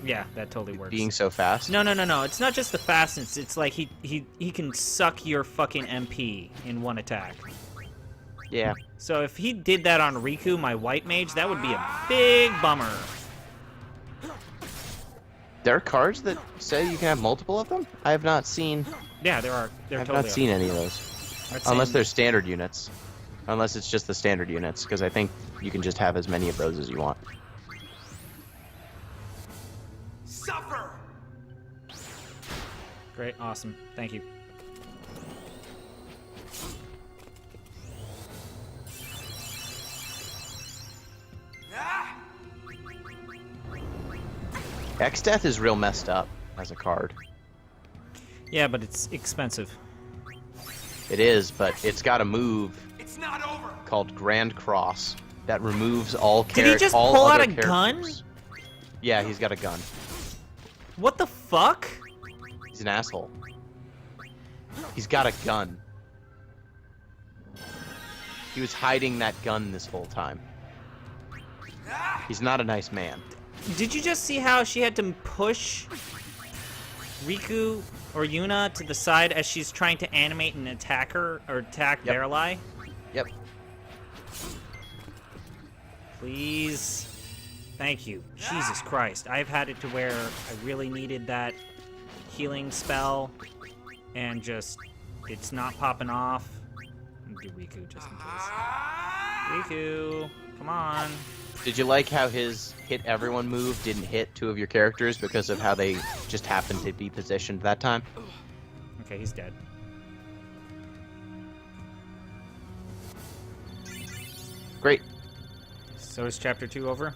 Yeah, that totally works. Being so fast? No. It's not just the fastness. It's like he can suck your fucking MP in one attack. Yeah. So if he did that on Riku, my white mage, that would be a big bummer. There are cards that say you can have multiple of them? I have not seen... Yeah, there are. There I've totally not seen any of those. are. Unless they're standard units. Unless it's just the standard units, because I think you can just have as many of those as you want. Suffer! Great, awesome. Thank you. X-Death is real messed up as a card. Yeah, but it's expensive. It is, but it's got a move It's not over! called Grand Cross that removes all Did he just all pull out other a gun? characters. Yeah, he's got a gun. What the fuck? He's an asshole. He's got a gun. He was hiding that gun this whole time. He's not a nice man. Did you just see how she had to push Riku or Yuna to the side as she's trying to animate an attacker or attack Yep. Verli? Yep. Please. Thank you. Jesus Christ. I've had it to where I really needed that healing spell, and just, it's not popping off. I'm gonna do Riku just in case. Riku, come on. Did you like how his hit everyone move didn't hit 2 of your characters because of how they just happened to be positioned that time? Okay, he's dead. Great. So is chapter 2 over?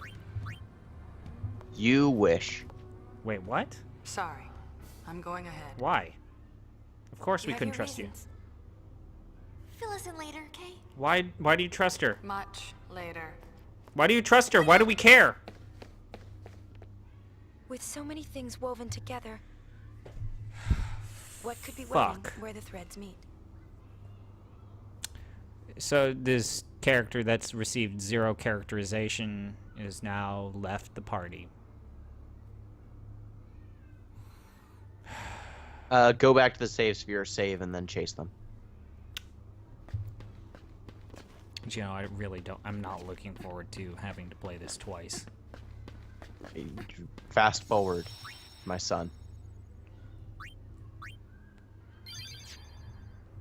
You wish. Wait, what? Sorry. I'm going ahead. Why? Of course we have couldn't your trust reasons. Fill us in later, okay? you. Why do you trust her? Much later. Why do you trust her? Why do we care? With so many things woven together, what could be waiting Fuck. where the threads meet? So this character that's received 0 characterization is now left the party. Go back to the save sphere, save, and then chase them. You know, I really don't. I'm not looking forward to having to play this twice. Fast forward, my son.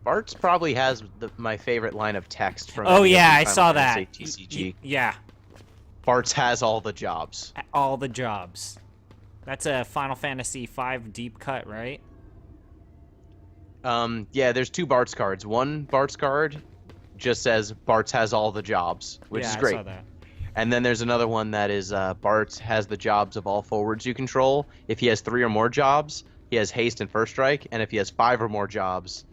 Bart's probably has my favorite line of text from. Oh any of yeah, the I Final saw Fantasy that. TCG. Yeah, Bart's has all the jobs. all the jobs. That's a Final Fantasy V deep cut, right? Yeah, there's 2 Bart's cards. One Bart's card just says Bart's has all the jobs, which yeah, is great. I saw that. And then there's another one that is Bart's has the jobs of all forwards you control. If he has 3 or more jobs, he has haste and first strike, and if he has 5 or more jobs,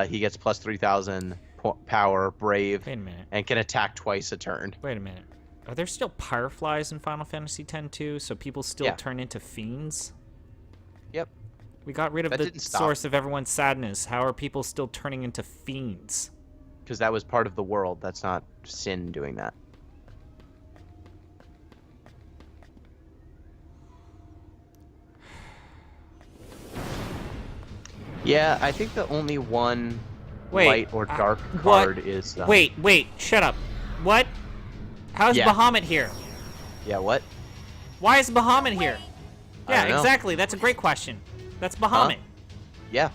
he gets plus 3,000 power, brave, Wait a minute. and can attack twice a turn. Wait a minute. Are there still fireflies in Final Fantasy X too? So people still Yeah. turn into fiends? Yep. We got rid of That the didn't stop. source of everyone's sadness. How are people still turning into fiends? Because that was part of the world. That's not sin doing that. Yeah, I think the only one Wait, light or dark what? card is... Wait, shut up. What? How's Yeah. Bahamut here? Yeah, what? Why is Bahamut here? I Yeah, don't know. exactly. That's a great question. That's Bahamut. Yeah.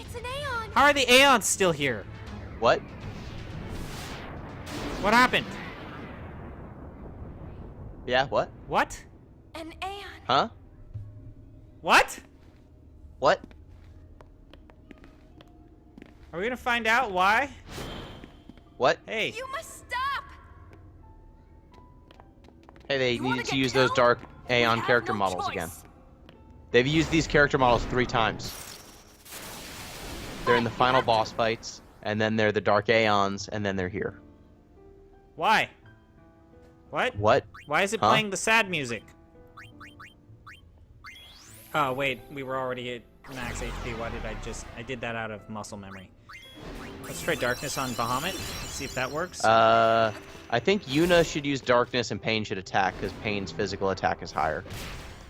It's an Aeon! How are the Aeons still here? What? What happened? Yeah, what? What? An Aeon! Huh? What? What? Are we gonna find out why? What? Hey. You must stop! Hey, they You wanna needed to get use those killed? dark We Aeon have character no models choice. again. They've used these character models 3 times. They're in the final boss fights, and then they're the Dark Aeons, and then they're here. Why? What? What? Why is it Huh? playing the sad music? Oh, wait. We were already at max HP. Why did I did that out of muscle memory. Let's try Darkness on Bahamut. Let's see if that works. I think Yuna should use Darkness and Pain should attack, because Pain's physical attack is higher.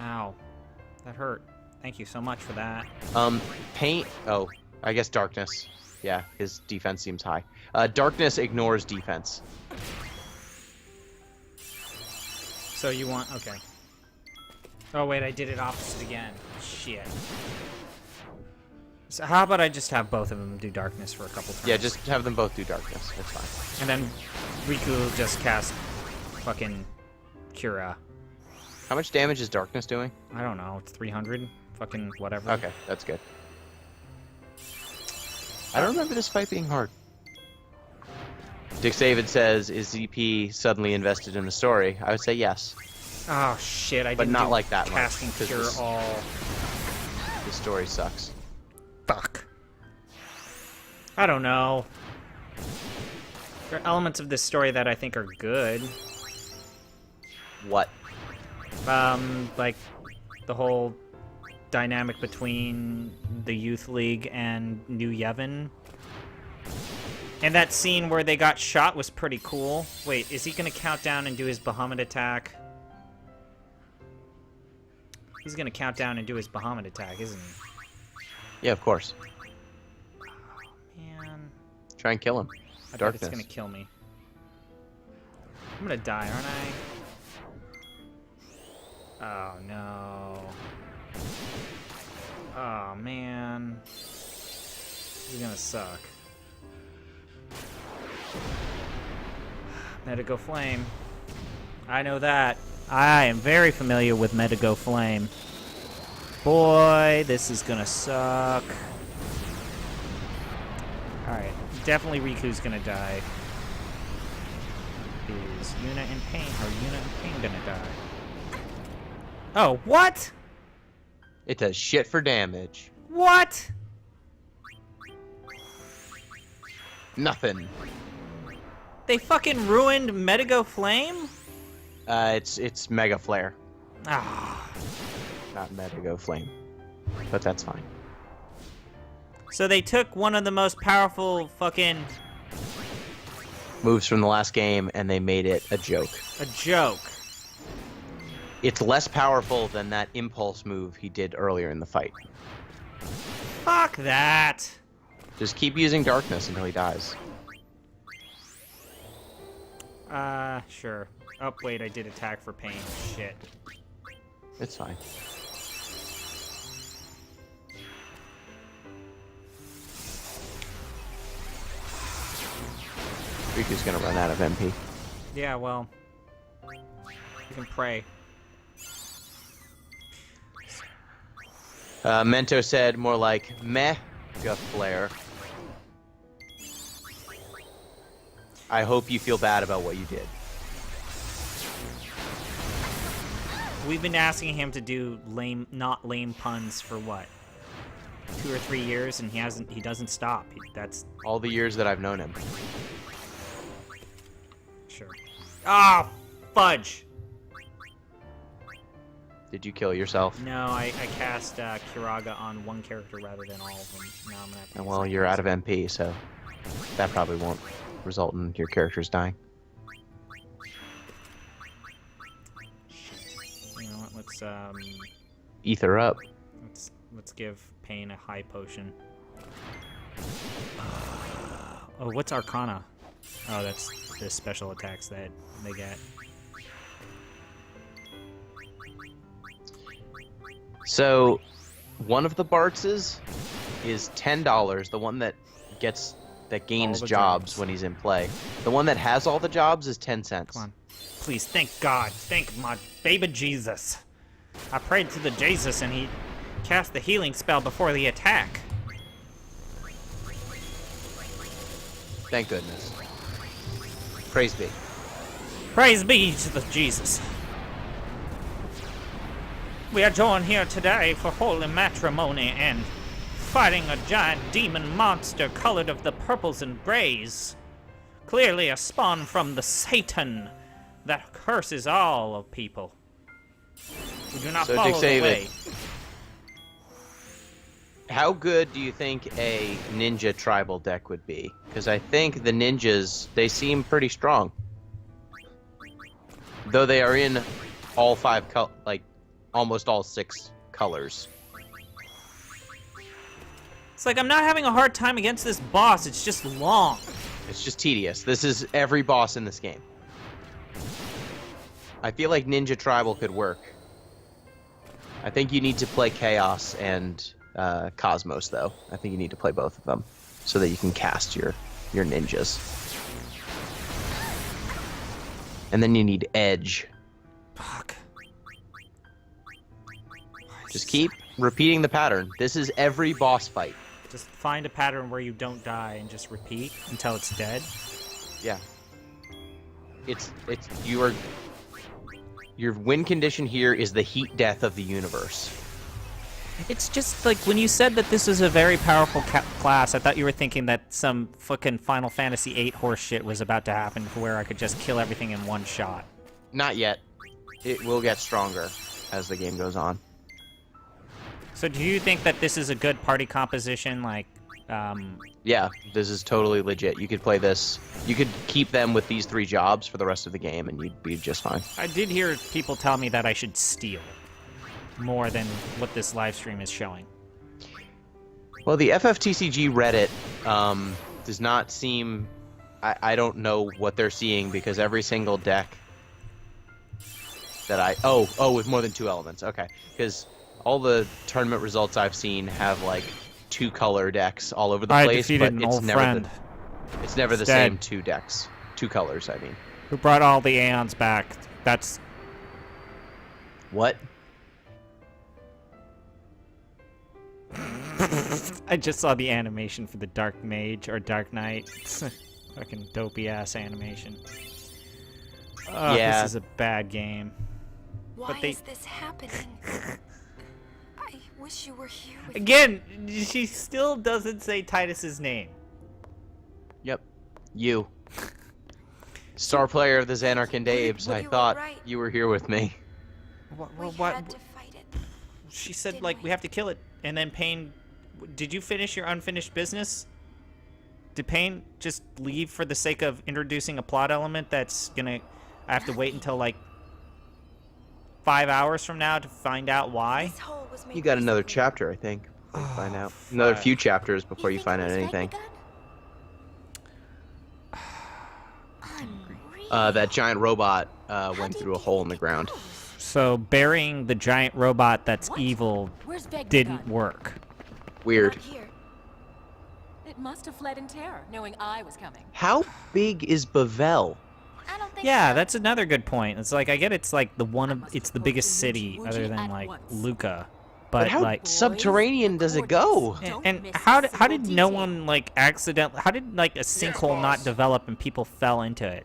Ow. That hurt. Thank you so much for that. Pain... Oh, I guess Darkness. Yeah, his defense seems high. Darkness ignores defense. So you want... Okay. Oh, wait. I did it opposite again. Shit. So how about I just have both of them do Darkness for a couple turns? Yeah, just have them both do Darkness. It's fine. And then Riku will just cast fucking Cura. How much damage is Darkness doing? I don't know. It's 300? Fucking whatever. Okay, that's good. I don't remember this fight being hard. Dick David says, is ZP suddenly invested in the story? I would say yes. Oh, shit. I But didn't not do like that much, casting 'cause Cure this- all... The story sucks. Fuck. I don't know. There are elements of this story that I think are good. What? Like the whole dynamic between the Youth League and New Yevon. And that scene where they got shot was pretty cool. Wait, is he gonna count down and do his Bahamut attack? He's gonna count down and do his Bahamut attack, isn't he? Yeah, of course. Man. Try and kill him. I bet Darkness. it's gonna kill me. I'm gonna die, aren't I? Oh, no. Oh, man. This is gonna suck. Medigo Flame. I know that. I am very familiar with Medigo Flame. Boy, this is gonna suck. Alright, definitely Riku's gonna die. Is Yuna in pain, or Yuna in pain gonna die? Oh, what? It does shit for damage. What? Nothing. They fucking ruined Medigo Flame? It's Mega Flare, Ah. not Medigo Flame. But that's fine. So they took one of the most powerful fucking... Moves from the last game, and they made it a joke. a joke. It's less powerful than that impulse move he did earlier in the fight. Fuck that. Just keep using darkness until he dies. Sure. Oh, wait, I did attack for pain. Shit. It's fine. Riku's gonna run out of MP. Yeah, well, you can pray. Mento said more like Mega Flare. I hope you feel bad about what you did. We've been asking him to do not lame puns for what? 2 or 3 years, and he doesn't stop. That's All the years that I've known him. sure. Ah, fudge. Did you kill yourself? No, I cast Kiraga on one character rather than all of them. Now I'm gonna have to And use well, that you're out of person. MP, so that probably won't result in your characters dying. You know what? Ether up. Let's give Pain a high potion. Oh, what's Arcana? Oh, that's the special attacks that they get. So, one of the Bartses is $10. The one that gains the jobs jobs. when he's in play. The one that has all the jobs is 10 cents. Come on. Please, thank God. Thank my baby Jesus. I prayed to the Jesus and he cast the healing spell before the attack. Thank goodness. Praise be. Praise be to the Jesus. We are joined here today for holy matrimony and fighting a giant demon monster colored of the purples and grays. Clearly a spawn from the Satan that curses all of people who do not So, follow the Dixavid, way. how good do you think a ninja tribal deck would be? Because I think the ninjas, they seem pretty strong. Though they are in all 5 almost all 6 colors. It's like I'm not having a hard time against this boss, it's just long. It's just tedious. This is every boss in this game. I feel like Ninja Tribal could work. I think you need to play Chaos and Cosmos, though. I think you need to play both of them so that you can cast your ninjas. And then you need Edge. Fuck. Just keep repeating the pattern. This is every boss fight. Just find a pattern where you don't die and just repeat until it's dead. Yeah. Your win condition here is the heat death of the universe. It's just like when you said that this was a very powerful class, I thought you were thinking that some fucking Final Fantasy VIII horse shit was about to happen where I could just kill everything in one shot. Not yet. It will get stronger as the game goes on. So do you think that this is a good party composition? Like, Yeah, this is totally legit. You could play this. You could keep them with these 3 jobs for the rest of the game, and you'd be just fine. I did hear people tell me that I should steal more than what this live stream is showing. Well, the FFTCG Reddit does not seem I don't know what they're seeing because every single deck that oh, with more than 2 elements. Okay, because all the tournament results I've seen have like 2-color decks all over the I place, defeated but an old friend. It's never the Dead. same 2 decks. 2 colors, I mean. Who brought all the Aeons back? That's... What? I just saw the animation for the Dark Mage or Dark Knight. Fucking dopey ass animation. Oh, Yeah. This is a bad game. Why they- is this happening? I wish you were here with me. Again, she still doesn't say Titus's name. Yep. You. Star player of the Xanarkand Apes. Well, I you were thought right. you were here with me. We had to fight it. She said, Didn't like, we? we have to kill it. And then Payne... Did you finish your unfinished business? Did Payne just leave for the sake of introducing a plot element that's gonna... I have to wait until, like, 5 hours from now to find out why? This hole was made You got another recently. chapter, I think. Before you find out. Another few chapters before you think find it out was anything. Unreal. That giant robot went through a hole in the ground. So burying the giant robot that's What? evil Where's Vegna didn't Gun? work. Weird. Not here. It must have fled in terror, knowing I was coming. How big is Bavel? I don't think Yeah, so. that's another good point. It's like I get it's like the one I of must it's the report biggest to city Luigi other than at like once. Luca, But but how like subterranean does it go? Don't and miss how a did no single one detail. like how did like a sinkhole not develop and people fell into it?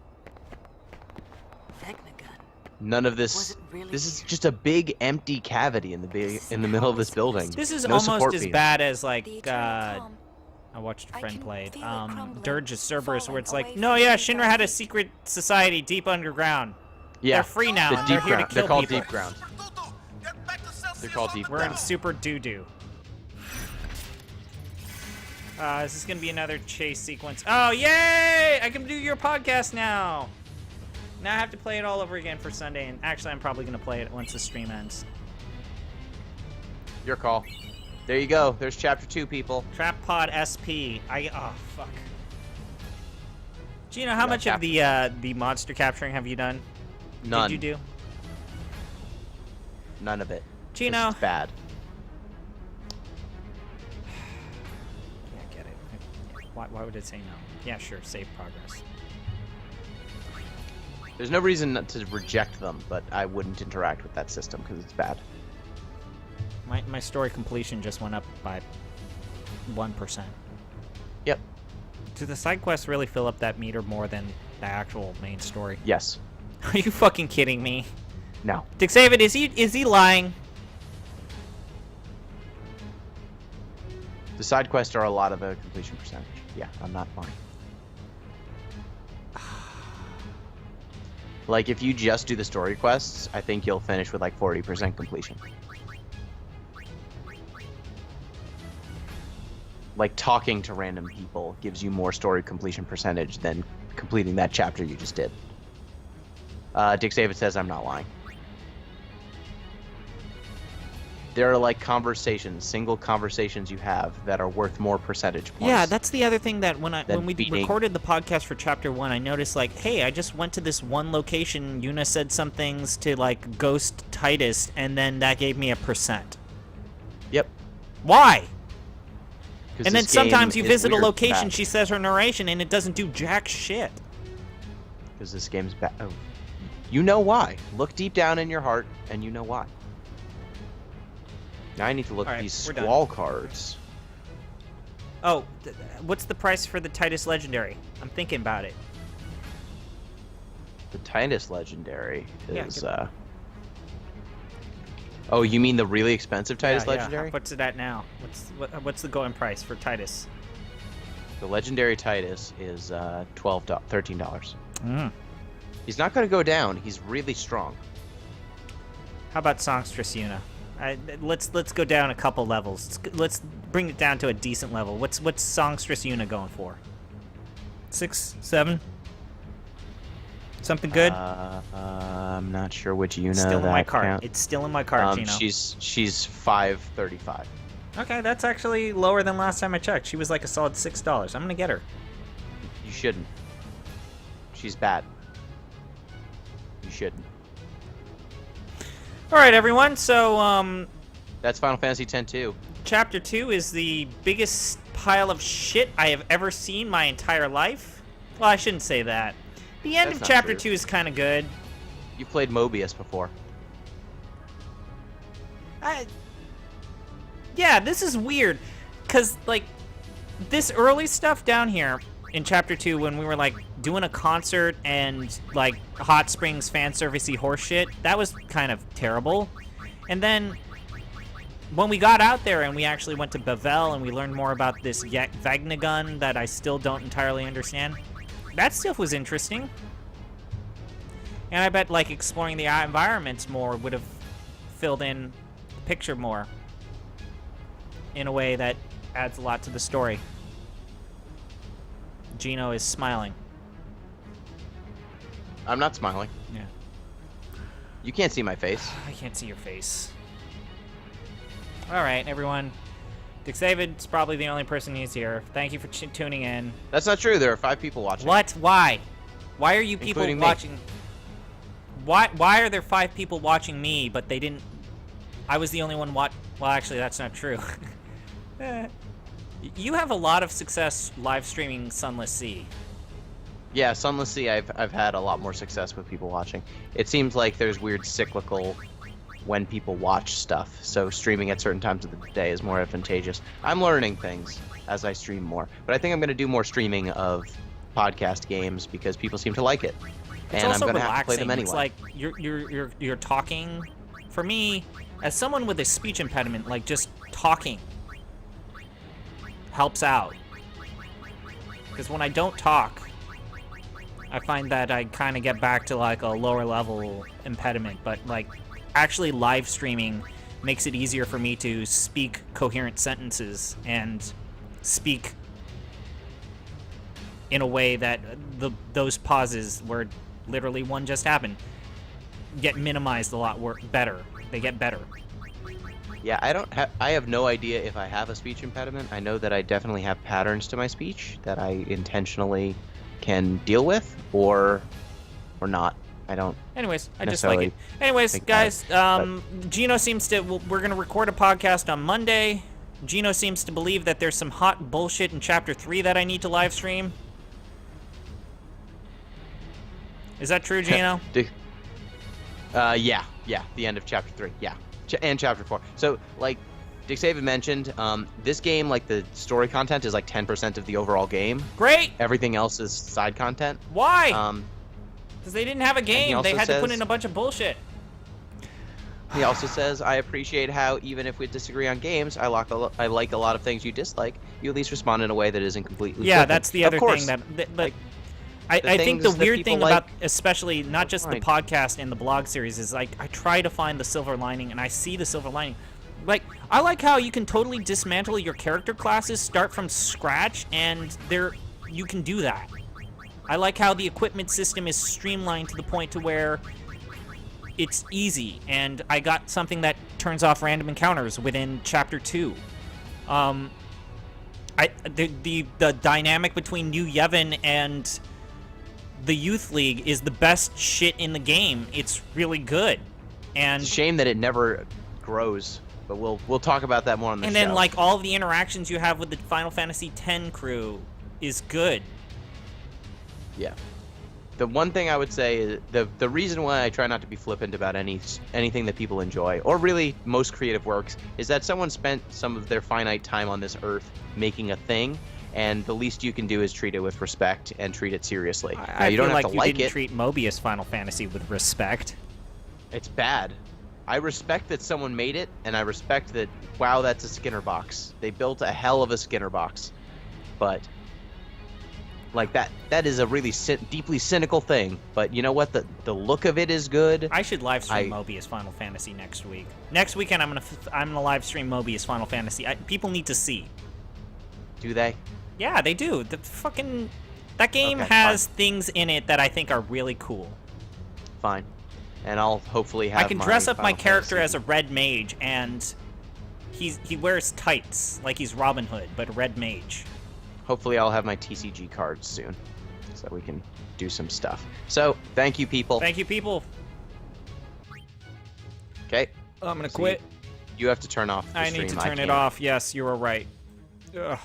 Vegna Gun. None of Was this. it really This is here? just a big empty cavity in the middle of this building. This is No almost support as beam. bad as The like eternal calm. I watched a I friend can played feel it crumbling, Dirge of Cerberus, where it's falling like, away no, from yeah, me, Shinra had a guys. secret society deep underground. Yeah. They're free now. The and deep they're here ground. to They're kill called people. deep ground. They're called deep We're in ground. super doo-doo. Is this gonna be another chase sequence? Oh, yay! I can do your podcast now! Now I have to play it all over again for Sunday, and actually I'm probably gonna play it once the stream ends. Your call. There you go. There's chapter 2, people. Trap Pod SP. Oh, fuck. Gino, how Yeah, much of the monster capturing have you done? None. Did you do? None of it. Gino. It's bad. Yeah, I get it. Why would it say no? Yeah, sure, save progress. There's no reason not to reject them, but I wouldn't interact with that system because it's bad. My story completion just went up by 1%. Yep. Do the side quests really fill up that meter more than the actual main story? Yes. Are you fucking kidding me? No. Dixavid, is he lying? The side quests are a lot of a completion percentage. Yeah, I'm not lying. Like, if you just do the story quests, I think you'll finish with like 40% completion. Like, talking to random people gives you more story completion percentage than completing that chapter you just did. Dick David says I'm not lying. There are like conversations, single conversations you have that are worth more percentage points. Yeah, that's the other thing that when we beating. recorded the podcast for chapter 1, I noticed like, hey, I just went to this one location, Yuna said some things to like ghost Titus, and then that gave me a percent. Yep. Why? 'Cause And then this game sometimes you is visit a weird location, bad. she says her narration, and it doesn't do jack shit. Because this game's bad. Oh. You know why. Look deep down in your heart, and you know why. Now I need to look at Alright, these we're done. squall cards. Oh, what's the price for the Titus Legendary? I'm thinking about it. The Titus Legendary Yeah, is, get Oh, you mean the really expensive Titus Yeah, yeah. Legendary? What's it at now? What's the going price for Titus? The Legendary Titus is $13. Mm. He's not going to go down. He's really strong. How about Songstress Yuna? Let's go down a couple levels. Let's bring it down to a decent level. What's Songstress Yuna going for? 6, 7? Something good? I'm not sure which Yuna Still in that my cart. count. It's still in my cart, Gino. She's $5.35. Okay, that's actually lower than last time I checked. She was like a solid $6. I'm gonna get her. You shouldn't. She's bad. You shouldn't. All right, everyone. So, That's Final Fantasy X too. Chapter 2 is the biggest pile of shit I have ever seen my entire life. Well, I shouldn't say that. The end That's of not Chapter true. 2 is kind of good. You've played Mobius before. Yeah, this is weird. Because, like, this early stuff down here in Chapter 2 when we were, like, doing a concert and, like, Hot Springs fan servicey horse shit, that was kind of terrible. And then when we got out there and we actually went to Bavel and we learned more about this Vagna gun that I still don't entirely understand, that stuff was interesting. And I bet, like, exploring the environments more would have filled in the picture more in a way that adds a lot to the story. Gino is smiling. I'm not smiling. Yeah. You can't see my face. I can't see your face. All right, everyone. Dick David's probably the only person who's here. Thank you for tuning in. That's not true. There are 5 people watching. What? Why? Why are you people Including me. watching? Why are there 5 people watching me, but they didn't? I was the only one Well, actually, that's not true. You have a lot of success live streaming Sunless Sea. Yeah, Sunless Sea, I've had a lot more success with people watching. It seems like there's weird cyclical when people watch stuff, so streaming at certain times of the day is more advantageous. I'm learning things as I stream more, but I think I'm going to do more streaming of podcast games because people seem to like it, It's and I'm also going to relaxing. have to play them anyway. It's like you're talking. For me, as someone with a speech impediment, like just talking helps out. Because when I don't talk, I find that I kind of get back to like a lower level impediment. But like actually live streaming makes it easier for me to speak coherent sentences and speak in a way that those pauses where literally one just happened get minimized a lot better. They get better. Yeah, I have no idea if I have a speech impediment. I know that I definitely have patterns to my speech that I intentionally can deal with or not. I don't. Anyways, I just like it. Anyways, guys, Gino seems to. We're gonna record a podcast on Monday. Gino seems to believe that there's some hot bullshit in Chapter 3 that I need to live stream. Is that true, Gino? Yeah, the end of Chapter 3, yeah. And Chapter 4. So, like Dick David mentioned, this game, like, the story content is like 10% of the overall game. Great! Everything else is side content. Why? Because they didn't have a game. They had to put in a bunch of bullshit. He also says, I appreciate how, even if we disagree on games, I like a lot of things you dislike. You at least respond in a way that isn't completely Yeah, flippant. that's the other thing that like, I think the things that weird people thing like about, especially not just the podcast and the blog series, is like I try to find the silver lining, and I see the silver lining. Like, I like how you can totally dismantle your character classes, start from scratch, and you can do that. I like how the equipment system is streamlined to the point to where it's easy, and I got something that turns off random encounters within Chapter 2. The dynamic between New Yevon and the Youth League is the best shit in the game. It's really good, and it's a shame that it never grows. But we'll talk about that more on the show. And then like all of the interactions you have with the Final Fantasy X crew is good. Yeah. The one thing I would say is the reason why I try not to be flippant about anything that people enjoy, or really most creative works, is that someone spent some of their finite time on this earth making a thing, and the least you can do is treat it with respect and treat it seriously. I you don't feel have like to you like didn't it. treat Mobius Final Fantasy with respect. It's bad. I respect that someone made it, and I respect that, wow, that's a Skinner box. They built a hell of a Skinner box. But, like, that is a really deeply cynical thing. But you know what? The look of it is good. I should live stream Mobius Final Fantasy next week. Next weekend, I'm gonna live stream Mobius Final Fantasy. People need to see. Do they? Yeah, they do. That game has things in it that I think are really cool. Fine. And I'll hopefully have I can dress up my character as a red mage, and he wears tights like he's Robin Hood, but a red mage. Hopefully I'll have my TCG cards soon. so we can do some stuff. So, thank you, people. Thank you, people. Okay. I'm gonna So quit. You have to turn off the I stream. need to turn it can't. off. Yes, you were right. Ugh.